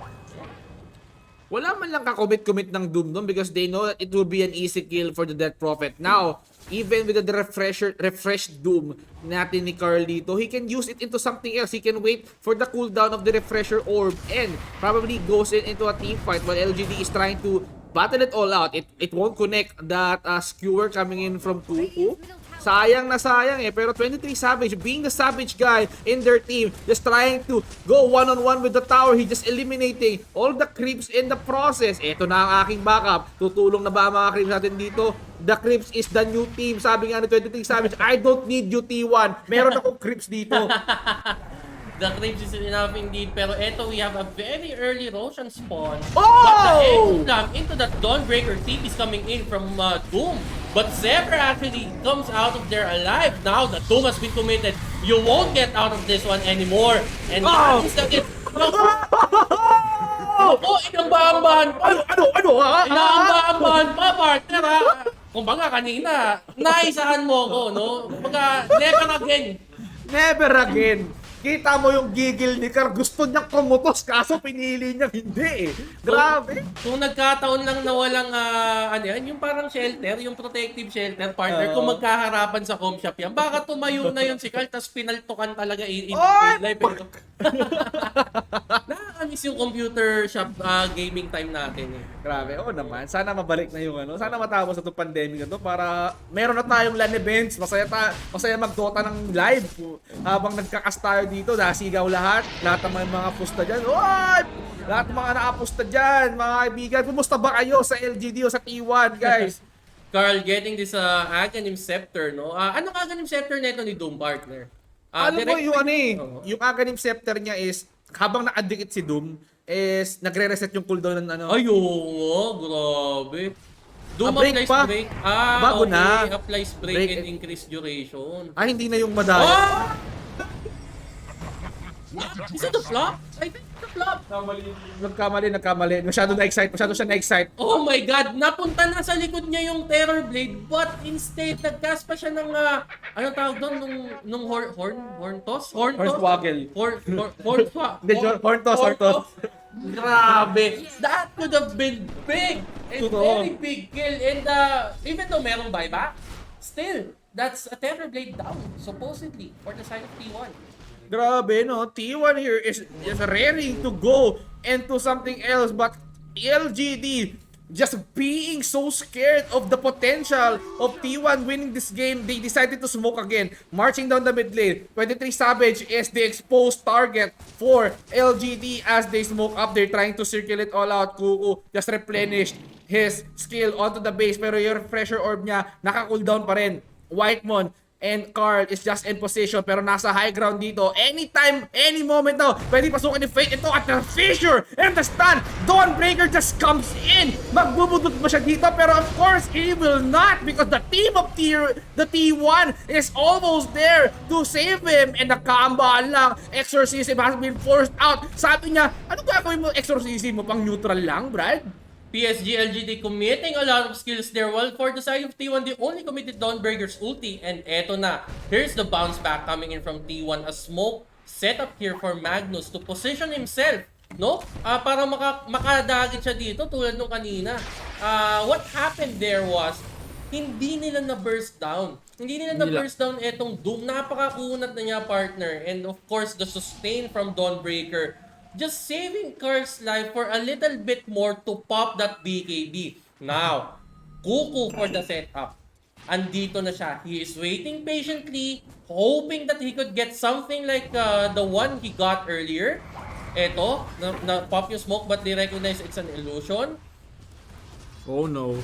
Wala man lang kakomit-commit ng Doom doon because they know that it will be an easy kill for the Death Prophet. Now, even with the refreshed Doom natin ni Carl dito, he can use it into something else. He can wait for the cooldown of the refresher orb and probably goes into a team fight while LGD is trying to battle it all out. It won't connect that skewer coming in from Kuku. Sayang na sayang eh. Pero 23 Savage, being the Savage guy in their team, just trying to go one-on-one with the tower. He just eliminating all the creeps in the process. Ito na ang aking backup. Tutulong na ba ang mga creeps natin dito? The creeps is the new team. Sabi nga ni 23 Savage, I don't need you T1. Meron akong creeps dito. The creeps is enough indeed. Pero eto, we have a very early Roshan spawn. Oh! But the Echo Slam into that Dawnbreaker TP is coming in from Doom. But Zebra actually comes out of there alive. Now the Doom has been committed. You won't get out of this one anymore. And that is the it. Oh, inambahan pa. Ano? Inambahan pa, partner ha. Kumbaga kanina, naisahan mo ko, no? Kumbaga, never again. Never again. Kita mo yung gigil ni Carl. Gusto niyang kumutos kaso pinili niya hindi eh. Grabe. Kung nagkataon lang na walang, ano yan, yung parang shelter, yung protective shelter, partner, kung magkaharapan sa home shop yan, baka tumayo na yun si Carl, tas pinaltukan talaga in live. Nakakamiss yung computer shop gaming time natin eh. Grabe. Oo naman. Sana mabalik na yung ano. Sana matapos na itong pandemic na to para meron na tayong LAN events. Masaya mag-Dota ng live. Habang nagkakas tayo dito, nasigaw lahat. Lahat ng mga pusta dyan. What? Lahat ng mga nakapusta dyan, mga kaibigan. Kumusta ba kayo sa LGD o sa T1, guys? Carl getting this Aghanim Scepter, no? Anong Aghanim Scepter neto ni Doom, partner? Alam mo yung ano eh, Oo. yung Aghanim Scepter niya is, habang nakadikit si Doom, is nagre-reset yung cooldown ng ano. Ay, oo, grabe. Doom break applies pa. break. Bago okay. na. Applies break, Break. and increase duration. Hindi na yung madaya. Oh! Is it the flop? I think it's the flop. Nagkamali. Masyado siya na-excite. Oh my God! Napunta na sa likod niya yung Terror Blade, but instead, nagcast pa siya ng, anong tawag doon? Nung horn toss? Hornswoggle. Hindi, horn toss. Grabe! That could have been big! And Totoo. very big kill. And even though merong buyback, still, that's a Terror Blade down, supposedly, for the side of T1. Grabe, no? T1 here is raring to go into something else, but LGD just being so scared of the potential of T1 winning this game, they decided to smoke again, marching down the mid lane. 23 Savage is the exposed target for LGD as they smoke up. They're trying to circulate all out. Kuku just replenished his skill onto the base, pero yung refresher orb niya naka-cooldown pa rin. Whitemon and Carl is just in position pero nasa high ground dito. Anytime, any moment now, pwede pasukin ni Fate ito at the fissure and the stun. Dawnbreaker just comes in. Magbubudot ba siya dito? Pero of course, he will not because the team of the T1 is almost there to save him and nakaambaan lang. Exorcism has been forced out. Sabi niya, ano gagawin mo exorcism mo? Pang neutral lang, Brad? PSG LGD committing a lot of skills there. Well, for the side of T1, they only committed Dawnbreaker's ulti. And eto na. Here's the bounce back coming in from T1. A smoke set up here for Magnus to position himself, no? Para makadagit siya dito tulad nung kanina. What happened there was, hindi nila na-burst down. Hindi nila na-burst down etong Doom. Napakakunat na niya, partner. And of course, the sustain from Dawnbreaker just saving Carl's life for a little bit more to pop that BKB. Now, Kuku for the setup. Andito na siya. He is waiting patiently, hoping that he could get something like the one he got earlier. Eto, na pop yung smoke but they recognize it's an illusion. Oh no.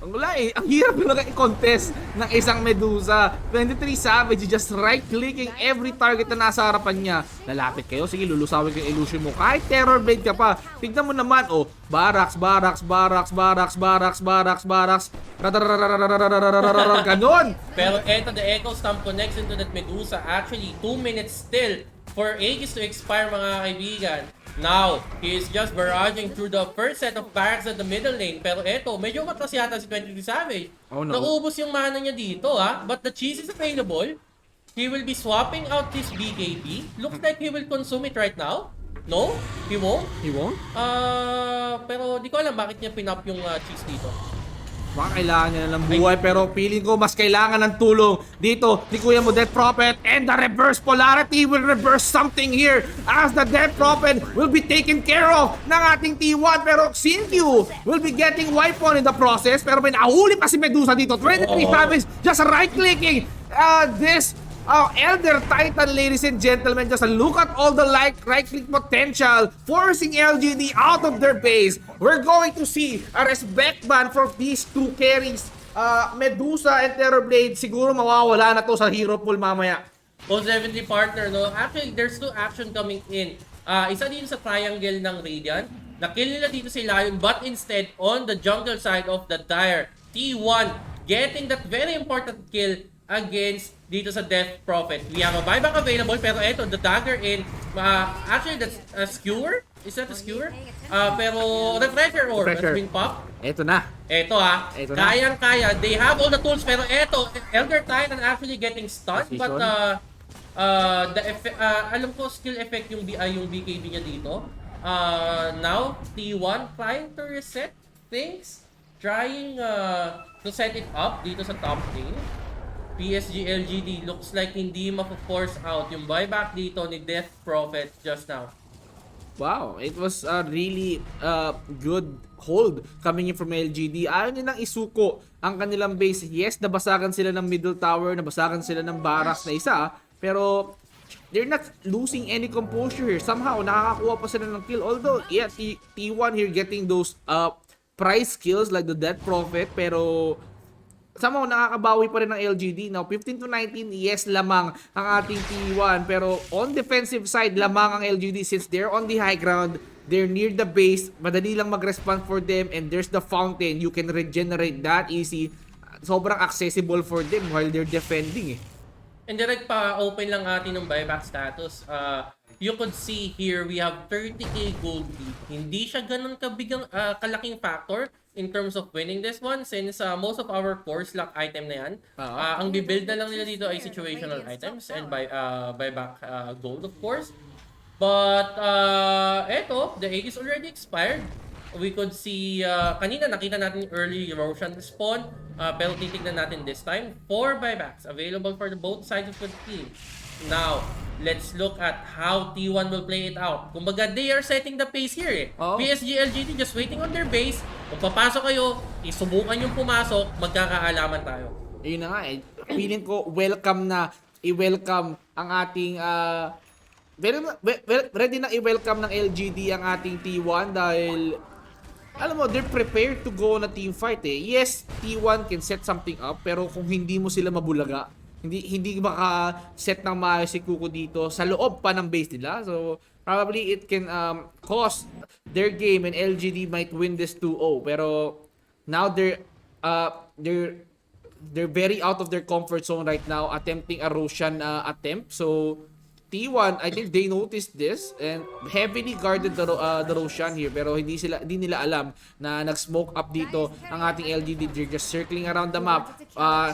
Wala eh. Ang hirap na i-contest ng isang Medusa. 23 Savage just right-clicking every target na nasa harapan niya. Lalapit kayo. Sige, lulusawin ko yung illusion mo. Kahit Terror Blade ka pa. Tignan mo naman, oh. Barracks. Ganon. Pero eto, the Echo Stomp connects into that Medusa. Actually, 2 minutes still for Aegis to expire, mga kaibigan. Now, he is just barraging through the first set of barracks at the middle lane. Pero eto, medyo matras yata si 23 Savage. Oh, no. Naubos yung mana niya dito, ha? But the cheese is available. He will be swapping out his BKB. Looks like he will consume it right now. No? He won't? He won't? Pero di ko alam bakit niya pinap yung cheese dito. Baka kailangan niya ng buhay, pero feeling ko mas kailangan ng tulong dito ni Kuya mo, Death Prophet, and the reverse polarity will reverse something here as the Death Prophet will be taken care of ng ating T1, pero Xingqiu will be getting wipe on in the process, pero may nahuli pa si Medusa dito. 23 Savage just right-clicking this Elder Titan, ladies and gentlemen. Just look at all the right-click potential, forcing LGD out of their base. We're going to see a respect ban from these two carries. Medusa and Terrorblade, siguro mawawala na to sa hero pool mamaya. Most definitely, partner, no? Actually, there's two action coming in. Isa din sa triangle ng Radiant. Nakill nila dito si Lion, but instead, on the jungle side of the Dire, T1 getting that very important kill against dito sa Death Prophet. We have a buyback available, pero eto, the dagger in, actually that's a skewer? Is that a skewer? Pero refresher ore that's being popped. Eto na. Eto Eto na. kayang-kaya. They have all the tools, pero eto, Elder Titan actually getting stunned, but alam ko skill effect yung BKB niya dito. Now, T1 trying to reset things, trying to set it up dito sa top lane. PSG LGD looks like hindi ma-force out yung buyback dito ni Death Prophet just now. Wow, it was a really good hold coming in from LGD. Ayaw nilang isuko ang kanilang base. Yes, nabasagan sila ng middle tower, nabasagan sila ng barracks na isa, pero they're not losing any composure here. Somehow, nakakakuha pa sila ng kill. Although, yeah, T1 here getting those prize kills like the Death Prophet, pero somehow nakakabawi pa rin ng LGD. Now, 15 to 19, yes, lamang ang ating T1. Pero on defensive side, lamang ang LGD since they're on the high ground. They're near the base. Madali lang mag-respond for them. And there's the fountain. You can regenerate that easy. Sobrang accessible for them while they're defending eh. And direct pa-open lang atin ng buyback status. You could see here, we have 30k gold lead. Hindi siya ganun kalaking factor in terms of winning this one since most of our core slot item na yan. Ang bibuild na lang nila dito ay situational items and buyback gold, of course. But eto, the egg is already expired. We could see, kanina nakita natin early Roshan spawn, pero titignan natin this time. 4 buybacks available for the both sides of the team. Now, let's look at how T1 will play it out. Kumbaga, they are setting the pace here eh. PSG LGD just waiting on their base. Kung papasok kayo, isubukan yung pumasok, magkakaalaman tayo. Ayun na nga eh. Feeling ko welcome na i-welcome ang ating ready na i-welcome ng LGD ang ating T1 dahil alam mo, they're prepared to go on a team fight eh. Yes, T1 can set something up, pero kung hindi mo sila mabulaga, hindi maka-set ng maayos si Kuko dito sa loob pa ng base nila. So, probably it can cost their game and LGD might win this 2-0. Pero now they're very out of their comfort zone right now, attempting a Roshan attempt. So, T1, I think they noticed this and heavily guarded the Roshan here, pero hindi nila alam na nag-smoke up dito ang ating LGD. They're just circling around the map.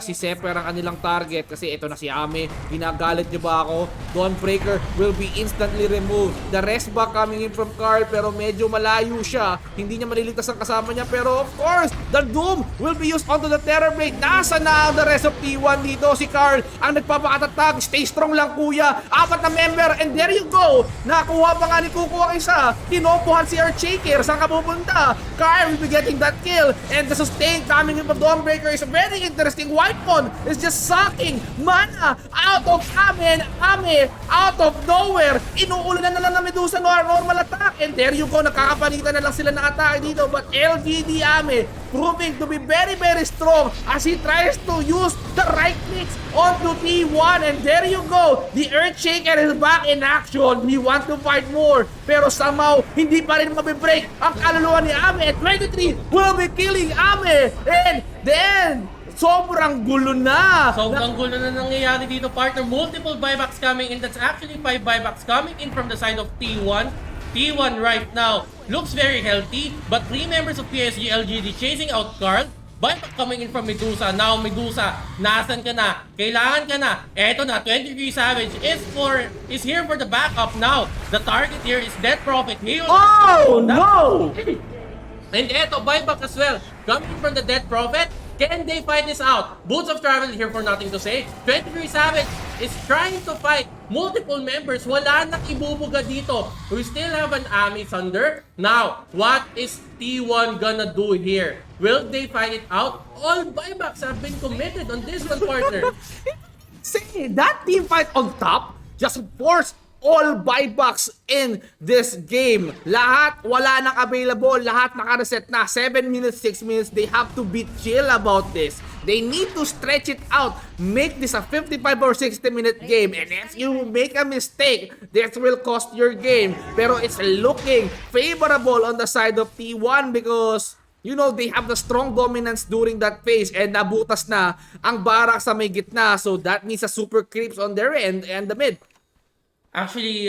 Si Seper ang kanilang target kasi ito na si Ame. Ginagalit niyo ba ako? Dawnbreaker will be instantly removed. The rest back coming in from Carl, pero medyo malayo siya. Hindi niya maliligtas ang kasama niya, pero of course, the Doom will be used onto the Terrorblade. Nasa na the rest of T1 dito? Si Carl ang nagpapakatatag. Stay strong lang kuya. Apat na member, and there you go. Nakuha pa nga ni Kuko ang isa. Tinopuhan si Earthshaker. Saan ka pupunta? Carl will be getting that kill, and the sustain coming in from Dawnbreaker is a very interesting. Wipon is just sucking mana out of Ame out of nowhere. Inuulan na lang ng Medusa normal attack, and there you go. Nakakapalitan na lang sila ng atake dito, but LGD Ame proving to be very, very strong as he tries to use the right clicks onto T1. And there you go, the Earthshaker is back in action. He wants to fight more, pero somehow hindi pa rin mabibreak ang kaluluwa ni Ame. And 23 will be killing Ame. And then, sobrang gulo na. Sobrang gulo na nangyayari dito, partner. Multiple buybacks coming in. That's actually 5 buybacks coming in from the side of T1. T1 right now looks very healthy, but 3 members of PSG LGD chasing out Carl. Buyback coming in from Medusa. Now Medusa, nasan ka na? Kailangan ka na. Eto na, 23 Savage is here for the backup now. The target here is Death Prophet. Oh, no! And eto, buyback as well. Coming from the Dead Prophet. Can they fight this out? Boots of Travel here for nothing to say. 23 Savage is trying to fight multiple members. Wala nang ibubuga dito. We still have an Ami Thunder. Now, what is T1 gonna do here? Will they fight it out? All buybacks have been committed on this one, partner. See, that team fight on top just forced all buybacks in this game. Lahat wala nang available, lahat naka-reset na. 7 minutes, 6 minutes, they have to be chill about this. They need to stretch it out, make this a 55 or 60 minute game. And if you make a mistake, this will cost your game. Pero it's looking favorable on the side of T1 because you know, they have the strong dominance during that phase and nabutas na ang barak sa may gitna. So that means a super creeps on their end and the mid. Actually,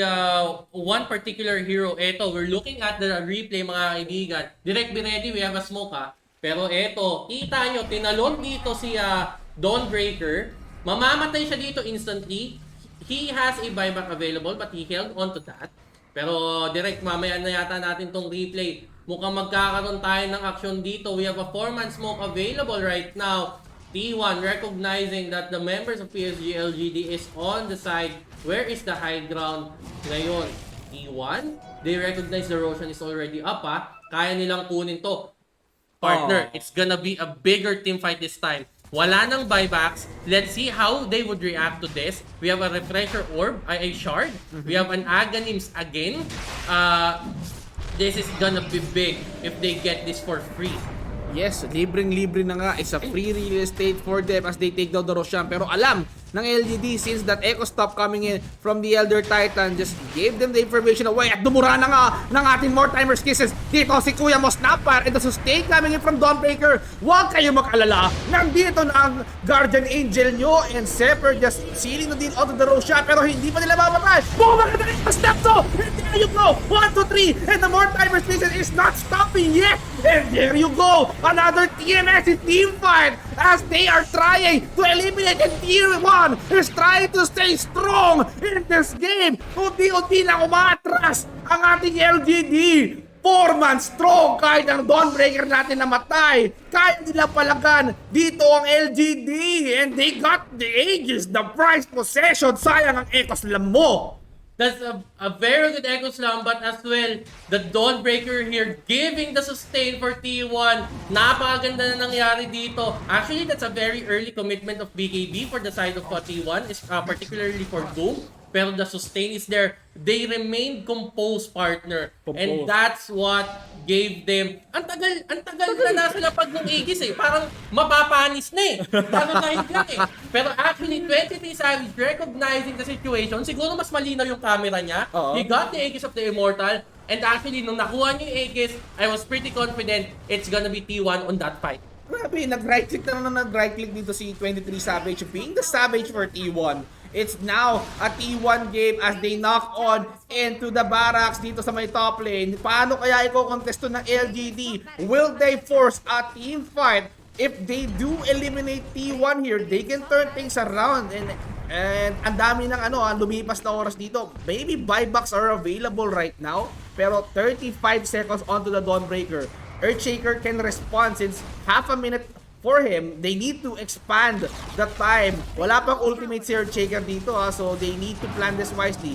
one particular hero, eto, we're looking at the replay mga kaibigan. Direct be ready, we have a smoke ha. Pero eto, kita nyo, tinalon dito si Dawnbreaker. Mamamatay siya dito instantly. He has a buyback available but he held on to that. Pero direct, mamaya na yata natin tong replay. Mukhang magkakaroon tayo ng action dito. We have a 4-man smoke available right now. T1 recognizing that the members of PSG LGD is on the side. Where is the high ground ngayon? T1, they recognize the Roshan is already up ha. Kaya nilang kunin to. Partner, it's gonna be a bigger team fight this time. Wala nang buybacks. Let's see how they would react to this. We have a refresher orb, a shard. We have an Aghanims again. This is gonna be big if they get this for free. Yes, libreng-libre na nga. It's a free real estate for them as they take down the Roshan. Pero alam ng LGD since that echo stop coming in from the Elder Titan just gave them the information away at dumura na nga ng ating more timers kisses dito si Kuya Mo Snapper and the sustain coming in from Dawnbreaker. Huwag kayo mag-alala, nandito na ang Guardian Angel nyo and Sepper just sealing na din out of the Roshan pero hindi pa nila mamatay. Bumaganda na yung step to and there you go, 1, 2, 3 and the more timers kisses is not stopping yet and there you go, another TMS team fight as they are trying to eliminate and Tier 1 is trying to stay strong in this game. Unti-unti lang umatras ang ating LGD. 4-man strong kahit ang Dawnbreaker natin namatay. Kaya nila palagan dito ang LGD and they got the Aegis, the prized possession. Sayang ang Echo Slam mo. That's a very good Echo Slam, but as well, the Dawnbreaker here giving the sustain for T1. Napakaganda na nangyari dito. Actually, that's a very early commitment of BKB for the side of T1, particularly for Doom. Pero the sustain is there. They remained composed, partner. And that's what gave them... Ang tagal na nasa lapag ng Aegis eh. Parang mapapanis na eh. Parang dahil lang eh. Pero actually, 23 Savage recognizing the situation. Siguro mas malinaw yung camera niya. He got the Aegis of the Immortal. And actually, nung nakuha niya yung Aegis, I was pretty confident it's gonna be T1 on that fight. Grabe, nag-right click na nag-right click dito si 23 Savage being the Savage for T1. It's now a T1 game as they knock on into the barracks dito sa may top lane. Paano kaya i-contest to ng LGD? Will they force a team fight? If they do eliminate T1 here, they can turn things around and ang dami ng lumipas na oras dito. Maybe buybacks are available right now, pero 35 seconds onto the Dawnbreaker. Earthshaker can respond since half a minute for him. They need to expand the time. Wala pang ultimate si Earthshaker dito so they need to plan this wisely.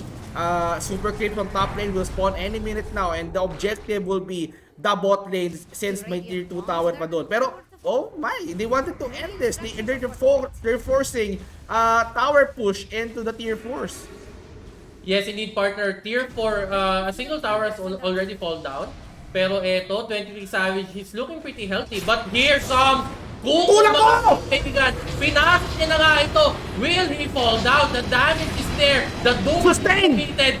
Super creep from top lane will spawn any minute now and the objective will be the bot lane since may tier 2 tower pa doon. Pero oh my, they wanted to end this. They're forcing tower push into the tier 4s. Yes, indeed, partner. Tier 4, a single tower has already fall down. Pero eto, 23 Savage, he's looking pretty healthy. But here comes Kulang ko! kaibigan, pinasok niya na nga ito. Will he fall down? The damage is there. The doom is Sustain! completed.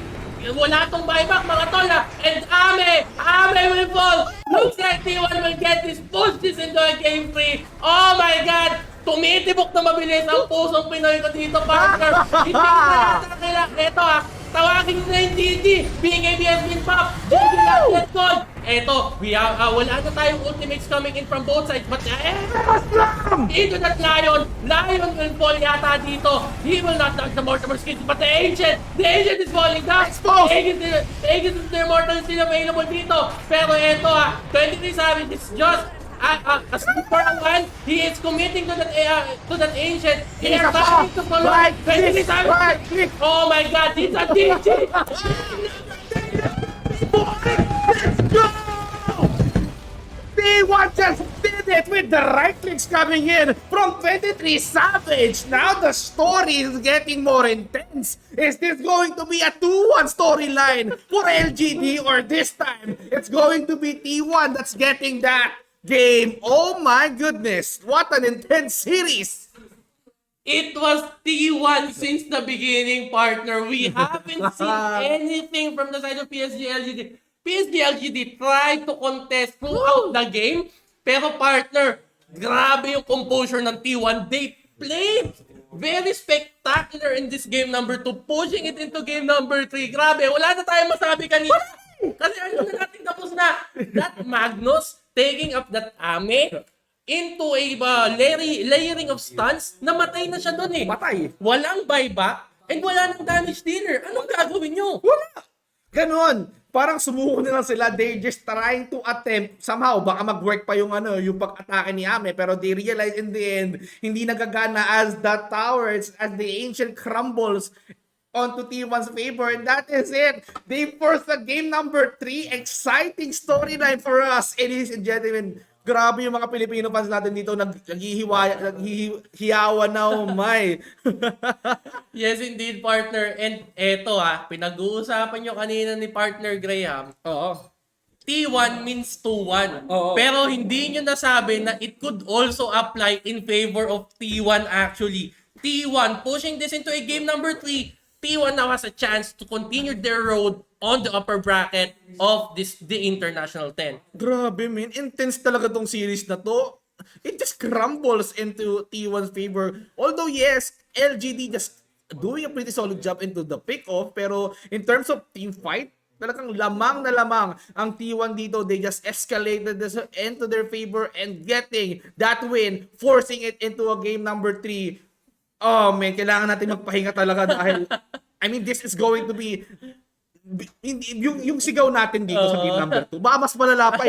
Wala tong buyback mga tol and Ame will fall. Looks like T1 will get this, push this into a game 3. Oh my god! Tumitibok na mabilis ang pusong Pinoy ko dito, partner. Hindi ko na yata kailangan. Eto tawagin na yung GG. BKB has been popped. GG has been gone. Eto, wala na tayong ultimates coming in from both sides. But into that Lion will fall yata dito. He will not dodge the Mortimer skills. But the Ancient is falling down. The Aegis is the Immortal still available dito. Pero eto 23 Savage is just for a while, he is committing to that Ancient. He is trying to follow. 23 Savage. Oh my god, it's a DG. Let's go! T1 just did it with the right clicks coming in from 23 Savage. Now the story is getting more intense. Is this going to be a 2-1 storyline for LGD, or this time it's going to be T1 that's getting that game? Oh my goodness, what an intense series! It was T1 since the beginning, partner. We haven't seen anything from the side of PSG LGD. PSG LGD tried to contest throughout the game, pero partner, grabe yung composure ng T1. They played very spectacular in this game number 2, pushing it into game number 3. Grabe, wala na tayong masabi kanina. Kasi ano na natin tapos na. That Magnus taking up that Ame into a layering of stuns, namatay na siya doon eh. Patay. Walang buyback and wala nang damage dealer. Anong gagawin nyo? Wala. Ganon. Parang sumuko na lang sila. They just trying to attempt. Somehow, baka mag-work pa yung pag-atake ni Ame. Pero they realize in the end, hindi nagagana as the towers, as the Ancient crumbles onto T1's favor. And that is it. They forced the game number 3. Exciting storyline for us. And ladies and gentlemen, grabe yung mga Pilipino fans natin dito. Naghihiyawan na, oh my. Yes, indeed, partner. And eto pinag-uusapan nyo kanina ni partner Graham. Oo. T1 means 2-1. Oo. Pero hindi nyo nasabi na it could also apply in favor of T1 actually. T1 pushing this into a game number 3. T1 now has a chance to continue their road on the upper bracket of the International 10. Grabe, man. Intense talaga tong series na to. It just crumbles into T1's favor. Although, yes, LGD just doing a pretty solid job into the pick-off. Pero in terms of team fight, talagang lamang na lamang ang T1 dito. They just escalated this into their favor and getting that win, forcing it into a game number 3. Oh, man, kailangan natin magpahinga talaga dahil, I mean, this is going to be yung sigaw natin dito sa game number 2. Baka mas malala pa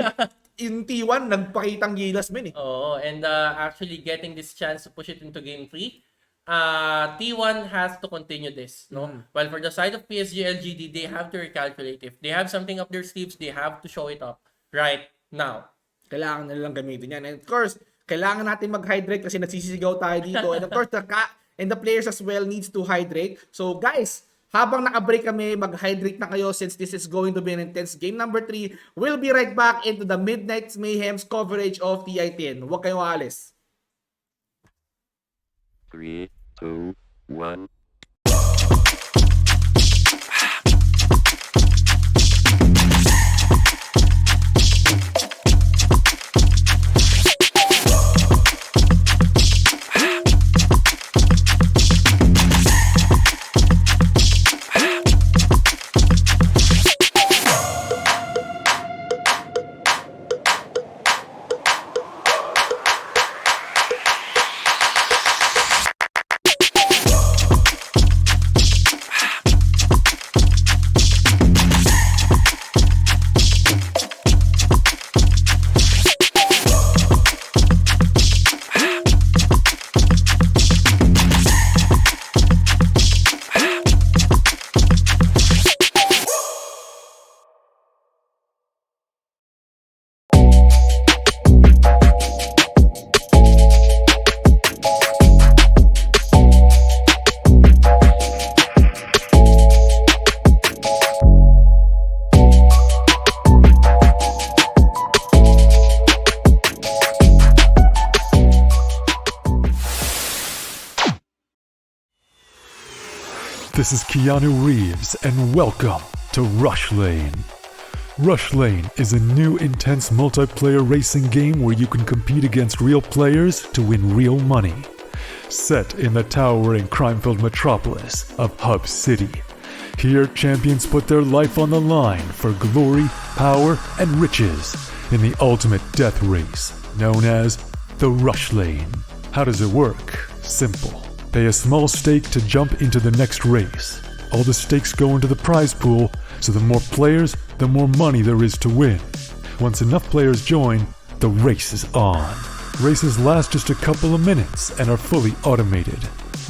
yung T1 nagpakitang gilas men eh. Oo, and actually getting this chance to push it into game 3, T1 has to continue this, no? While for the side of PSG LGD, they have to recalculate. If they have something up their sleeves, they have to show it up right now. Kailangan na lang gamitin yan. And of course, kailangan natin mag-hydrate kasi nagsisigaw tayo dito. And of course, the players as well needs to hydrate. So guys, habang naka-break kami, mag-hydrate na kayo since this is going to be an intense game number 3. We'll be right back into the Midnight Mayhem's coverage of T110. Huwag kayong aalis. 3, 2, 1. This is Keanu Reeves, and welcome to Rush Lane. Rush Lane is a new intense multiplayer racing game where you can compete against real players to win real money. Set in the towering crime-filled metropolis of Hub City. Here, champions put their life on the line for glory, power, and riches in the ultimate death race, known as the Rush Lane. How does it work? Simple. Pay a small stake to jump into the next race. All the stakes go into the prize pool, so the more players, the more money there is to win. Once enough players join, the race is on. Races last just a couple of minutes and are fully automated.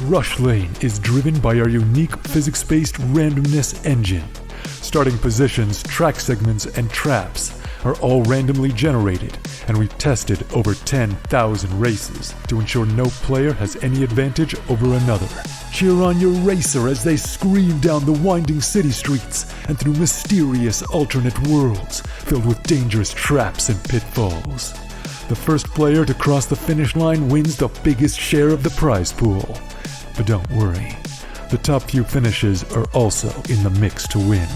Rush Lane is driven by our unique physics-based randomness engine. Starting positions, track segments, and traps are all randomly generated, and we've tested over 10,000 races to ensure no player has any advantage over another. Cheer on your racer as they scream down the winding city streets and through mysterious alternate worlds filled with dangerous traps and pitfalls. The first player to cross the finish line wins the biggest share of the prize pool. But don't worry, the top few finishes are also in the mix to win.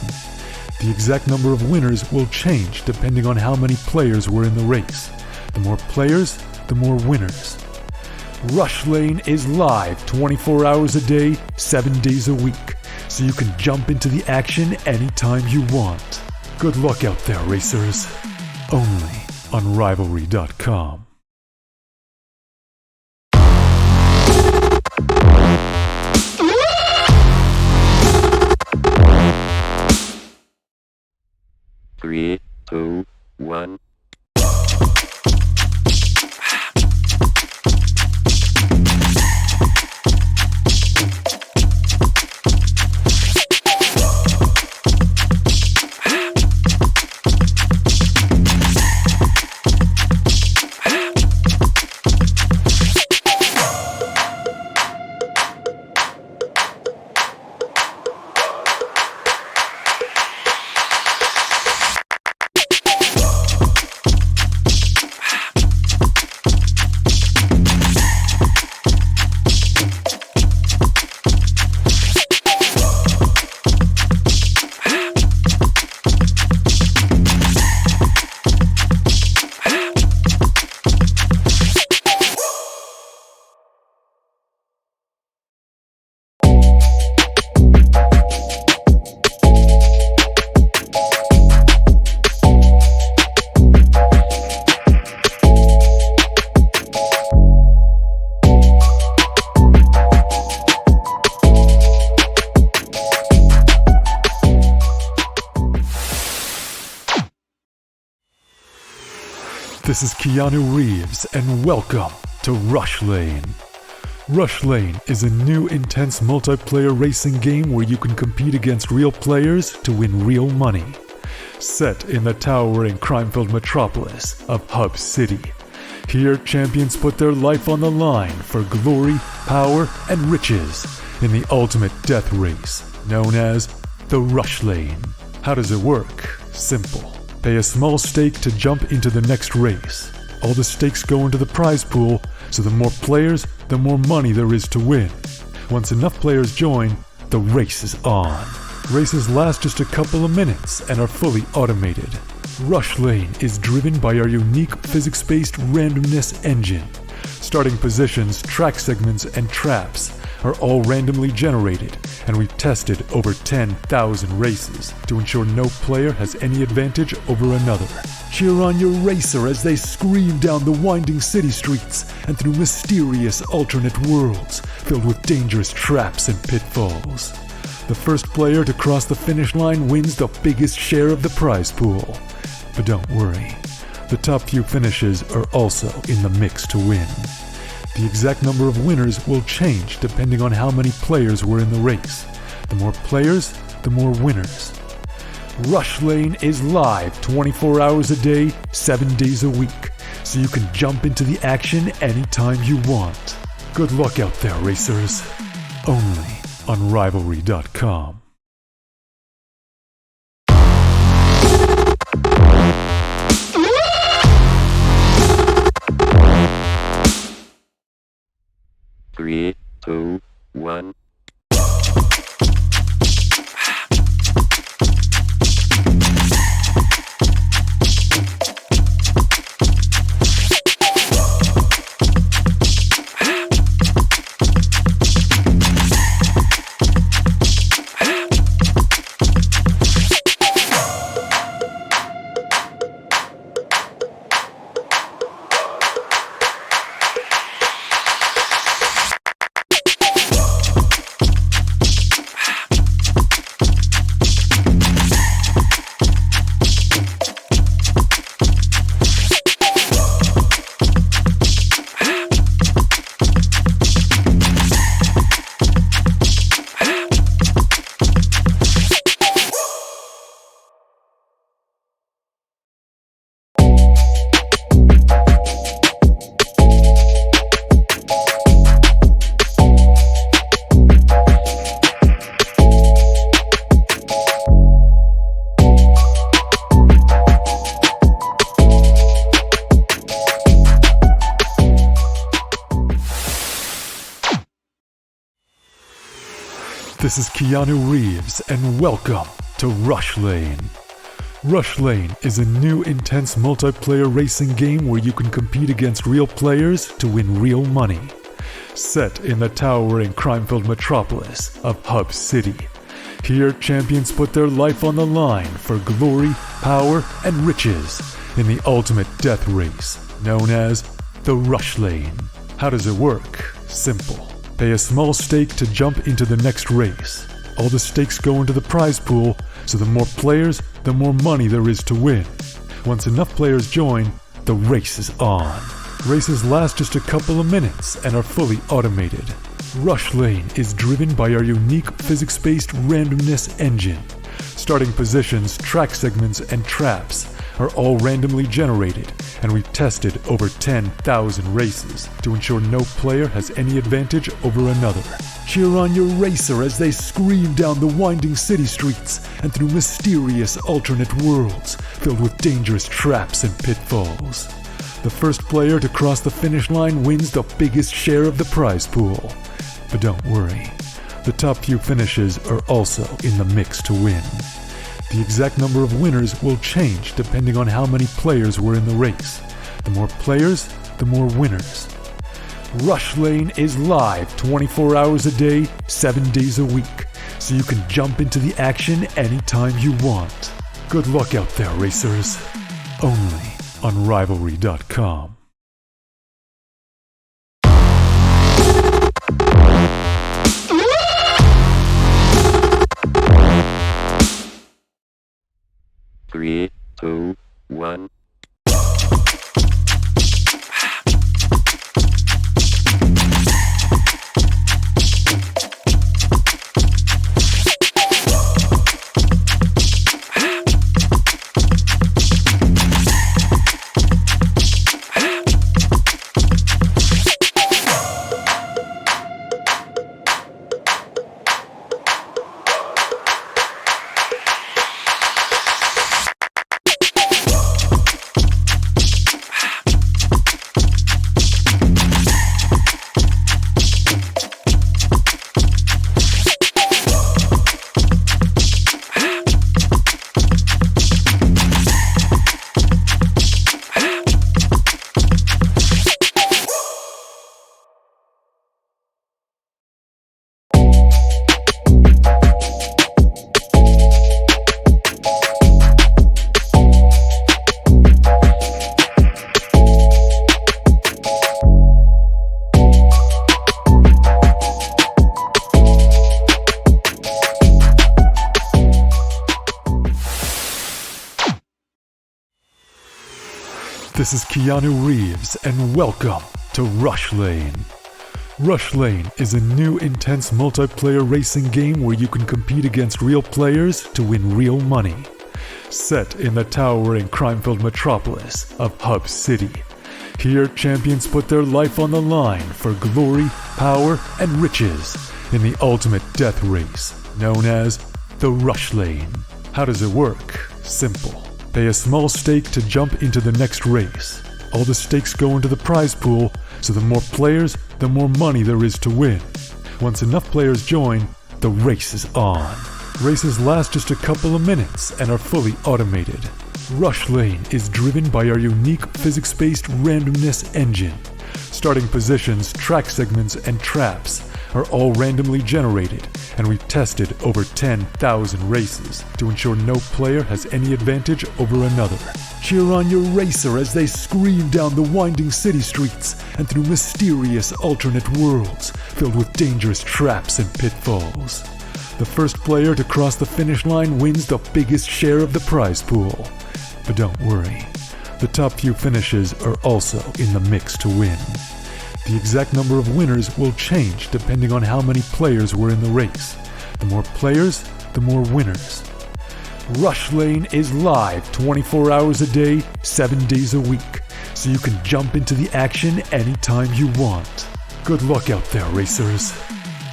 The exact number of winners will change depending on how many players were in the race. The more players, the more winners. Rush Lane is live 24 hours a day, 7 days a week, so you can jump into the action anytime you want. Good luck out there, racers. Only on Rivalry.com. Three, two, one. This is Keanu Reeves, and welcome to Rush Lane. Rush Lane is a new intense multiplayer racing game where you can compete against real players to win real money. Set in the towering crime-filled metropolis of Hub City. Here, champions put their life on the line for glory, power, and riches in the ultimate death race, known as the Rush Lane. How does it work? Simple. Pay a small stake to jump into the next race. All the stakes go into the prize pool, so the more players, the more money there is to win. Once enough players join, the race is on. Races last just a couple of minutes and are fully automated. Rush Lane is driven by our unique physics-based randomness engine. Starting positions, track segments, and traps are all randomly generated, and we've tested over 10,000 races to ensure no player has any advantage over another. Cheer on your racer as they scream down the winding city streets and through mysterious alternate worlds filled with dangerous traps and pitfalls. The first player to cross the finish line wins the biggest share of the prize pool. But don't worry, the top few finishes are also in the mix to win. The exact number of winners will change depending on how many players were in the race. The more players, the more winners. Rush Lane is live 24 hours a day, 7 days a week, so you can jump into the action anytime you want. Good luck out there, racers. Only on Rivalry.com. Three, two, one. This is Keanu Reeves, and welcome to Rush Lane. Rush Lane is a new intense multiplayer racing game where you can compete against real players to win real money. Set in the towering crime-filled metropolis of Hub City. Here, champions put their life on the line for glory, power, and riches in the ultimate death race, known as the Rush Lane. How does it work? Simple. Pay a small stake to jump into the next race. All the stakes go into the prize pool, so the more players, the more money there is to win. Once enough players join, the race is on. Races last just a couple of minutes and are fully automated. Rush Lane is driven by our unique physics-based randomness engine. Starting positions, track segments, and traps are all randomly generated, and we've tested over 10,000 races to ensure no player has any advantage over another. Cheer on your racer as they scream down the winding city streets and through mysterious alternate worlds filled with dangerous traps and pitfalls. The first player to cross the finish line wins the biggest share of the prize pool. But don't worry, the top few finishes are also in the mix to win. The exact number of winners will change depending on how many players were in the race. The more players, the more winners. Rush Lane is live 24 hours a day, 7 days a week, so you can jump into the action anytime you want. Good luck out there, racers. Only on Rivalry.com. Three, two, one. This is Keanu Reeves, and welcome to Rush Lane. Rush Lane is a new intense multiplayer racing game where you can compete against real players to win real money. Set in the towering crime-filled metropolis of Hub City. Here, champions put their life on the line for glory, power, and riches in the ultimate death race, known as the Rush Lane. How does it work? Simple. Pay a small stake to jump into the next race. All the stakes go into the prize pool, so the more players, the more money there is to win. Once enough players join, the race is on. Races last just a couple of minutes and are fully automated. Rush Lane is driven by our unique physics-based randomness engine. Starting positions, track segments, and traps are all randomly generated, and we've tested over 10,000 races to ensure no player has any advantage over another. Cheer on your racer as they scream down the winding city streets and through mysterious alternate worlds filled with dangerous traps and pitfalls. The first player to cross the finish line wins the biggest share of the prize pool. But don't worry, the top few finishes are also in the mix to win. The exact number of winners will change depending on how many players were in the race. The more players, the more winners. Rush Lane is live 24 hours a day, 7 days a week, so you can jump into the action anytime you want. Good luck out there, racers.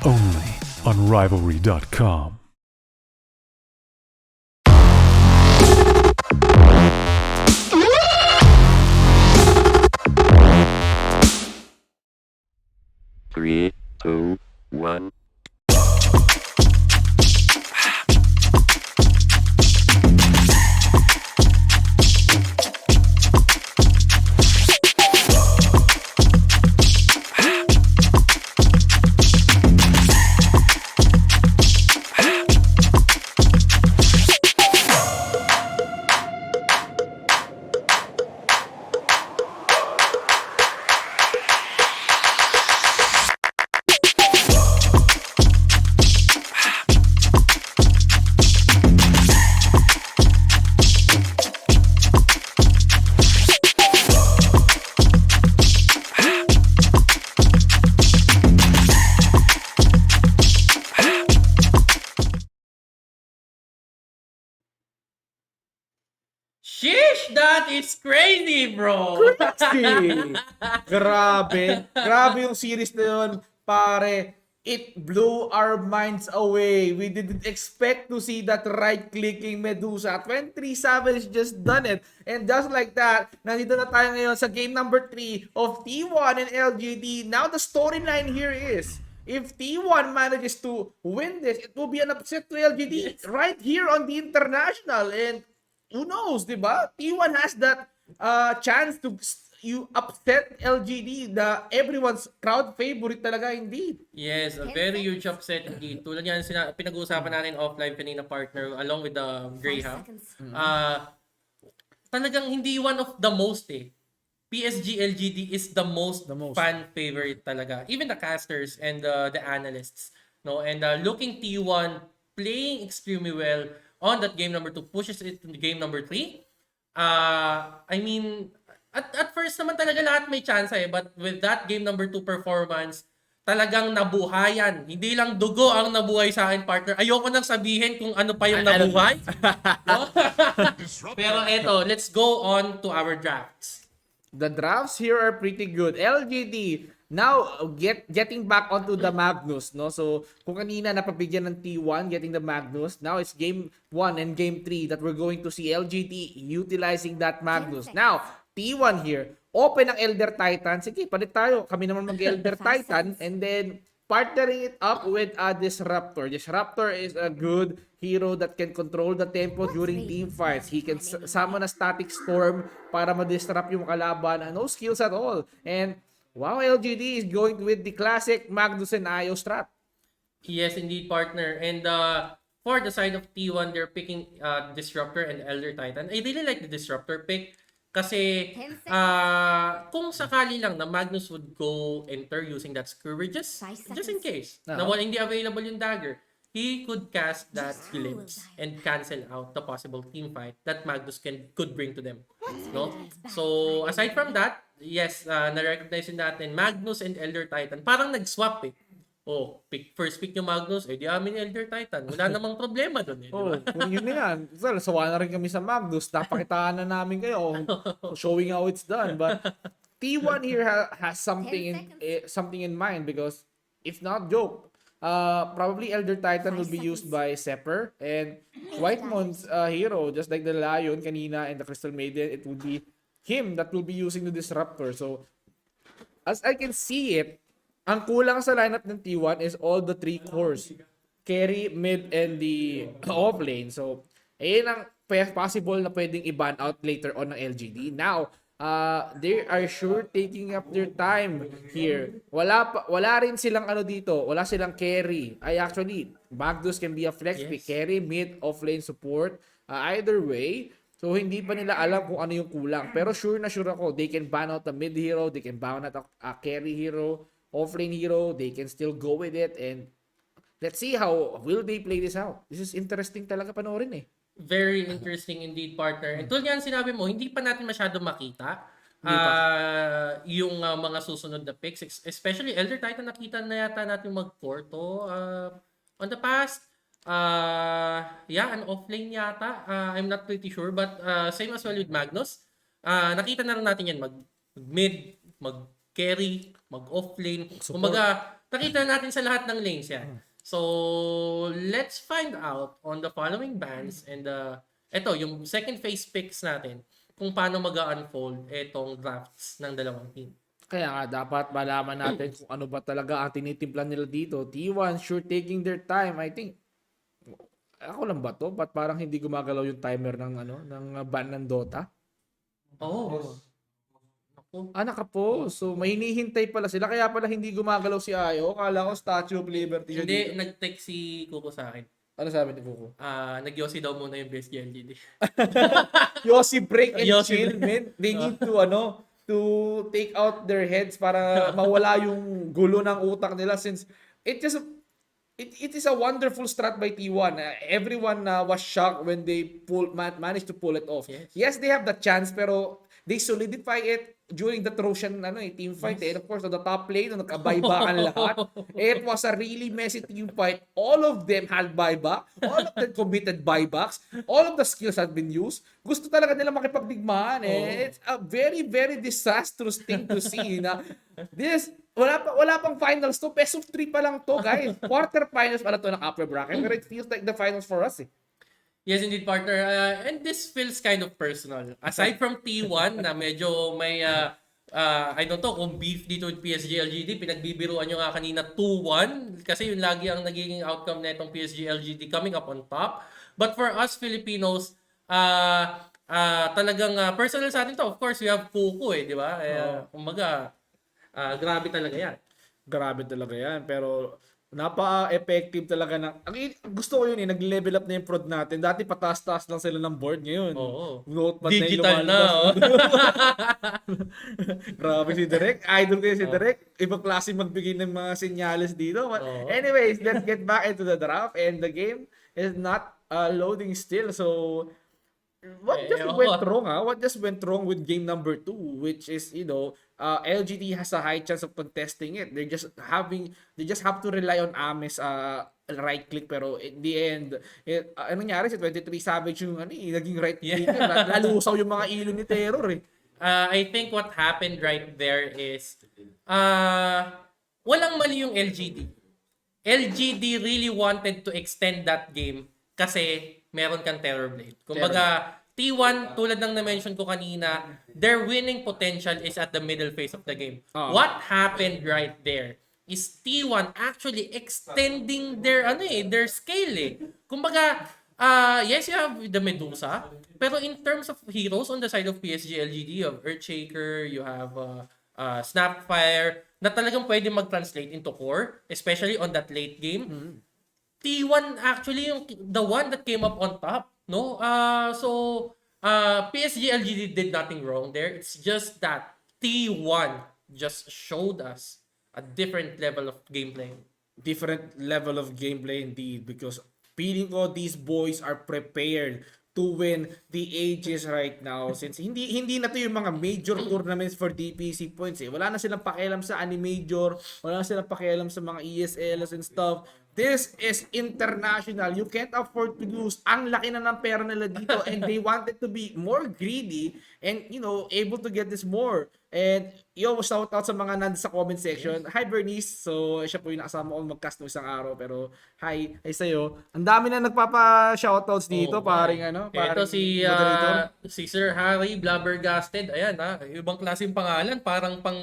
Only on Rivalry.com. Three, two, one. Sheesh, that is crazy, bro. Crazy! Grabe yung series na yun, pare. It blew our minds away. We didn't expect to see that right-clicking Medusa. 23 Savage just done it. And just like that, nandito na tayo ngayon sa game number 3 of T1 and LGD. Now the storyline here is, if T1 manages to win this, it will be an upset to LGD right here on the international. And who knows, di ba? T1 has that chance to you upset LGD, the everyone's crowd favorite talaga indeed. Yes, a very huge upset indeed. Tulad yan, pinag-uusapan natin offline kanina, partner, along with the 5 Graham. seconds. Talagang hindi one of the most eh. PSG LGD is the most, fan favorite talaga. Even the casters and the analysts. No, and looking T1 playing extremely well on that game number 2 pushes it to the game number 3. I mean, at first naman talaga lahat may chance eh, but with that game number 2 performance, talagang nabuhayan. Hindi lang dugo ang nabuhay sa akin, partner. Ayoko nang sabihin kung ano pa yung nabuhay. No? Pero eto, let's go on to our drafts. The drafts here are pretty good. LGD now getting back onto the Magnus, no? So kung kanina napabigyan ng T1 getting the Magnus, now it's game 1 and game 3 that we're going to see LGD utilizing that Magnus. Now, T1 here, open ang Elder Titan. Sige, palit tayo. Kami naman mag-Elder Titan and then partnering it up with a Disruptor. Disruptor is a good hero that can control the tempo during team fights. He can summon a static storm para ma-disrupt yung kalaban. No skills at all. And wow, LGD is going with the classic Magnus and Io strat. Yes, indeed, partner. And for the side of T1, they're picking Disruptor and Elder Titan. I really like the Disruptor pick. Kasi kung sakali lang na Magnus would go enter using that Skewer, just in case na wala hindi available yung dagger, he could cast that glimpse and cancel out the possible team fight that Magnus could bring to them. No? So aside from that, yes, na-recognize natin Magnus and Elder Titan parang nag-swap eh. Oh, first pick yung Magnus, di amin Elder Titan. Wala namang problema doon eh, di ba? Kung yun na yan. Sawa na rin kami sa Magnus. Napakitaan na namin kayo showing how it's done. But T1 here has something in mind because it's not joke. Probably Elder Titan will be used by Sepper and Whitemon's hero, just like the Lion kanina and the Crystal Maiden, it will be him that will be using the Disruptor. So, as I can see it, ang kulang sa lineup ng T1 is all the 3 cores. Carry, mid, and the off lane. So, ayun ang possible na pwedeng i-ban out later on ng LGD. Now, they are sure taking up their time here. Wala rin silang dito. Wala silang carry. Actually, Magnus can be a flex pick. Carry, mid, off lane support. Either way, so hindi pa nila alam kung ano yung kulang. Pero sure na sure ako, they can ban out the mid hero, they can ban out a carry hero, offlane hero, they can still go with it, and let's see how will they play this out. This is interesting talaga panoorin eh. Very interesting indeed, partner. And tulad nga sinabi mo, hindi pa natin masyado makita yung mga susunod na picks, especially Elder Titan. Nakita na yata natin mag-Porto on the past. An offlane yata. I'm not pretty sure, but same as well with Magnus. Nakita na rin natin yan mag-mid, mag-carry, mag-offlane. Kumbaga, nakita natin sa lahat ng lanes yan. So, let's find out on the following bans and eto, yung second phase picks natin kung paano mag-unfold etong drafts ng dalawang team. Kaya nga, dapat malaman natin kung ano ba talaga ang tinitimplan nila dito. T1 sure taking their time. I think, ako lang ba to? Ba't parang hindi gumagalaw yung timer ng ban ng Dota? Nakapost. So, may hinihintay pala sila. Kaya pala hindi gumagalaw si Ayo. Kala ko Statue of Liberty. Hindi, nag-text si Kuko sa akin. Ano sabi ni Kuko? Nag-Yossi daw muna yung PSG LGD. Yossi break and Yossi chill, man. They need to take out their heads para mawala yung gulo ng utak nila since it just it is a wonderful strat by T1. Everyone was shocked when they managed to pull it off. Yes. Yes, they have the chance, pero they solidify it during the Trosian team fight. And of course, on the top lane, nagka-buyback lahat. It was a really messy team fight. All of them had buyback. All of them committed buybacks. All of the skills had been used. Gusto talaga nila makipagdigmaan. It's a very, very disastrous thing to see. Na this, wala pang finals to. Best of 3 pa lang to, guys. Quarterfinals pala to ng upper bracket. Pero it feels like the finals for us eh. Yes, indeed, partner. And this feels kind of personal. Aside from T1 na medyo may, I don't know kung beef dito with PSG LGD, pinagbibiruan nyo nga kanina 2-1 kasi yun lagi ang nagiging outcome na itong PSG LGD coming up on top. But for us Filipinos, talagang personal sa atin to. Of course, we have Kuko di ba? Kumbaga, grabe talaga yan. Grabe talaga yan. Pero napaka-effective talaga gusto ko yun nag-level up na yung prod natin. Dati pataas-taas lang sila ng board ngayon. Oo. Notepad Digital na yung na. Grabe si Direk. Idol ko si Direk. Ibang klase magbigay ng mga senyales dito. But anyways, let's get back into the draft. And the game is not loading still. So, what just went wrong with game number 2, which is, LGD has a high chance of contesting it. They just have to rely on Ames right click, pero in the end, ano nangyari si 23 Savage yung naging right click. Lalusaw yung mga ilo ni Terror eh. I think what happened right there is walang mali yung LGD. LGD really wanted to extend that game kasi meron kang Terror Blade. Kumbaga, T1, tulad ng na-mention ko kanina, their winning potential is at the middle phase of the game. What happened right there is T1 actually extending their scale. Kumbaga, yes, you have the Medusa, pero in terms of heroes on the side of PSG LGD, you have Earthshaker, you have Snapfire, na talagang pwede mag-translate into core, especially on that late game. T1 actually the one that came up on top, no? So PSG LGD did nothing wrong there. It's just that T1 just showed us a different level of gameplay. Different level of gameplay indeed, because feeling ko these boys are prepared to win the ages right now, since hindi na to yung mga major tournaments for DPC points eh. Wala na silang pakialam sa Animajor, wala na silang pakialam sa mga ESLs and stuff. This is international. You can't afford to lose. Ang laki na ng pera nila dito and they wanted to be more greedy and able to get this more. And shout out sa mga nandun sa comment section. Hi Bernice. So siya po yung nakasama ko mag-cast ng isang araw, pero hi sa'yo. Ang dami na nagpapa-shoutouts dito, paring Ito si moderator. si Sir Harry Blabbergasted. Ayan ibang klaseng pangalan, parang pang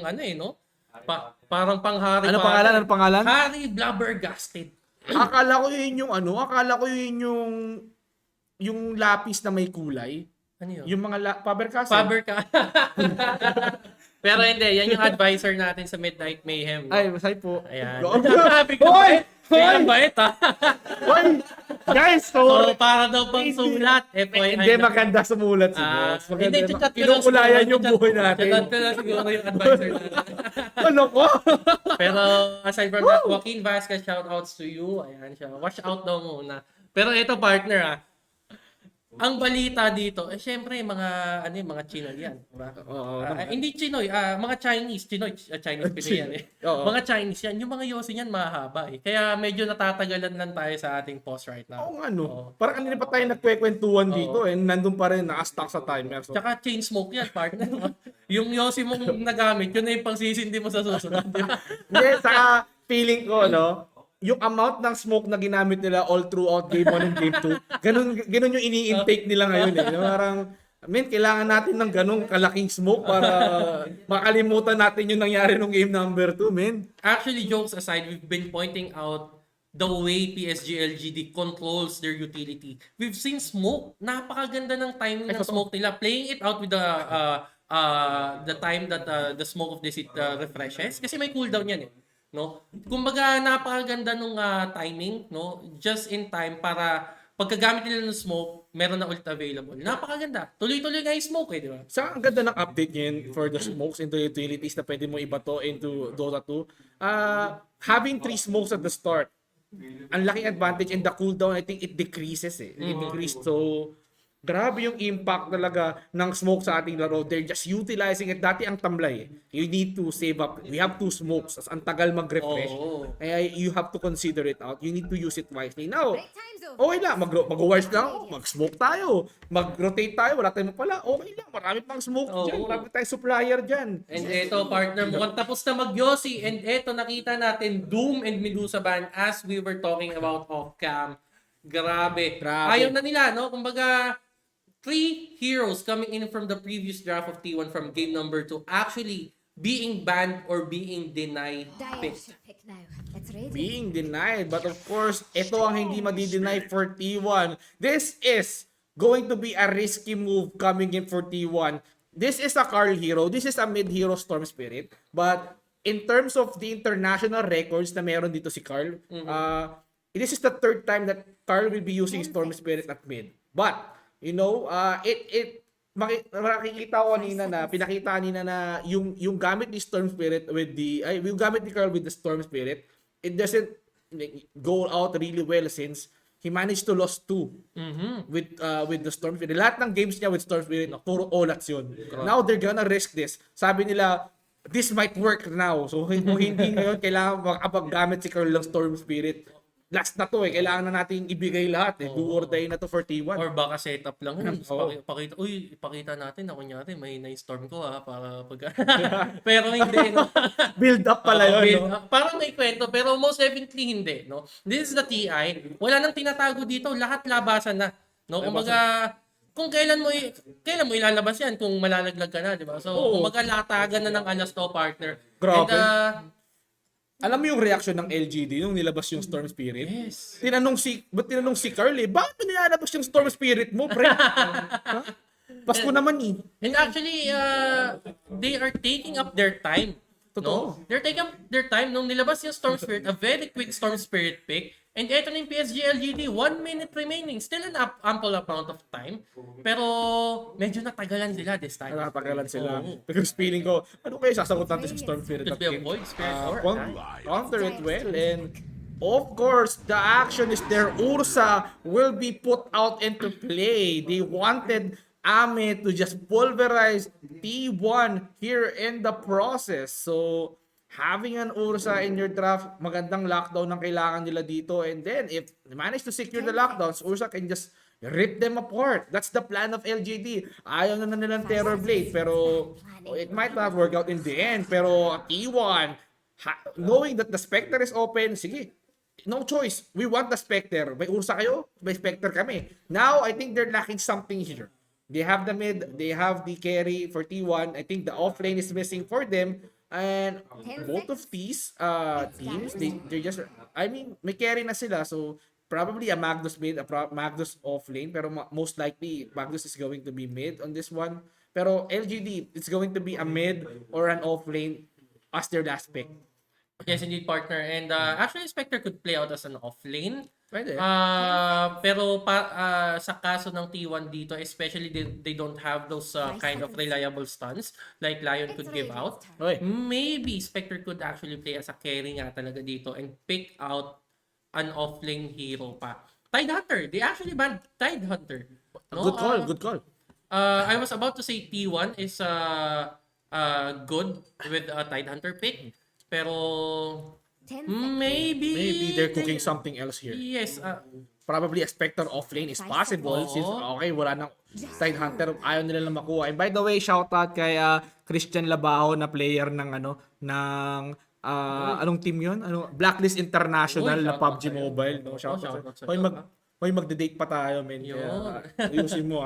parang pang Harry. Ano pangalan? Harry Blabbergasted. Akala ko yun yung lapis na may kulay. Ano yun? Yung mga Faber-Castell. Pero hindi, yan yung advisor natin sa Midnight Mayhem. Ay, masay po. Ayan. Hoy! Biglang bait Hoy! Guys, So, para daw pang sulat. Hindi maganda sumulat si boss. Hindi, chat ko lang. Kinukulayan yung buhay natin. Chat ko lang siguro yung advisor natin. Ano ko? Pero aside from that, Joaquin Vasquez, shoutouts to you. Ayan siya. Watch out daw muna. Pero ito partner ang balita dito, syempre mga Chinoy yan, diba? Hindi Chinoy, mga Chinese, Chinese Pinoy yan Mga Chinese yan, yung mga Yossi niyan mahaba Kaya medyo natatagalan lang tayo sa ating pause right now. Parang kanina pa tayo nagkwekwentuhan dito nandun pa rin naka-stuck sa timer. So. Tsaka chain smoke yan, partner. Yung Yossi mong nagamit, yun na yung pangsisindi mo sa susunod. Hindi, saka feeling ko, yung amount ng smoke na ginamit nila all throughout game 1 and game 2, ganun yung ini-intake nila ngayon Parang, kailangan natin ng ganung kalaking smoke para makalimutan natin yung nangyari nung game number 2, Actually, jokes aside, we've been pointing out the way PSG LGD controls their utility. We've seen smoke. Napakaganda ng timing ng smoke nila. Playing it out with the time that the smoke of the seat refreshes. Kasi may cooldown yan No? Kumbaga napakaganda nung timing, just in time para pagkagamit nila ng smoke, meron na ult available. Napakaganda. Tuloy-tuloy nga yung smoke di ba? Sa ang ganda ng update ngayon for the smokes into utilities na pwede mo ibato into Dota 2. Having 3 smokes at the start ang laking advantage, and the cooldown, I think it decreases eh. It decreased. So, grabe yung impact talaga ng smoke sa ating laro. They're just utilizing it. Dati ang tamlay eh. You need to save up. We have 2 smokes. As ang tagal mag-refresh. Oo. Kaya you have to consider it out. You need to use it wisely. Now, Break time's over. okay lang. Mag-wars lang. Mag-smoke tayo. Mag-rotate tayo. Wala tayong pala. Okay lang. Marami pang smoke dyan. Oo. Marami tayong supplier dyan. And eto, partner, mukhang tapos na mag-Yossi. And eto, nakita natin Doom and Medusa ban as we were talking about off-cam. Grabe. Ayaw na nila, no? Kumbaga, 3 heroes coming in from the previous draft of T1 from game number 2 actually being banned or being denied Dire pick. should pick now. It's ready. Being denied. But of course, ito ang hindi madi-deny for T1. This is going to be a risky move coming in for T1. This is a Carl hero. This is a mid-hero Storm Spirit. But in terms of the international records na meron dito si Carl, this is the 3rd time that Carl will be using Storm Spirit at mid. But, you know, makikita ko kanina na, pinakita kanina na yung gamit ni Storm Spirit with yung gamit ni Carl with the Storm Spirit, it doesn't go out really well since he managed to lose 2 with the Storm Spirit. Lahat ng games niya with Storm Spirit, puro olats yun. Now they're gonna risk this. Sabi nila, this might work now. So kung hindi ngayon, kailangan makapaggamit si Carl ng Storm Spirit. Last na to eh. Kailangan na natin ibigay lahat eh. Do or die na to for T1. Or baka setup lang yun. Oo. Ipakita natin na kunyari may na-storm ko para pag... pero hindi, no? Build up pala yun, no? Parang may kwento, pero most definitely hindi, no? This is the TI. Wala nang tinatago dito. Lahat labasan na. No? Kumbaga, kung kailan mo ilalabas yan kung malalaglag ka na, di ba? So, kumbaga latagan na ng alas to, partner. Grabe. And, Alam mo yung reaction ng LGD nung nilabas yung Storm Spirit? yes. Tinanong si Carl eh, bakit mo nilalabas yung Storm Spirit mo, pre? Ha? Pasko naman eh. And actually, they are taking up their time. Totoo. No? They're taking up their time. Nung nilabas yung Storm Spirit, a very quick Storm Spirit pick. And eto na yung PSG LGD, 1 minute remaining. Still an ample amount of time. Pero medyo natagalan sila this time. Nakatagalan sila. Oo. Because feeling ko, ano kayo sasagot natin sa Storm Spirit? Could be a void spirit or Counter it well, and of course, the action is there. Ursa will be put out into play. They wanted Ame to just pulverize T1 here in the process. So, having an Ursa in your draft, magandang lockdown ang kailangan nila dito. And then, if they manage to secure the lockdowns, Ursa can just rip them apart. That's the plan of LGD. Ayaw na nilang Terror Blade, pero it might not work out in the end. Pero T1, knowing that the Spectre is open, sige, no choice. We want the Spectre. May Ursa kayo, may Spectre kami. Now, I think they're lacking something here. They have the mid, they have the carry for T1. I think the off lane is missing for them. And both of these teams, they're just, I mean, may carry na sila. So, probably a Magnus mid, a Magnus off lane. Pero most likely, Magnus is going to be mid on this one. Pero LGD, it's going to be a mid or an off lane as their last pick. Yes, indeed, partner. And actually, Spectre could play out as an off lane. Pwede. Pero sa kaso ng T1 dito, especially they don't have those kind of reliable stuns like Lion could give out. Okay. Maybe Spectre could actually play as a carry nga talaga dito and pick out an off-lane hero pa. Tidehunter. They actually banned Tidehunter. No? Good call, good call. I was about to say T1 is good with a Tidehunter pick. Pero maybe They're cooking something else here. Yes. Probably a Spectre offlane is possible Oo. since okay, wala nang Tidehunter, ayaw nila na makuha. And by the way, shoutout kay Christian Labaho na player ng anong team 'yun? Blacklist International Uy, na shoutout PUBG sa'yo. Mobile, no? Shoutout sa'yo. Hoy magde-date pa tayo, men. Yun. Ayusin mo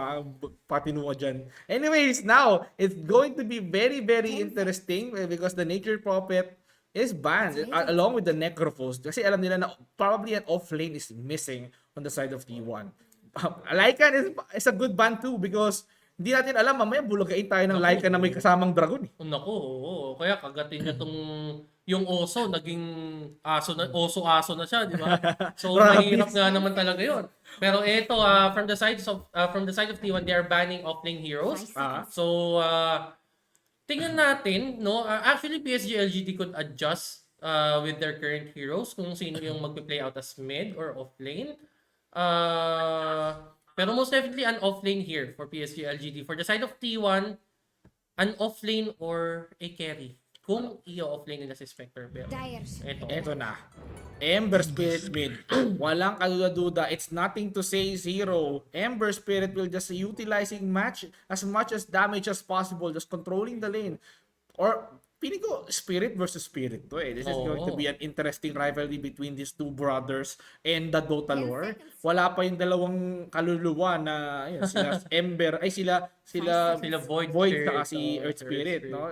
patino ka dyan. Anyways, now it's going to be very very interesting because the Nature Prophet is banned along with the Necrophos kasi alam nila na probably an off lane is missing on the side of T1. Lycan is a good ban too because hindi natin alam mamaya bulagain tayo ng Lycan na may kasamang dragon eh. Naku, oo. Kaya kagatin niya yung oso, naging oso-aso na siya, di ba? So, mahirap nga naman talaga yun. Pero ito, from the side of T1, they are banning off-lane heroes. So, tingnan natin, no? Actually, PSG LGD could adjust with their current heroes kung sino yung magpe-play out as mid or off lane. Pero most definitely an off lane here for PSG LGD. For the side of T1, an off lane or a carry. Kung i-off lane nila si Spectre. Pero Dyer's Eto na. Ember Spirit mid. Walang kaduda-duda. It's nothing to say zero. Ember Spirit will just utilizing match as much as damage as possible. Just controlling the lane. Or, feeling ko, Spirit versus Spirit to eh. This is going to be an interesting rivalry between these two brothers and the Dota lore. Wala pa yung dalawang kaluluwa na yun, sila Ember, ay sila Sila Void Spirit, saka si Earth Spirit, no?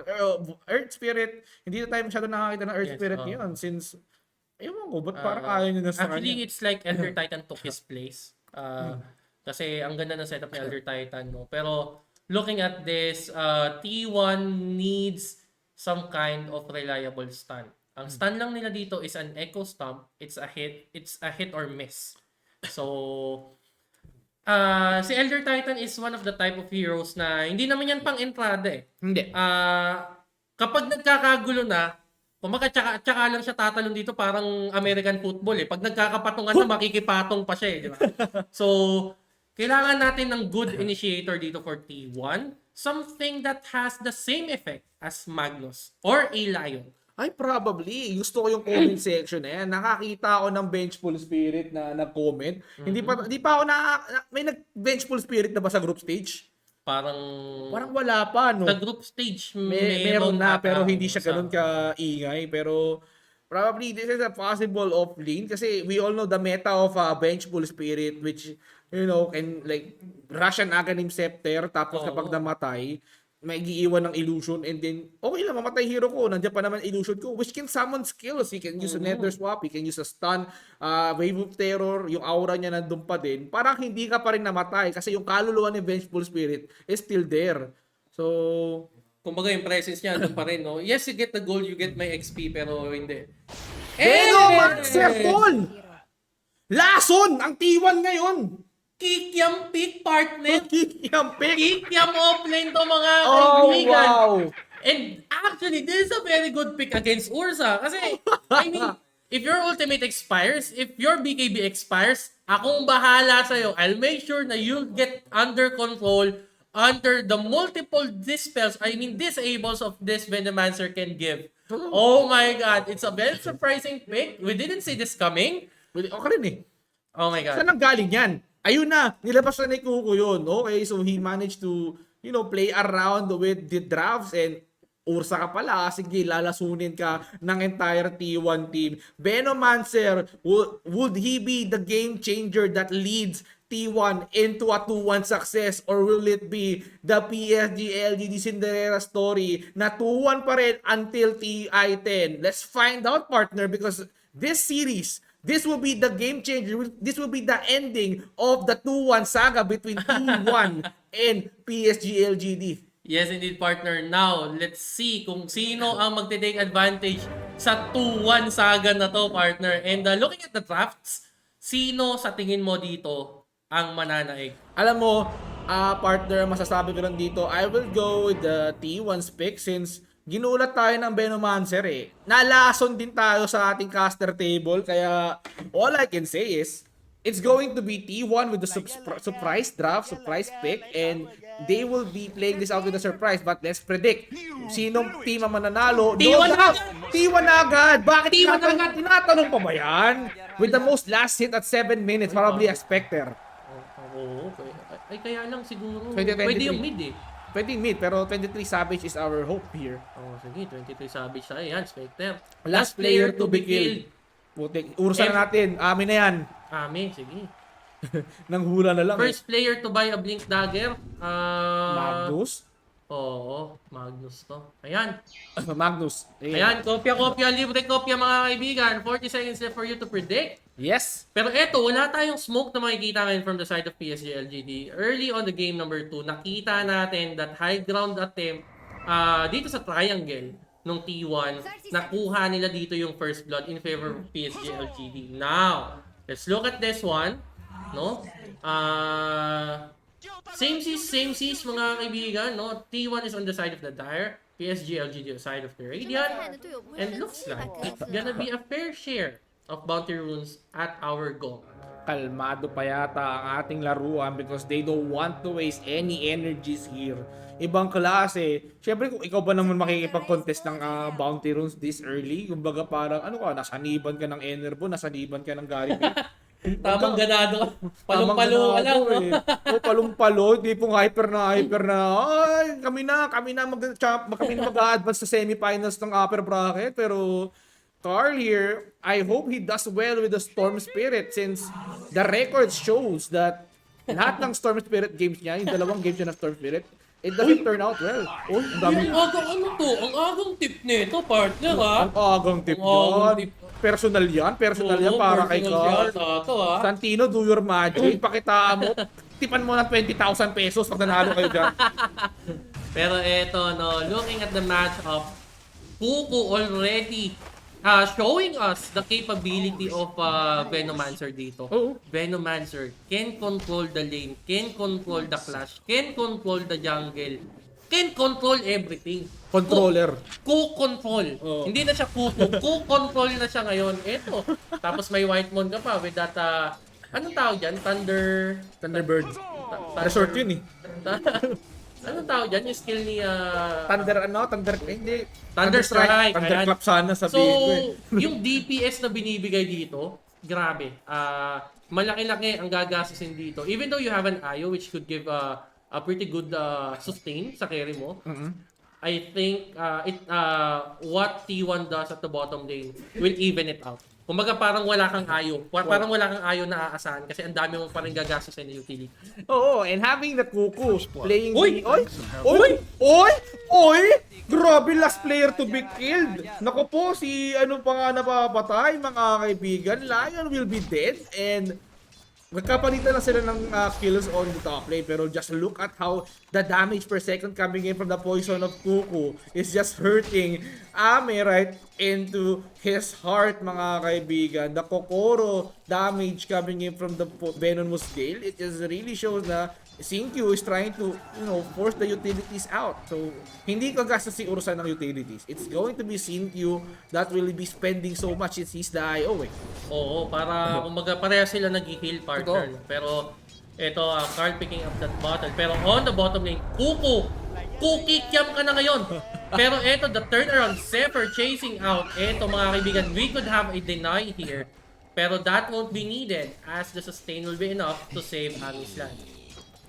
Earth Spirit, hindi na tayo masyado nakakita ng Earth Spirit ngayon since ewan ko, ba't parang ayaw nyo na sa Actually, kanya? it's like Elder Titan took his place. Kasi ang ganda ng setup ni Elder Titan, no? Pero looking at this, T1 needs some kind of reliable stun. Ang stun lang nila dito is an echo stomp. It's a hit or miss. So si Elder Titan is one of the type of heroes na hindi naman yan pang entrada eh. Hindi. Kapag nagkakagulo na, kumbaga tsaka lang siya tatalon dito parang American football eh. Pag nagkakapatungan na makikipatong pa siya eh, di ba? So, kailangan natin ng good initiator dito for T1. Something that has the same effect as Magnus or a Lion. Ay, probably. Gusto ko yung comment section na yan. Nakakita ako ng Benchful Spirit na nag-comment. Hindi pa ako may nag-Benchful Spirit na ba sa group stage? Parang wala pa, no? sa group stage, Meron na, pero hindi siya sa- ganun ka-ingay. Pero probably this is a possible off-lane kasi we all know the meta of Benchful Spirit which, you know, can like rush an Aghanim Scepter tapos kapag namatay, may iiwan ng illusion and then, okay lang, mamatay hero ko. Nandiyan pa naman illusion ko which can summon skills. He can use a Nether Swap, he can use a stun, Wave of Terror, yung aura niya nandun pa din. Parang hindi ka pa rin namatay kasi yung kaluluwa ni Vengeful Spirit is still there. So, Kumbaga yung presence niya doon pa rin, no? Yes, you get the gold, you get my XP, pero hindi. Venomancer Paul! Lason ang T1 ngayon! Kikiam pick partner. Kikiyang pick! Kikiam offlane to mga Oh, kaibigan. wow! And actually, this is a very good pick against Ursa. Kasi, I mean, if your ultimate expires, if your BKB expires, akong bahala sa'yo. I'll make sure na you'll get under control under the multiple dispels, disables of this Venomancer can give. Oh my God, it's a very surprising pick. We didn't see this coming. Okay rin eh. Oh my God. Saan ang galing yan? Ayun na, nilabas na ni Kuko yun. Okay, so he managed to, you know, play around with the drafts and Ursa ka pala, sige, lalasunin ka ng entire T1 team. Venomancer, would he be the game changer that leads T1 into a 2-1 success or will it be the PSG LGD Cinderella story na 2-1 pa rin until TI10? Let's find out, partner, because this series, this will be the game changer. This will be the ending of the 2-1 saga between T1 and PSG LGD. Yes, indeed, partner. Now, let's see kung sino ang magte-take advantage sa 2-1 saga na to, partner. And looking at the drafts, sino sa tingin mo dito ang mananaig? Alam mo, partner, masasabi ko lang dito, I will go with the T1's pick since ginulat tayo ng Venomancer eh. Nalason din tayo sa ating caster table, kaya all I can say is, it's going to be T1 with the surprise draft, surprise pick, and they will be playing this out with a surprise. But let's predict sinong team ang mananalo. T1 agad! T1 agad! Bakit T1 agad! tinatanong pa ba yan? With the most last hit at 7 minutes, probably a Spectre. Oo, okay. Ay, kaya lang siguro. 2023. Pwede yung mid eh. Pwede mid, pero 23 Savage is our hope here. Oh, sige, 23 Savage tayo. Yan, Spectre. Last player to be killed. Putik, Ursa na natin. Amin na yan. Ami, sige. Nang hula na lang. First player to buy a Blink Dagger. Magnus? Oo, Magnus to. Ayan. Magnus. Ayan, kopya-kopya, libre kopya mga kaibigan. 40 seconds left for you to predict. Yes. Pero eto, wala tayong smoke na makikita ngayon from the side of PSG LGD. Early on the game number 2, nakita natin that high ground attempt dito sa triangle nung T1, nakuha nila dito yung first blood in favor of PSG LGD. Now, let's look at this one. No? Same seas mga kaibigan. No? T1 is on the side of the Dire. PSG LGD side of the 这么 Radiant. 看的队友不会 And 生 looks 气吧？ like 这 it's 次 gonna be a fair share of bounty runes at our goal. Kalmado pa yata ang ating laruan because they don't want to waste any energies here. Ibang klase. Siyempre kung ikaw ba naman makikipag-contest ng bounty runes this early, kumbaga parang ano ka, nasaniban ka ng Enerbo, nasaniban ka ng Gary Payne. Tamang ganado. Tamang Palong-palo ka lang, ganado no? O palong-palo, di pong hyper na, ay, kami na mag-advance sa semifinals ng upper bracket. Pero, Carl here, I hope he does well with the Storm Spirit since the record shows that lahat ng Storm Spirit games niya, yung dalawang games niya ng Storm Spirit, it doesn't turn out well. Oh, ang dami. Yung agang ano to? Ang agang tip nito, partner, ha? Ang agang tip Ang agang yan. tip. Personal yan Oo, para kay personal Carl. siya sa to, ha? Santino, do your magic. Pakitaan mo. Tipan mo ng 20,000 pesos pag nanalo kayo dyan. Pero eto, no, looking at the matchup, Kuku already showing us the capability of Venomancer dito. Oo. Venomancer can control the lane, can control the clash, can control the jungle, can control everything. Controller. Control. Oo. Hindi na siya Kuku. Control na siya ngayon. Eto. Tapos may White Moon ka pa with that, anong tawag dyan? Thunderbird. Resort yun eh. Anong tawag dyan? Yung skill ni... Hindi. Thunderstrike. Thunderclap sana So, sabihin ko eh. yung DPS na binibigay dito, grabe. Malaki-laki ang gagastusin dito. Even though you have an IO which could give a pretty good sustain sa carry mo, I think what T1 does at the bottom lane will even it out. Kumbaga parang wala kang ayo. Parang wala kang ayo na aasahan kasi ang dami mo pa rin gagastusin na utility. Oo, and having the Kuku playing Uy! Oy! Grabe, last player to be killed. Naku po, si ano pa nga napapatay, mga kaibigan. Lion will be dead and magkapalitan na sila ng kills on the top lane, pero just look at how the damage per second coming in from the poison of Kuku is just hurting Ame right into his heart, mga kaibigan. The Kokoro damage coming in from the Venomous Gale, it just really shows na Sinkyu is trying to, force the utilities out. So, hindi ko gastos si Ursa ng utilities. It's going to be Sinkyu that will be spending so much since he's the IO eh. Oo, para kumbaga pareha sila nag-heal partner. Totoo. Pero ito, Carl picking up that bottle. Pero on the bottom lane, Kuku! Kukikyam ka na ngayon! Pero ito, the turnaround, Zephyr chasing out. Ito mga kaibigan, we could have a deny here. Pero that won't be needed as the sustain will be enough to save Ami's land.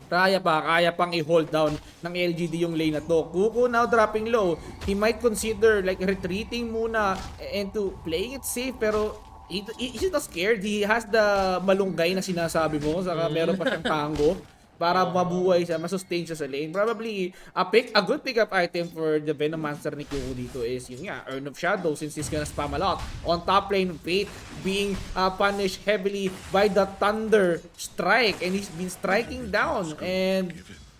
Kaya pang i-hold down ng LGD yung lane na to. Kuku now dropping low. He might consider like retreating muna and to playing it safe, pero he's not scared. He has the malunggay na sinasabi mo, saka meron pa siyang tango para mabuhay siya, masustain siya sa lane. Probably a good pickup item for the Venomancer ni Kuku dito is yun nga, Urn of Shadow, since he's gonna spam a lot. On top lane, Fate being punished heavily by the Thunder Strike, and he's been striking down, and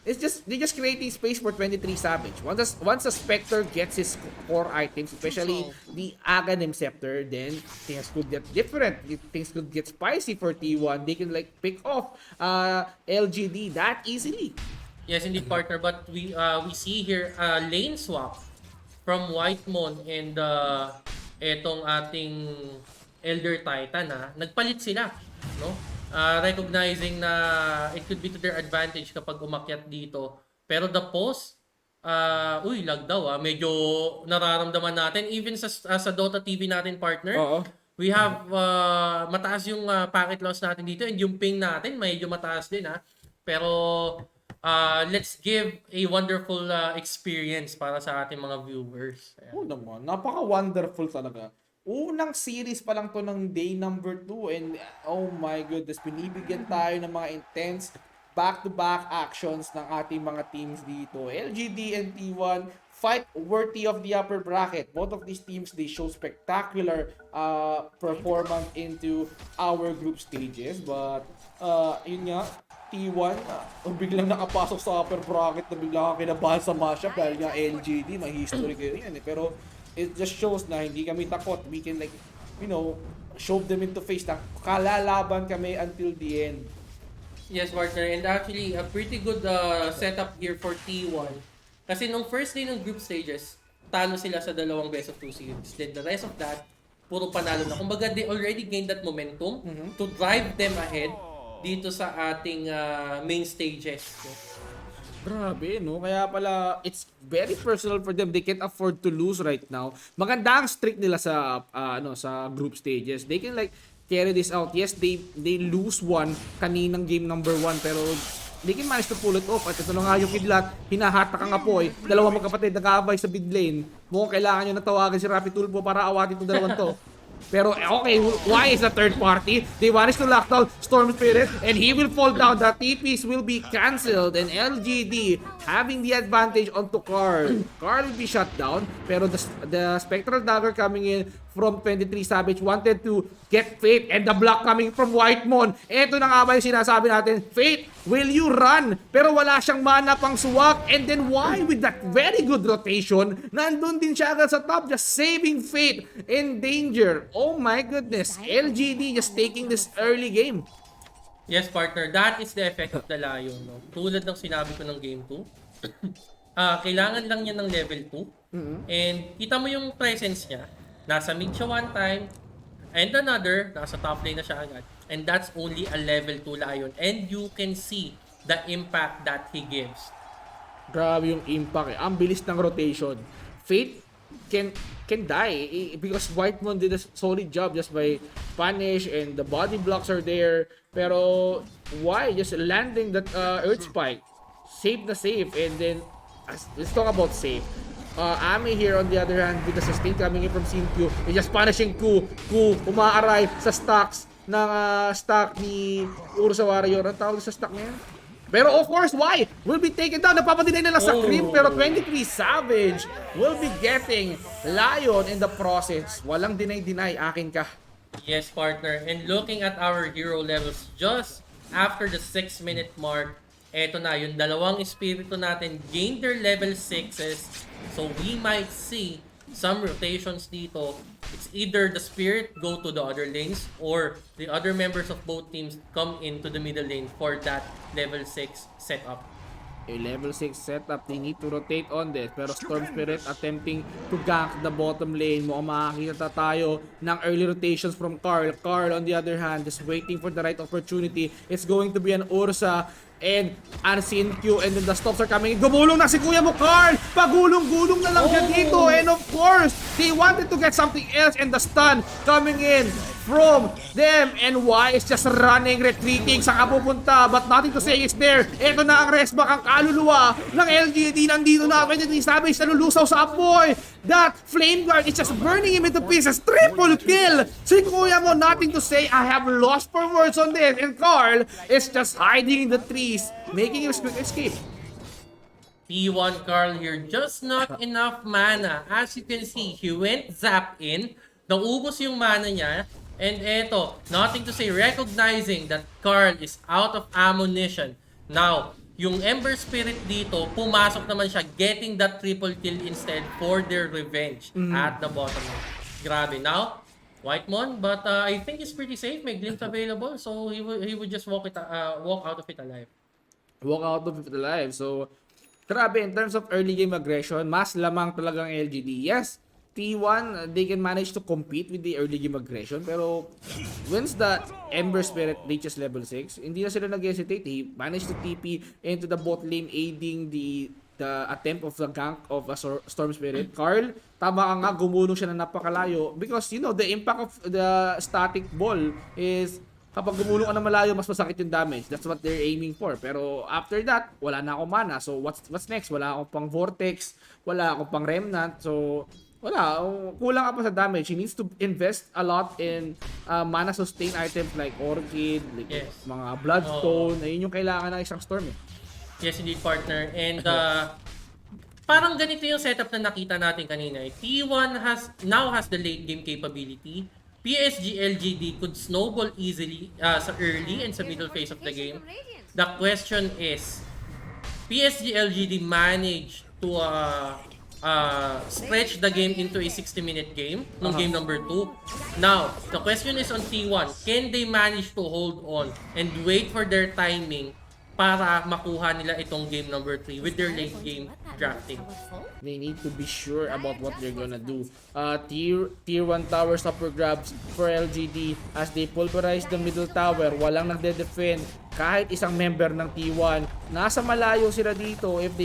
they're just creating space for 23 Savage. Once a Spectre gets his core items, especially the Aghanim Scepter, then things could get different. Things could get spicy for T1. They can like pick off LGD that easily. Yes, indeed, partner. But we see here lane swap from Whitemon and etong ating Elder Titan. Nagpalit sila, no? Recognizing na it could be to their advantage kapag umakyat dito. Pero the post, lag daw medyo nararamdaman natin. Even sa Dota TV natin, partner, Oo. we have mataas yung packet loss natin dito and yung ping natin medyo mataas din Pero let's give a wonderful experience para sa ating mga viewers. Ayan. Oo naman, napaka-wonderful talaga. Unang series pa lang to ng day number 2 and oh my goodness, binibigyan tayo ng mga intense back-to-back actions ng ating mga teams dito. LGD and T1 fight worthy of the upper bracket. Both of these teams, they show spectacular performance into our group stages, but yun nga, T1 biglang nakapasok sa upper bracket na biglang kinabahan sa mashup dahil nga LGD, may history kayo yan pero it just shows na hindi kami takot. We can shove them into face na kalalaban kami until the end. Yes, partner. And actually, a pretty good setup here for T1. Kasi nung first day ng group stages, talo sila sa dalawang best of 2 series. Then the rest of that, puro panalo na. Kumbaga, they already gained that momentum to drive them ahead dito sa ating main stages. Grabe, no? Kaya pala, it's very personal for them. They can't afford to lose right now. Maganda ang streak nila sa sa group stages. They can like carry this out. Yes, they lose one kaninang game number 1, pero they can manage to pull it off. At ito na nga yung kidlat, hinahatak ang apoy. Dalawang magkapatid nag-aabay sa mid lane. Mukhang kailangan nyo na tawagan si Rapid Tulpo para awatin itong dalawang to. Pero okay, why is the third party? They managed to lock down Storm Spirit and he will fall down. The TPs will be cancelled and LGD having the advantage onto Carl. Carl will be shut down, pero the Spectral Dagger coming in from 23 Savage wanted to get Fate and the block coming from Whitemon. Ito na nga ba yung sinasabi natin? Fate, will you run? Pero wala siyang mana pang suwak. And then why with that very good rotation, nandun din siya agad sa top just saving Fate in danger. Oh my goodness. LGD just taking this early game. Yes, partner. That is the effect of the Lion. No? Tulad ng sinabi ko ng game 2. Kailangan lang niya ng level 2. And kita mo yung presence niya. Nasa mid siya one time. And another, nasa top lane na siya agad. And that's only a level 2 Lion. And you can see the impact that he gives. Grabe yung impact. Ang bilis ng rotation. Fate can die because Whitemon did a solid job just by punish and the body blocks are there. Pero why just landing that Earth Spike? Safe na safe. And then let's talk about safe. Ami here on the other hand with the sustain coming in from CQ. He's just punishing Ku. Ku uma-arrive sa stacks ng stack ni Ursa Warrior. Ang tawag sa stack niya? Pero of course, why? Will be taken down. Napapadinay na sa creep. Pero 23 Savage will be getting Lion in the process. Walang deny-deny. Akin ka. Yes, partner. And looking at our hero levels just after the 6-minute mark, eto na, yung dalawang espiritu natin gained their level 6s. So we might see some rotations dito. It's either the spirit go to the other lanes or the other members of both teams come into the middle lane for that level 6 setup. A level 6 setup, they need to rotate on this. Pero Storm Spirit attempting to gank the bottom lane. Mukhang makakita tayo ng early rotations from Carl. Carl on the other hand, just waiting for the right opportunity. It's going to be an Ursa and unseen Q, and then the stops are coming in. Gumulong na si kuya mo, Carl! Pagulong-gulong na lang siya dito. And of course, they wanted to get something else, and the stun coming in from them. And Y is just running, retreating. Saan ka pupunta? But nothing to say is there. Ito na ang resback, ang kaluluwa ng LGD. Nandito na. 23 Savage nalulusaw sa apoy. That flame guard is just burning him into pieces. Triple kill! Si kuya mo, nothing to say. I have lost for words on this. And Carl is just hiding in the trees, making his quick escape. T1 Carl here, just not enough mana. As you can see, he went zap in. Naubos yung mana niya. And eto, nothing to say, recognizing that Carl is out of ammunition. Now, yung Ember Spirit dito, pumasok naman siya, getting that triple kill instead for their revenge at the bottom. Grabe. Now, Whitemon, but I think he's pretty safe. May glimpse available, so he would just walk out of it alive. Walk out of it alive. So, grabe, in terms of early game aggression, mas lamang talagang LGD. Yes, T1, they can manage to compete with the early game aggression, pero once the Ember Spirit reaches level 6, hindi na sila nag-hesitate. He managed to TP into the bot lane, aiding the attempt of the gank of a Storm Spirit. Carl, tama ka nga, gumulong siya na napakalayo because, you know, the impact of the static ball is kapag gumulong ka na malayo, mas masakit yung damage. That's what they're aiming for. Pero after that, wala na akong mana. So what's next? Wala akong pang Vortex, wala akong pang Remnant. So wala, kulang ka pa sa damage. He needs to invest a lot in mana sustain items like Orchid, like mga Bloodstone. Ayun yung kailangan ng isang Storm. Yes, indeed, partner. And parang ganito yung setup na nakita natin kanina. T1 now has the late game capability. PSG LGD could snowball easily sa early and sa middle phase of the game. The question is, PSG LGD managed to stretch the game into a 60-minute game nung game number 2. Now, the question is on T1, can they manage to hold on and wait for their timing para makuha nila itong game number 3 with their late game drafting. They need to be sure about what they're gonna do. Tier 1 towers upper grabs for LGD as they pulverize the middle tower. Walang nagde-defend. Kahit isang member ng T1. Nasa malayo sila dito. If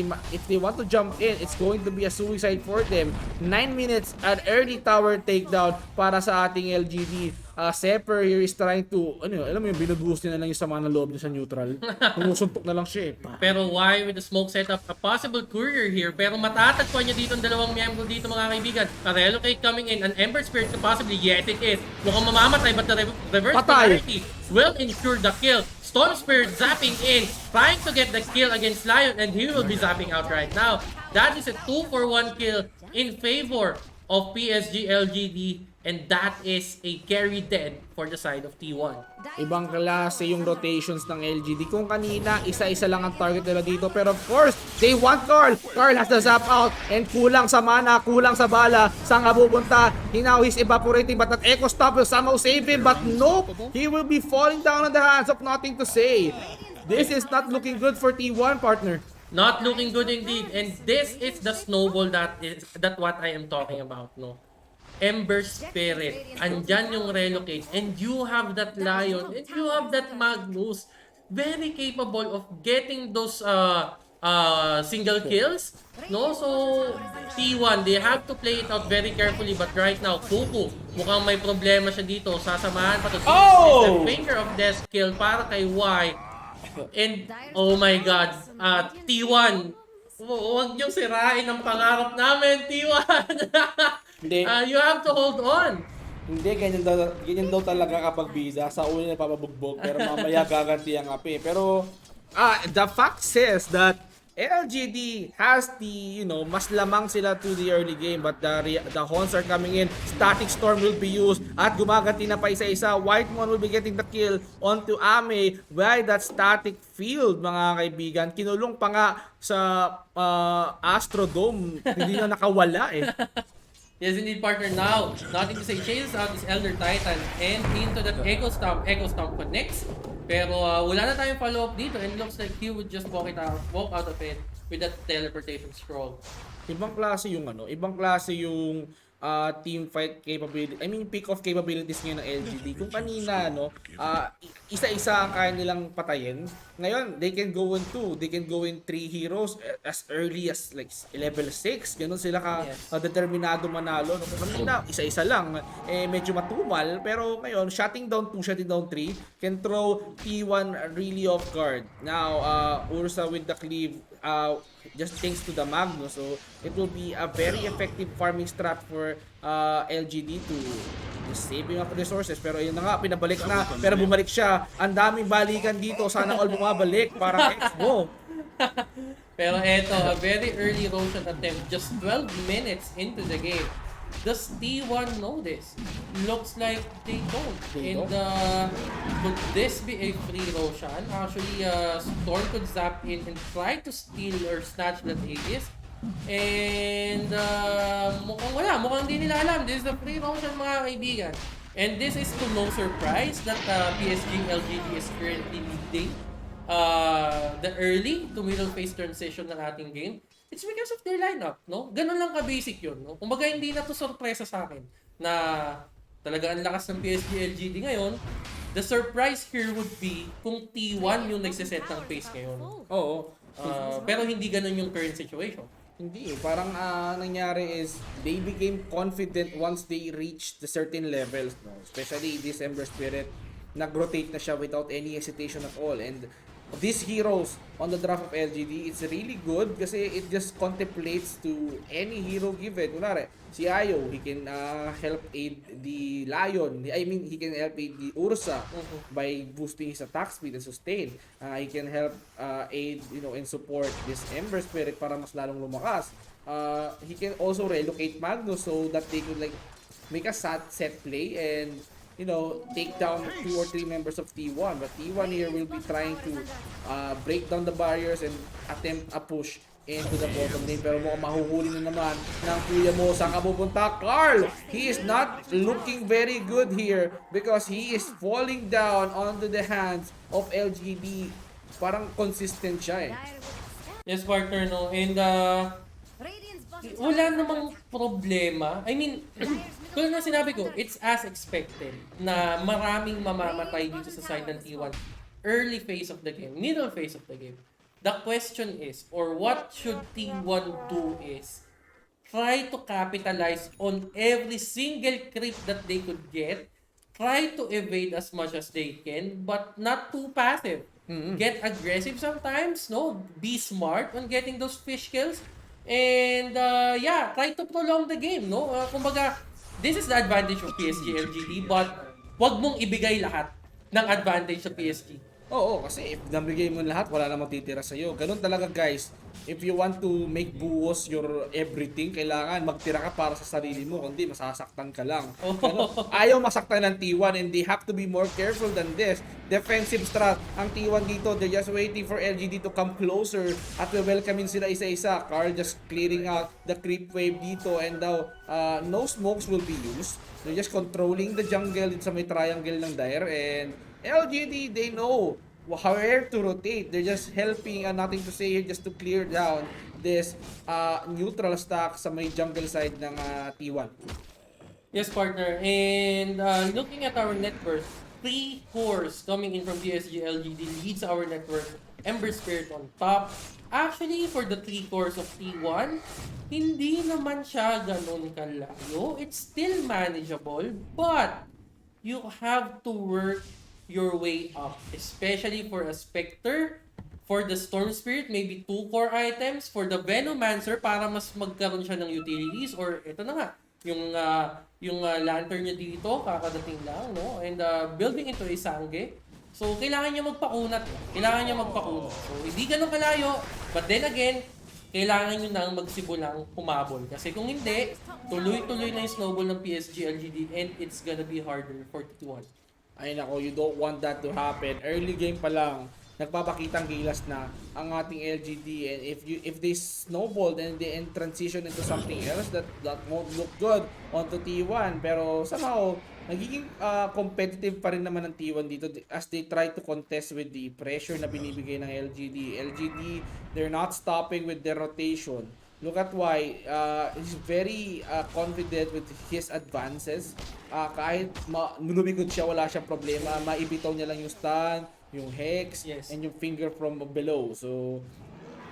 they want to jump in, it's going to be a suicide for them. 9 minutes at early tower takedown para sa ating LGD. Sepper here is trying to, alam mo yung binuboost niya na lang yung sama ng loob niya sa neutral. Tumusuntok na lang siya eh. Pero why with the smoke setup? A possible courier here. Pero matatagpuan niya dito ang dalawang miyembro dito mga kaibigan. A relocate coming in. An Ember Spirit to possibly. Yes, it is. Mukhang mamamatay but the reverse polarity will ensure the kill. Storm Spirit zapping in. Trying to get the kill against Lion and he will be zapping out right now. That is a 2-for-1 kill in favor of PSG LGD. And that is a carry dead for the side of T1. Ibang klase yung rotations ng LGD. Kung kanina, isa-isa lang ang target nila dito. Pero of course, they want Carl. Carl has to zap out. And kulang sa mana, kulang sa bala. Saan nga pupunta? Now he's evaporating. But that Echo Stop will somehow save him. But nope, he will be falling down on the hands of Nothing to Say. This is not looking good for T1, partner. Not looking good indeed. And this is the snowball that what I am talking about, no? Ember Spirit, andyan yung relocate, and you have that Lion, and you have that Magnus, very capable of getting those single kills, no? So T1, they have to play it out very carefully, but right now Kuku, mukhang may problema siya dito, sasamahan pa to. It's a finger of death kill para kay Y, and oh my god, T1, huwag niyong sirain ang pangarap namin, T1. Hindi. You have to hold on. Hindi, ganyan daw talaga kapag bida. Sa una na papabugbog, pero mamaya gaganti ang api. Pero, the fact says that LGD has the, mas lamang sila to the early game, but the Horns are coming in. Static Storm will be used at gumaganti na pa isa-isa. Whitemon will be getting the kill onto Ame by that static field, mga kaibigan. Kinulong pa nga sa Astrodome. Hindi na nakawala eh. Yes, indeed, partner. Now, Nothing to Say chases out this Elder Titan and into that Echo Stomp. Echo Stomp connects. Pero wala na tayong follow-up dito and looks like he would just walk out of it with that teleportation scroll. Ibang klase yung team fight capability. I mean, pick off capabilities ngayon ng LGD. Kung kanina, isa-isa ang kaya nilang patayin. Ngayon, they can go in 2. They can go in 3 heroes as early as like level 6. Ganun sila determinado manalo. Kung kanina, isa-isa lang. Medyo matumal. Pero ngayon, shutting down 2, shutting down 3 can throw T1 really off guard. Now, Ursa with the cleave, just thanks to the Magnus, so it will be a very effective farming strat for LGD to saving up resources. Pero yun na nga, pinabalik na, pero bumalik siya. Ang daming balikan dito, sana all bumabalik para Expo. Pero eto, a very early Roshan attempt, just 12 minutes into the game. Does T1 know this? Looks like they don't. Could this be a free Roshan? Actually, Storm could zap in and try to steal or snatch that Aegis. And mukhang hindi nila alam. This is the free Roshan, mga kaibigan. And this is to no surprise that PSG LGD is currently leading the early to middle phase transition ng ating game. It's because of their lineup, no? Ganun lang ka-basic yun, no? Kumbaga hindi na to sorpresa sa akin na talaga ang lakas ng PSG LGD ngayon. The surprise here would be kung T1 yung nagsiset ng pace ngayon. Oo. Pero hindi ganun yung current situation. Hindi, parang nangyari is they became confident once they reached the certain levels, no? Especially this Ember Spirit, nag-rotate na siya without any hesitation at all. And these heroes on the draft of LGD, it's really good kasi it just contemplates to any hero given. Kunwari, si Ayo, he can help aid the Lion. I mean, he can help aid the Ursa by boosting his attack speed and sustain. He can help aid, and support this Ember Spirit para mas lalong lumakas. He can also relocate Magnus so that they could like make a set play and take down 2 or 3 members of T1. But T1 here will be trying to break down the barriers and attempt a push into the bottom lane. Pero mukhang mahuhuli na naman ng kuya mo. Saan ka pupunta? Carl! He is not looking very good here because he is falling down onto the hands of LGD. parang consistent siya eh. Dire will stand. Yes, partner, no? And Radiant's bottom wala tower is namang under attack. problema. I mean, tulad na sinabi ko, it's as expected na maraming mamamatay dito sa side ng T1. Early phase of the game, middle phase of the game. The question is, or what should T1 do is, try to capitalize on every single creep that they could get, try to evade as much as they can, but not too passive. Get aggressive sometimes, no? Be smart on getting those fish kills. And yeah, try to prolong the game, no? Kumbaga, this is the advantage of PSG LGD, but wag mong ibigay lahat ng advantage sa PSG. Oo, kasi if nabigay mo lahat, wala namang titira sa'yo. Ganun talaga guys. If you want to make buhos your everything, kailangan magtira ka para sa sarili mo, kundi masasaktan ka lang. Ganun. Ayaw masaktan ng T1 and they have to be more careful than this. Defensive strat. Ang T1 dito, they're just waiting for LGD to come closer at welcoming sila isa-isa. Carl just clearing out the creep wave dito and now no smokes will be used. They're just controlling the jungle sa may triangle ng Dire and LGD, they know where to rotate. They're just helping and nothing to say here just to clear down this neutral stack sa may jungle side ng T1. Yes, partner. And looking at our net worth, 3 cores coming in from PSG LGD leads our net worth. Ember Spirit on top. Actually, for the 3 cores of T1, hindi naman siya ganun kalayo. It's still manageable, but you have to work your way up. Especially for a Spectre, for the Storm Spirit, maybe 2 core items. For the Venomancer, para mas magkaroon siya ng utilities. Or ito na nga, yung lantern niya dito, kakadating lang, no? And building into a Sangge. So, kailangan niya magpakunat. So, hindi ganun kalayo. But then again, kailangan nyo nang magsimulang humabol. Kasi kung hindi, tuloy-tuloy na yung snowball ng PSG LGD and it's gonna be harder for T1. Ay nako, you don't want that to happen. Early game pa lang, nagpapakitang gilas na ang ating LGD and if they snowball and they transition into something else that won't look good onto T1, pero somehow nagiging competitive pa rin naman ng T1 dito as they try to contest with the pressure na binibigay ng LGD. LGD, they're not stopping with their rotation. Look at why he's very confident with his advances. Kahit lumikod siya, wala siyang problema. Maibitaw niya lang yung stun, yung hex, Yes. and yung finger from below. So,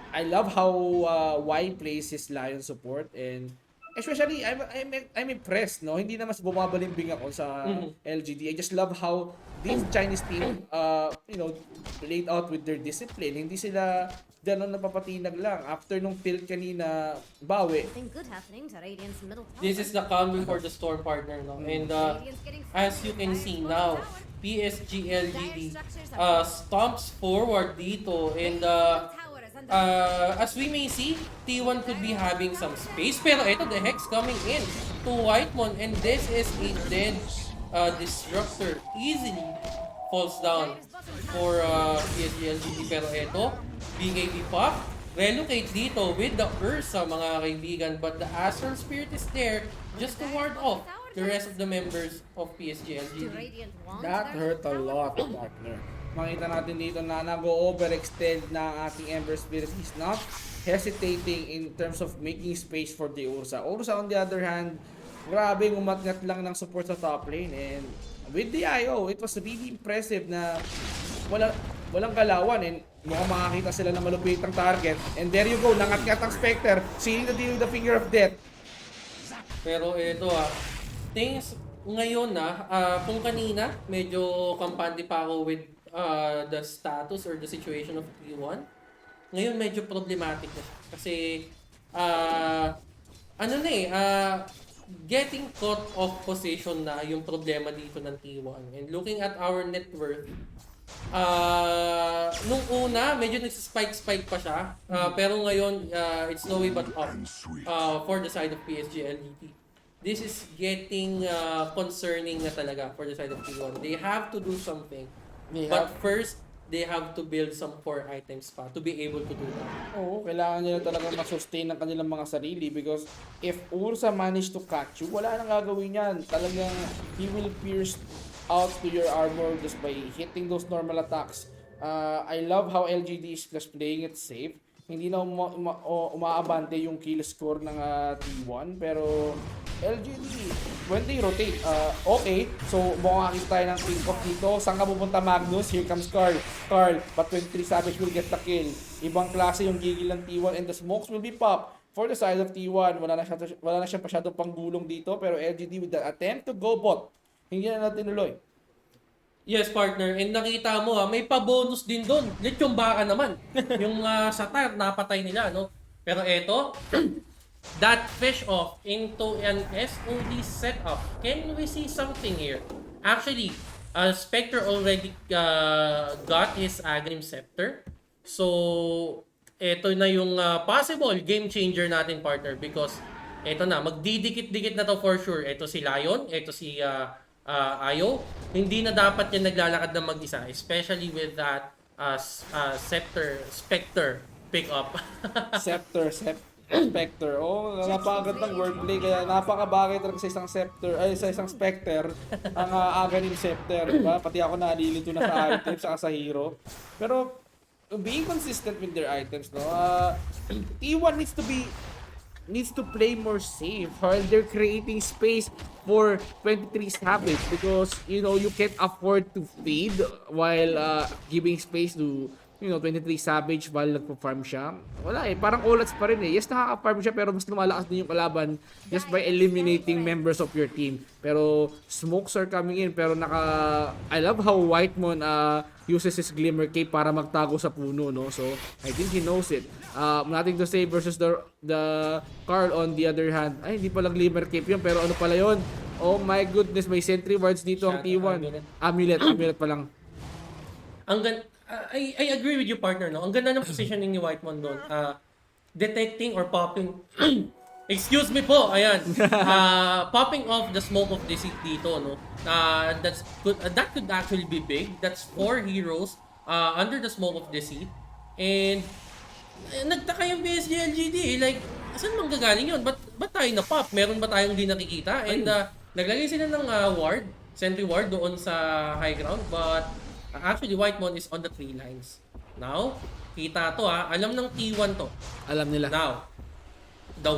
I love how Y plays his Lion support and especially I'm impressed, no? Hindi na mas bumabalimbing ako sa LGD. I just love how this Chinese team played out with their discipline. Hindi sila ganun napapatinag lang. After nung tilt kanina, bawi. Nothing good happening to Radiant's middle tower. This is the calm before the storm, partner, no? And Radiant's getting as you can Dire's see bottom now, tower. PSG LGD stomps forward dito and Radiant's middle tower is under as we may see, T1 could be having some space. Pero ito, the Hex coming in to Whitemon and this is a dead Disruptor. Easily falls down for PSG LGD. Pero ito, BKB pop, relocate dito with the Ursa, mga kaibigan. But the Astral Spirit is there just to ward off the rest of the members of PSG to LGD. Radiant one. That hurt a lot, partner. Makita natin dito na nag-overextend na ang ating Ember Spirit. He's not hesitating in terms of making space for the Ursa. Ursa on the other hand, grabe umatngat lang ng support sa top lane and with the IO, it was really impressive na walang galawan and mukhang makakita sila na malupit ang target. And there you go, nangat-ngat ang Spectre, seeing the deal with the finger of death. Pero ito things ngayon kung kanina medyo kampante pa ako with the status or the situation of T1, ngayon medyo problematic na siya. Kasi getting caught off position na yung problema dito ng T1. And looking at our net worth, nung una medyo nagsispike pa siya, pero ngayon it's no way but up for the side of PSG LGD. This is getting concerning na talaga for the side of T1. They have to do something. But first, they have to build some core items pa to be able to do that. Oo, kailangan nila talaga ma-sustain ang kanilang mga sarili because if Ursa managed to catch you, wala nang gagawin yan. Talagang he will pierce out to your armor just by hitting those normal attacks. I love how LGD is just playing it safe. Hindi na umaabante yung kill score ng T1, pero LGD, when they rotate, okay. So, mukhang nakita tayo ng think of dito. Saan ka pupunta, Magnus? Here comes Carl. But 23 Savage will get the kill. Ibang klase yung gigil ng T1 and the smokes will be popped for the side of T1. Wala na siya masyadong panggulong dito, pero LGD with the attempt to go bot. Hindi na tinuloy. Yes, partner. And nakita mo may pa-bonus din doon. Lechong baka naman. Yung sa tire, napatay nila, no? Pero eto, that fish off into an SOD setup. Can we see something here? Actually, Spectre already got his Agrim Scepter. So, eto na yung possible game changer natin, partner. Because, eto na, magdidikit-dikit na to for sure. Eto si Lion, eto si Ayo. Hindi na dapat yan naglalakad ng mag-isa. Especially with that Spectre pick up. Spectre. Oh, napakagandang wordplay, kaya napakabagay talaga sa isang Scepter, ay sa isang Spectre ang Aghanim Scepter, diba? Pati ako nalilito na sa items saka sa hero. Pero being consistent with their items, no. T1 needs to play more safe while they're creating space for 23 Savage, because you can't afford to feed while giving space to 23 Savage while nagpo-farm siya. Wala parang Olats pa rin Yes, nakaka-farm siya, pero mas lumalakas din yung kalaban just by eliminating members of your team. Pero smokes are coming in, pero I love how Whitemon uses his Glimmer Cape para magtago sa puno, no? So, I think he knows it. Nothing to say versus the Carl on the other hand. Ay, hindi pala Glimmer Cape yun, pero ano pala yun? Oh my goodness, may sentry wards dito ang T1. Amulet pa lang. I agree with you, partner, no? Ang ganda ng positioning ni Whitemon doon. Detecting or popping excuse me po, ayan. Popping off the smoke of deceit dito, no? That could actually be big. That's 4 heroes under the smoke of deceit. And nagtaka yung PSG LGD, like, saan manggagaling yun? Ba't tayo na-pop? Meron ba tayong di nakikita? And naglagay sila ng sentry ward doon sa high ground, but actually Whitemon is on the 3 lines. Now, kita to alam ng T1 to. Alam nila. Now, the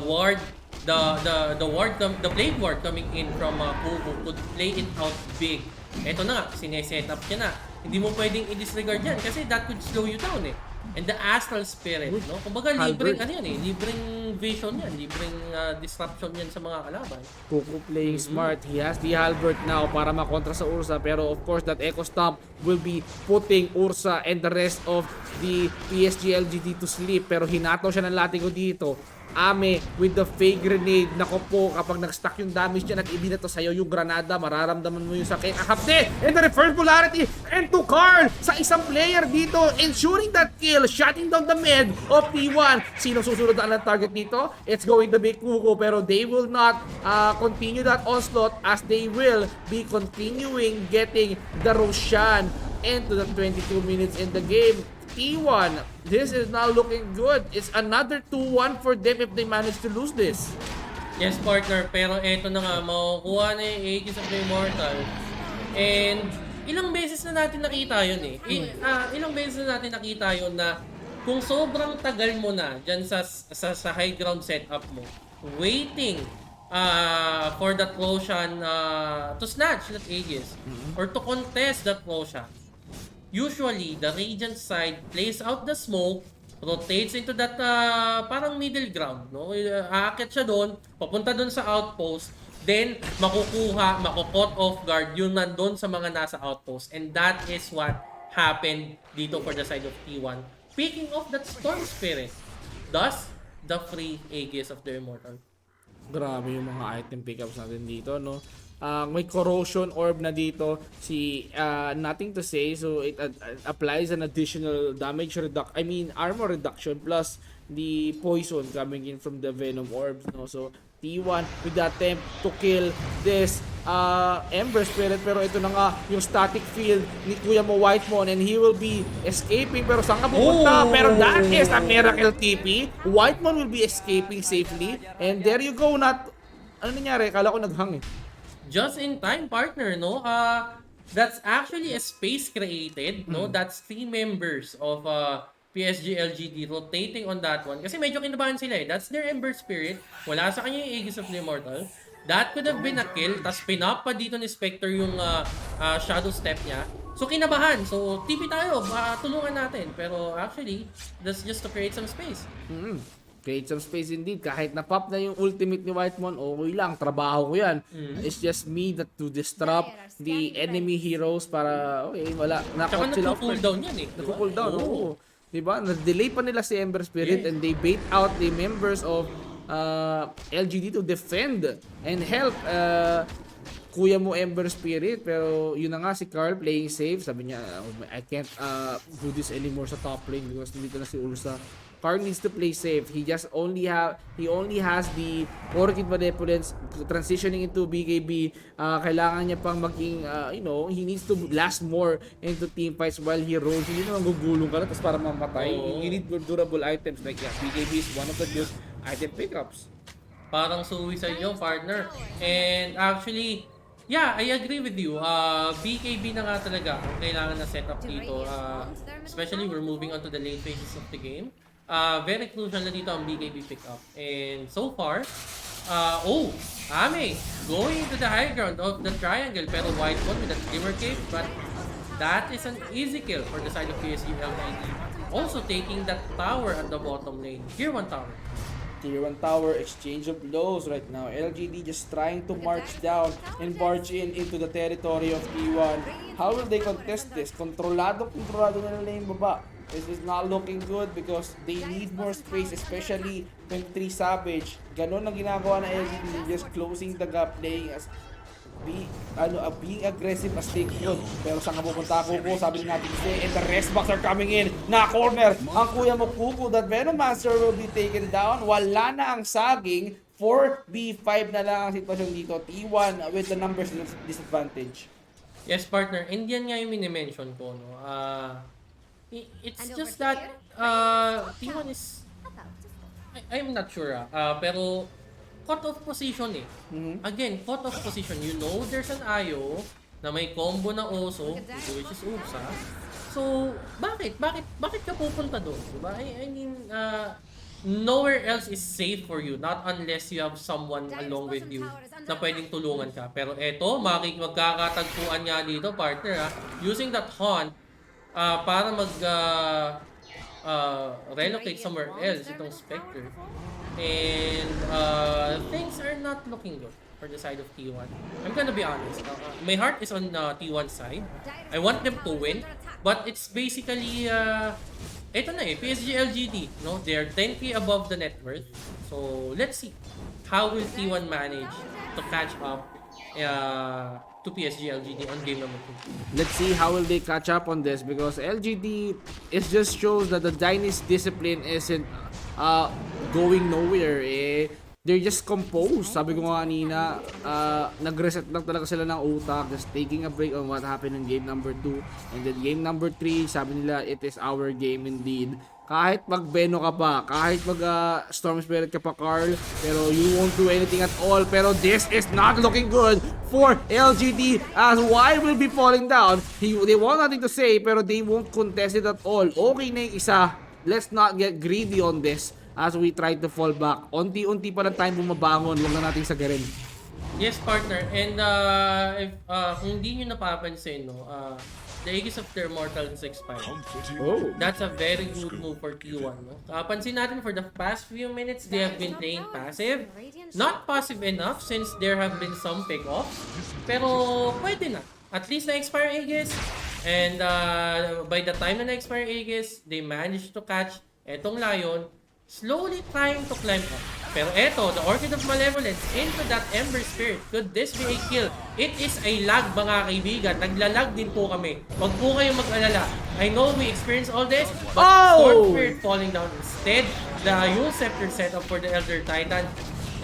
blade ward coming in from Pugo could play it out big. Ito na, sineset up niya na. Hindi mo pwedeng i-disregard yan kasi that could slow you down And the astral spirit, no? Kumbaga libreng libreng vision yan, libreng disruption yan sa mga kalaban. Pugo playing smart. He has the Halbert now para makontra sa Ursa, pero of course that Echo Stomp will be putting Ursa and the rest of the PSG LGD to sleep, pero hinataw siya ng latigo dito. Ame with the fake grenade. Nako po, kapag nag-stack yung damage niya at ibinato sa'yo yung granada, mararamdaman mo yung sakit. Ahapde! And the reverse polarity! And to Carl! Sa isang player dito, ensuring that kill, shutting down the mid of T1. Sino susunod ang target dito? It's going to be Kuko, pero they will not continue that onslaught as they will be continuing getting the Roshan into the 22 minutes in the game. T1, this is now looking good. It's another 2-1 for them if they manage to lose this. Yes, partner, pero eto na nga, makukuha na yung Aegis of the Immortal. And ilang beses na natin nakita yun ilang beses na natin nakita yun na kung sobrang tagal mo na dyan sa high ground setup mo, waiting for that Roshan to snatch that Aegis or to contest that Roshan. Usually, the Radiant side plays out the smoke, rotates into that parang middle ground, no? Aakit siya doon, papunta doon sa outpost, then makukot off guard yung nandun sa mga nasa outpost. And that is what happened dito for the side of T1. Picking off that Storm Spirit, thus the free Aegis of the Immortal. Grabe yung mga item pickups natin dito, no? May corrosion orb na dito, nothing to say, so it applies an additional damage armor reduction plus the poison coming in from the venom orbs, no? So T1 with the attempt to kill this Ember Spirit, pero ito na nga yung static field ni Kuya mo Whitemon, and he will be escaping, pero saan ka pupunta? Pero that is a miracle TP. Whitemon will be escaping safely, and there you go. Ano nangyari? Kala ko naghang Just in time, partner, no? That's actually a space created, no? That's 3 members of PSG LGD rotating on that one. Kasi medyo kinabahan sila eh. That's their Ember Spirit. Wala sa kanya yung Aegis of the Immortal. That could have been a kill. Tapos pinapa dito ni Spectre yung Shadow Step niya. So kinabahan. So TP tayo. Tulungan natin. Pero actually, that's just to create some space. Create some space indeed. Kahit na-pop na yung ultimate ni Whitemon, okay lang. Trabaho ko yan. It's just me that to disrupt the enemy heroes para, okay, wala. Tsaka Knock-out sila. nagpo-cooldown yan eh. Nagpo-cooldown, oo. Diba? Na-delay pa nila si Ember Spirit and they bait out the members of LGD to defend and help kuya mo Ember Spirit. Pero yun na nga si Carl playing safe. Sabi niya, I can't do this anymore sa top lane because nandito na si Ursa. Carl needs to play safe. He only has the Orchid Benevolence transitioning into BKB. Kailangan niya pang maging he needs to last more into team fights while he rolls. Hindi naman gugulong ka na tapos para mamatay. You need durable items like BKB is one of the good item pickups. Parang suicide yung partner. And actually, yeah, I agree with you. BKB na nga talaga ang kailangan na setup dito. Especially we're moving on to the late phases of the game. Very crucial na dito ang BKB pickup. And so far, Ame going into the high ground of the triangle. Pero Whitemon with that Glimmer Cave. But that is an easy kill for the side of PSG LGD. Also taking that tower at the bottom lane. Tier 1 tower. Tier 1 tower, exchange of blows right now. LGD just trying to march down and barge into the territory of T1. How will they contest this? Kontrolado nila yung baba. This is not looking good because they need more space, especially 23 Savage. Ganon ang ginagawa ng LGD, just closing the gap, playing as being aggressive as they could. Pero saan ka pupunta Kuko? Sabi natin kasi, and the rest backs are coming in. Na corner ang kuya mo Kuko. That Venomancer will be taken down. Wala na ang saging. 4v5 na lang ang sitwasyon dito. T1 with the numbers disadvantage. Yes, partner. And yan nga yung minimension ko, no? It's just that T1 is I'm not sure pero cut-off position eh. Again, cut-off position. You know there's an Ayo na may combo na Oso, which is Ursa. So, bakit ka pupunta doon? Diba? I mean, nowhere else is safe for you, not unless you have someone along with you na pwedeng tulungan ka. Pero eto, magkakatagpuan nga dito, partner using that haunt para relocate somewhere else itong Spectre. And things are not looking good for the side of T1. I'm gonna be honest. My heart is on T1 side. I want them to win. But it's basically ito na eh, PSG LGD, no? They're 10k above the net worth. So let's see how will T1 manage to catch up to PSG LGD on game number 2. Let's see how will they catch up on this because LGD, it just shows that the Chinese discipline isn't going nowhere. They're just composed. Sabi ko nga kanina, nag-reset lang talaga sila ng utak, just taking a break on what happened in game number 2. And then game number 3, sabi nila, it is our game indeed. Kahit mag-Beno ka pa, kahit mag-Storm Spirit ka pa, Carl, pero you won't do anything at all. Pero this is not looking good for LGD as Y will be falling down. They want nothing to say, pero they won't contest it at all. Okay na yung isa. Let's not get greedy on this as we try to fall back. Unti-unti pa lang tayo bumabangon. Huwag na nating sagarin. Yes, partner. And if kung hindi nyo napapansin, no, the Aegis of their Immortal is expired. Oh. That's a very good move for T1. No? Pansin natin for the past few minutes, they have been playing passive. Not passive enough since there have been some pick-offs. Pero pwede na. At least na-expire Aegis. And by the time na na-expire Aegis, they managed to catch etong Lion, slowly trying to climb up. Pero eto, the Orchid of Malevolence into that Ember Spirit. Could this be a kill? It is a lag, mga kaibigan. Naglalag din po kami. Huwag po kayong mag-alala. I know we experienced all this, but Storm Spirit falling down instead. The Yule Scepter setup for the Elder Titan.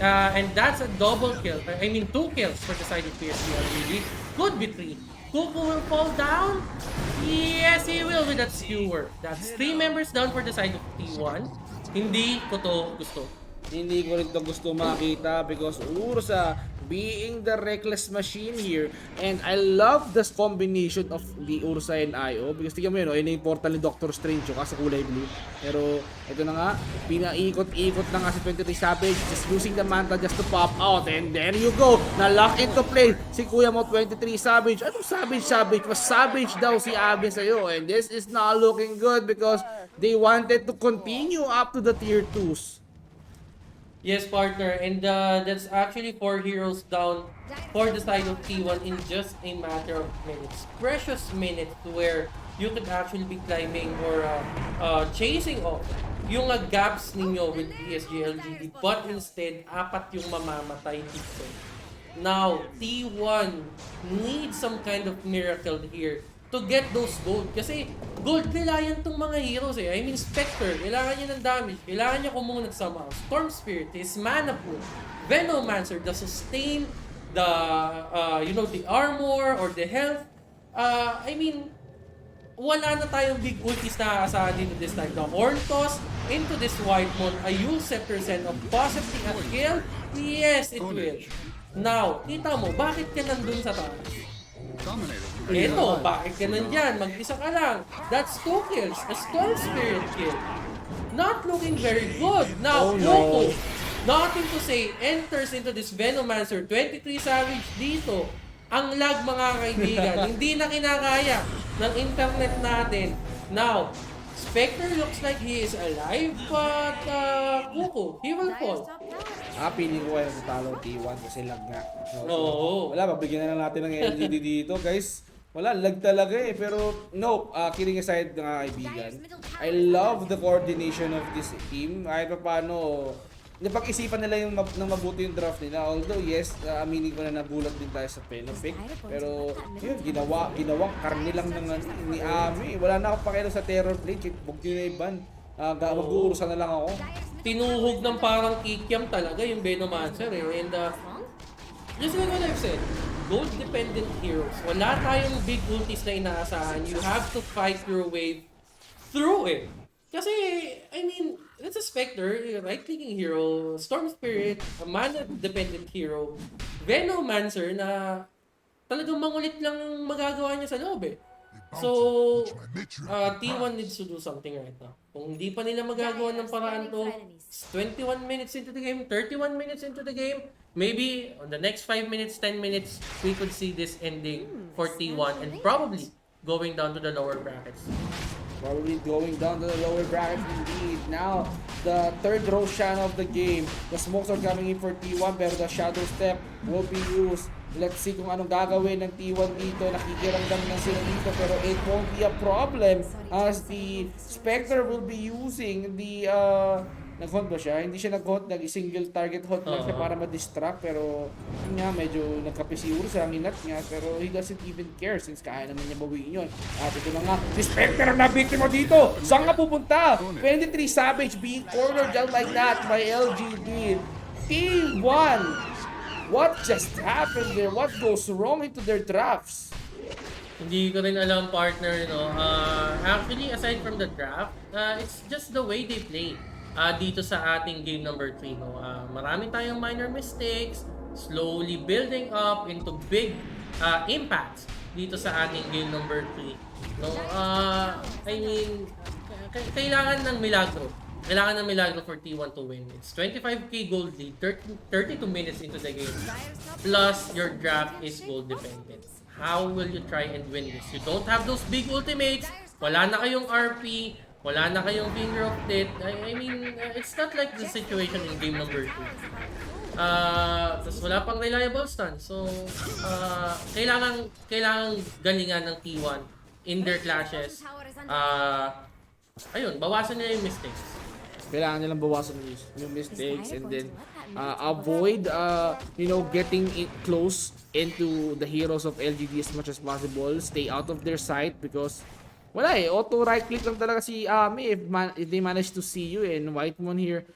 And that's a double kill. I mean, 2 kills for the side of PSG LGD. Could be 3. Kuko will fall down? Yes, he will with that skewer. That's 3 members down for the side of T1. Hindi ko to gusto. Hindi ko rin to gusto makita because Ursa being the reckless machine here, and I love this combination of the Ursa and IO because tingnan mo yun, yun yung portal ni Doctor Strange yung sa kulay blue. Pero ito na nga, pinaikot-ikot na nga si 23 Savage, just using the manta just to pop out, and there you go, na-lock into play si Kuya mo 23 Savage. Anong Savage? Mas Savage daw si Abby sa'yo, and this is not looking good because they wanted to continue up to the tier 2s. Yes, partner, and that's actually 4 heroes down for the side of T1 in just a matter of minutes. Precious minutes where you could actually be climbing or chasing off yung gaps ninyo with PSG LGD, but instead, 4 yung mamamatay dito. Now, T1 needs some kind of miracle here to get those gold. Kasi gold reliant tong mga heroes eh. I mean, Spectre, kailangan niya ng damage. Kailangan niya kumunod somehow. Storm Spirit, his mana pool. Venomancer, the sustain, the, the armor or the health. I mean, wala na tayong big ultis na aasahan dito this time. The Horn Toss into this White Moon. A Usurper Send of possibly a kill? Yes, it will. Now, kita mo, bakit ka nandun sa taas? Eto, bakit ka nandyan? Mag-isa ka lang. That's 2 kills. A Storm Spirit kill. Not looking very good. Now, Loco, nothing to say, enters into this Venomancer. 23 Savage dito. Ang lag, mga kaibigan. Hindi na kinakaya ng internet natin. Now, Spectre looks like he is alive, but Kuko, he will fall. Piling ko kaya sa talo T1 kasi lag nga. Oo. Wala, pabigyan na lang natin ng LGD dito, guys. Wala, lag talaga eh. Pero, no, kidding aside mga kaibigan, I love the coordination of this team. Kahit pa paano, napag-isipan nila yung ng mabuti yung draft nila. Although, yes, aminin ko na nagulat din tayo sa Penofic. Pero, yun, ginawang karne lang ni Ami. Wala na akong pakialam sa Terror Blade. Huwag nyo na iban. Mag-uurusan na lang ako. Tinuhog ng parang kikiam talaga yung Venomancer eh. And just like what I've said, gold-dependent heroes. Wala tayong big ultis na inaasahan. You have to fight your way through it. Kasi, I mean, it's a Spectre, right-clicking hero, Storm Spirit, a mana-dependent hero, Venomancer na talagang mangulit lang magagawa niya sa loob eh. So, T1 needs to do something right now. Kung hindi pa nila magagawa ng paraan to, 21 minutes into the game, 31 minutes into the game, maybe on the next 5 minutes, 10 minutes, we could see this ending for T1 and probably going down to the lower brackets. Probably going down to the lower brackets indeed. Now, the third Roshan of the game. The smokes are coming in for T1 pero the Shadow Step will be used. Let's see kung anong gagawin ng T1 dito. Nakikiramdam na sila dito pero it won't be a problem as the Spectre will be using the nag-hunt ba siya? Hindi siya nag-hunt, nag-single target hunt lang siya para ma-distract pero yun nga, medyo nagkapisiur sa inat niya pero he doesn't even care since kaya naman niya bawiin yun. At ito na nga, si Spectre na biktima dito! Saan nga pupunta? 23 Savage being cornered just like that by LGD. T1! What just happened there? What goes wrong into their drafts? Hindi ko rin alam, partner, no? Actually, aside from the draft, it's just the way they play. Dito sa ating game number 3, no? Marami tayong minor mistakes, slowly building up into big impacts dito sa ating game number 3. No? I mean, kailangan ng milagro. Kailangan ng milagro for T1 to win. It's 25k gold lead, 32 minutes into the game. Plus, your draft is gold dependent. How will you try and win this? You don't have those big ultimates. Wala na kayong RP. Wala na kayong finger of death. I mean, it's not like the situation in game number 2. Tapos wala pang reliable stun. So, kailangan galingan ng T1 in their clashes. Ayun, bawasan nila yung mistakes. Kailangan nilang bawasan yung mistakes and then avoid getting close into the heroes of LGD as much as possible. Stay out of their sight because wala eh, auto right click lang talaga si Ami if they manage to see you. And White Moon here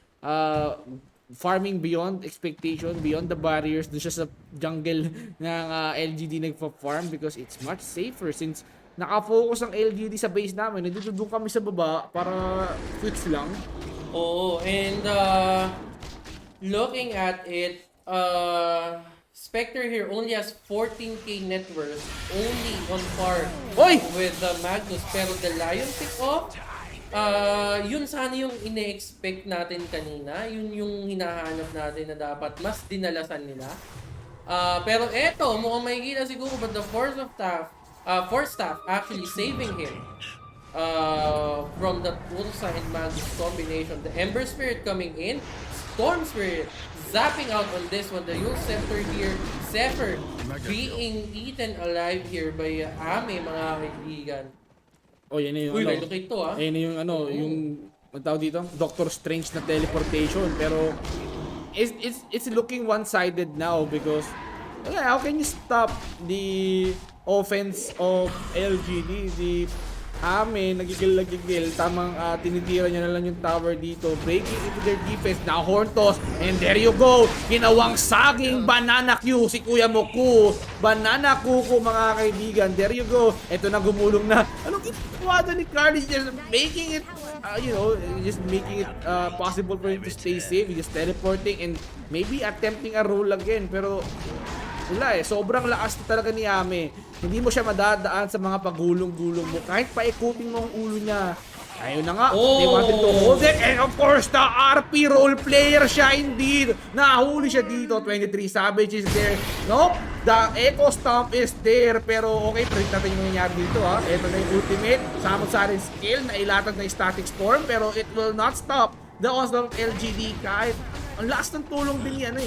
farming beyond expectation, beyond the barriers. Doon siya sa jungle ng LGD nagpa-farm because it's much safer since nakafocus ang LGD sa base namin. Nandito doon kami sa baba para fix lang. Oo, and looking at it, Spectre here only has 14k net worth, only on par Oy! with Magnus. Pero the Lion pick off, yun sana yung ine-expect natin kanina. Yun yung hinahanap natin na dapat mas dinalasan nila. Pero eto, mukhang makikita siguro, but the force staff actually saving him from the Ursa and Magus combination. The Ember Spirit coming in, Storm Spirit zapping out on this one. The Yule Scepter here, Zephyr being eaten alive here by Ame, mga kaibigan. Oh, yan na yung Uy, ano. relocate to Yan na yung ano, yung ang tawag dito, Doctor Strange na teleportation. Pero it's looking one-sided now because how can you stop the offense of LGD? The Ame, nagigil. Tamang tinitira niya na lang yung tower dito. Breaking into their defense. Now horn toss. And there you go. Ginawang saging banana Q si Kuya Moku. Banana Kuko mga kaibigan. There you go. Ito na gumulong na. Anong ginagawa doon ni Carly? Just making it, just making it possible for him to stay safe. He's just teleporting and maybe attempting a roll again. Pero wala sobrang lakas talaga ni Ame. Hindi mo siya madadaan sa mga pagulong-gulong mo. Kahit paikutin mo ang ulo niya. Ayun na nga, they wanted to hold it. And of course, the RP role player siya indeed. Nahuli siya dito. 23 Savage is there. Nope, the Echo Stomp is there. Pero okay, print natin yung nangyayari dito ha. Ito na yung ultimate. Samot sa rin skill na ilatag na Static Storm. Pero it will not stop the onslaught of LGD. Kahit ang lakas ng tulong din yan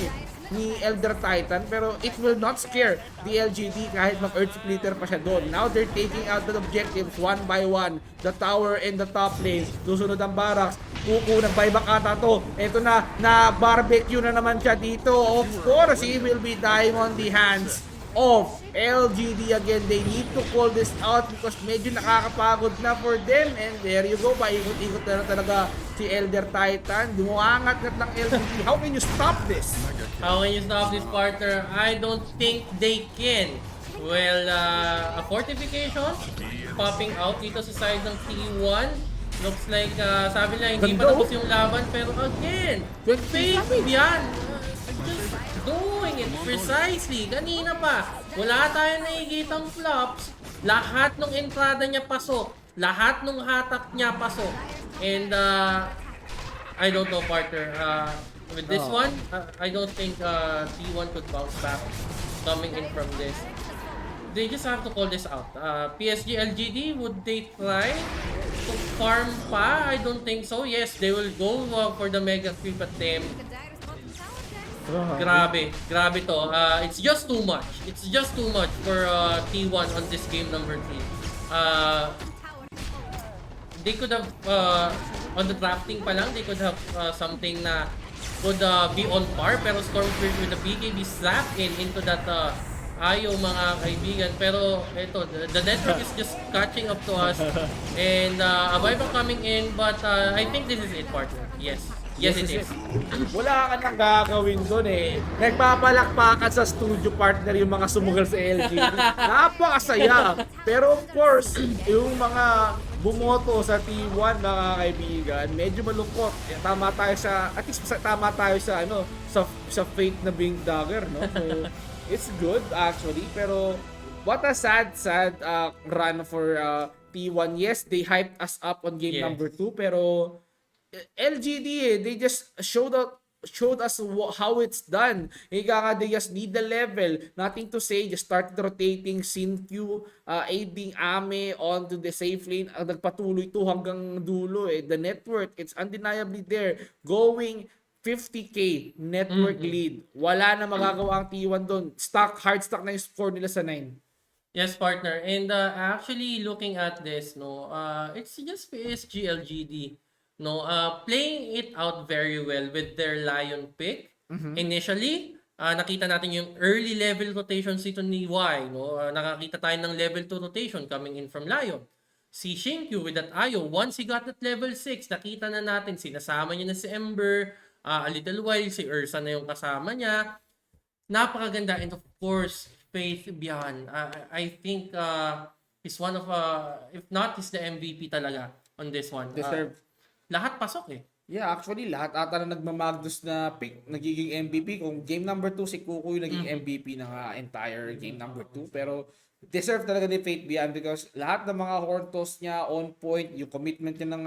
ni Elder Titan, pero it will not scare the LGD kahit mag-Earth Splitter pa siya doon. Now they're taking out the objectives one by one. The tower and the top lane. Susunod ang barracks. Kuku, nag-buyback ata to. Ito na barbecue na naman siya dito. Of course, he will be dying on the hands of LGD again. They need to call this out because medyo nakakapagod na for them. And there you go, paikot-ikot na talaga si Elder Titan. Dumangat-ngat ng LGD. How can you stop this? How can you stop this, partner? I don't think they can. Well, a fortification popping out dito sa side ng T1. Looks like, sabi lang, hindi pa tapos yung laban. Pero again, fake yan. Just doing it precisely. Kanina pa, wala tayong nakikitang flops. Lahat ng entrada niya pasok. Lahat ng hatak niya pasok. And, I don't know, partner. With this one, I don't think T1 could bounce back coming in from this. They just have to call this out. PSG LGD, would they try to farm pa? I don't think so. Yes, they will go for the mega creep at them. Grabe to. It's just too much. It's just too much for T1 on this game number 3. They could have, on the drafting pa lang, they could have something na could be on par, pero Stormspirit with the BKB slap into that ayaw mga kaibigan. Pero ito, the network is just catching up to us. And a buyback coming in, but I think this is it, partner. Yes it is. Wala ka nang gagawin doon Nagpapalakpakan sa studio partner yung mga sumugal sa LG. Napakasaya. Pero of course, yung mga bumoto sa T1 mga kaibigan, medyo malungkot. Tama tayo sa, at least tama tayo sa sa fate na Bing Dagger, no? So, it's good actually, pero what a sad run for T1. Yes, they hyped us up on game number 2, pero LGD they just showed us how it's done. They just need the level. Nothing to say. Just started rotating Sin-Q, aiding Ame onto the safe lane. Ang nagpatuloy to hanggang dulo The network, it's undeniably there. Going 50k network lead. Wala na magagawa ang T1 doon. Hard stuck na yung score nila sa 9. Yes, partner. And actually looking at this, it's just PSG LGD. Playing it out very well with their Lion pick. Initially, nakita natin yung early level rotations dito ni Y. Nakakita tayo ng level 2 rotation coming in from Lion. Si Shinkyu with that Ayo, once he got that level 6, nakita na natin, sinasama niya na si Ember, a little while, si Ursa na yung kasama niya. Napakaganda. And of course, Faith Bian, I think he's one of, if not, he's the MVP talaga on this one. Deserve. Lahat pasok Yeah, actually, lahat ata na nagmamagdos na pick, nagiging MVP. Kung game number 2, si Kukoy naging MVP ng entire game number 2. Pero deserve talaga ni Faith Bian because lahat ng mga horn toss niya on point, yung commitment niya ng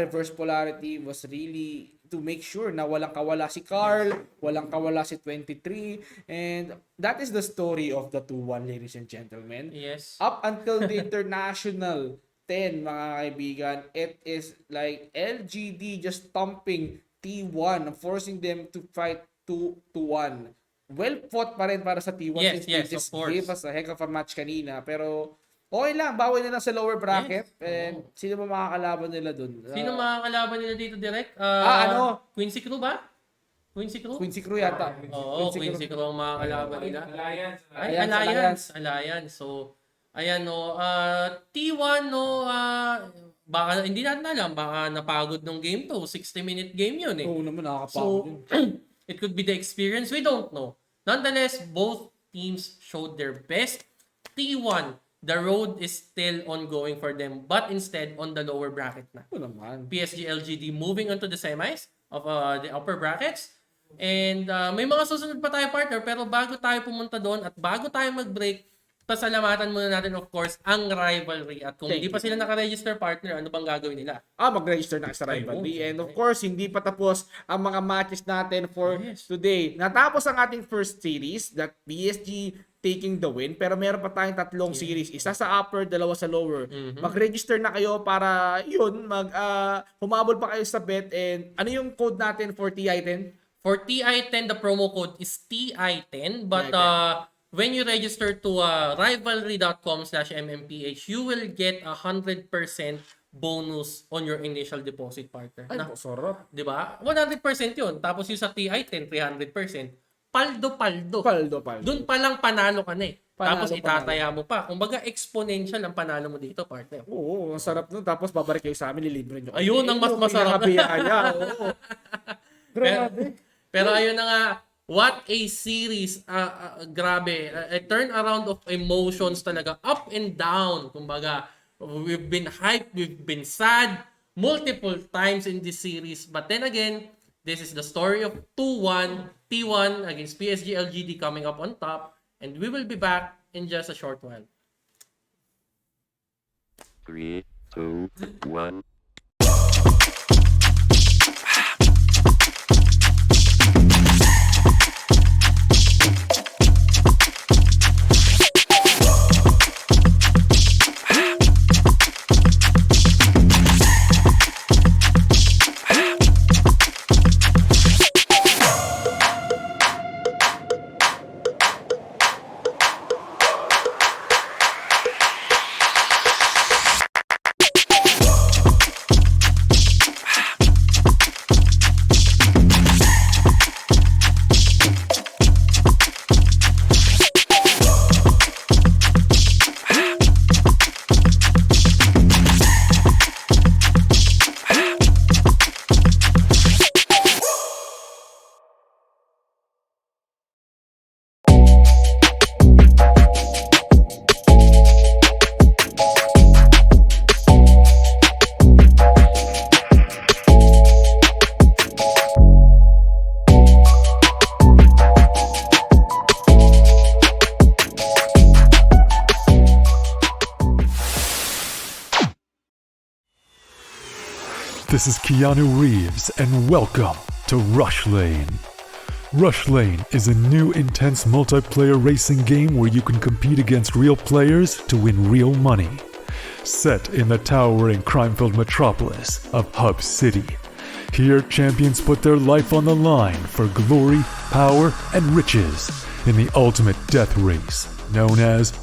reverse polarity was really to make sure na walang kawala si Carl, walang kawala si 23, and that is the story of the 2-1, ladies and gentlemen. Yes. Up until the international 10, mga kaibigan, it is like LGD just thumping T1, forcing them to fight 2-1. Well fought pa rin para sa T1 Yes, since they yes, just of course. gave us a heck of a match kanina. Pero okay lang, bawal na lang sa lower bracket. Yes. And sino ba makakalaban nila dun? Sino makakalaban nila dito direct? Quincy Crew ba? Quincy Crew? Quincy Crew yata. Oo, Quincy Crew ang makakalaban nila. Alliance. Ay, Alliance. Alliance. So, ayan no, T1 no, baka hindi natin alam, baka napagod nung game to. 60-minute game yun eh. Oo naman, So, nakakapagod yun. it could be the experience. We don't know. Nonetheless, both teams showed their best. T1, the road is still ongoing for them, but instead on the lower bracket na. Oo naman. PSG LGD moving on to the semis of the upper brackets. And may mga susunod pa tayo, partner, pero bago tayo pumunta doon at bago tayo mag-break, pasalamatan muna natin, of course, ang rivalry. At kung hindi pa sila naka-register, partner, ano bang gagawin nila? Mag-register na sa rivalry. And of course, hindi pa tapos ang mga matches natin for today. Natapos ang ating first series, that PSG taking the win. Pero meron pa tayong tatlong series. Isa sa upper, dalawa sa lower. Mag-register na kayo para yun, humabol pa kayo sa bet. And ano yung code natin for TI10? For TI10, the promo code is TI10. But when you register to rivalry.com/MMPH, you will get 100% bonus on your initial deposit, partner. Ay, sarap. Di ba? 100% yun. Tapos yung sa TI10, 300%. Paldo-paldo. Paldo. Doon pa lang panalo ka na eh. Panalo, Tapos itataya mo pa. Kumbaga exponential ang panalo mo dito, partner. Oo, ang sarap nun. Tapos babalik kayo sa amin, lilibre nyo. Ayun ang mas masarap. Oo. Grabe. Pero ayun na nga, what a series. Grabe. A turnaround of emotions talaga. Up and down. Kumbaga, we've been hyped, we've been sad multiple times in this series. But then again, this is the story of 2-1, T1 against PSG LGD coming up on top. And we will be back in just a short while. 3, 2, 1. This is Keanu Reeves, and welcome to Rush Lane. Rush Lane is a new intense multiplayer racing game where you can compete against real players to win real money. Set in the towering crime-filled metropolis of Hub City, here champions put their life on the line for glory, power, and riches in the ultimate death race known as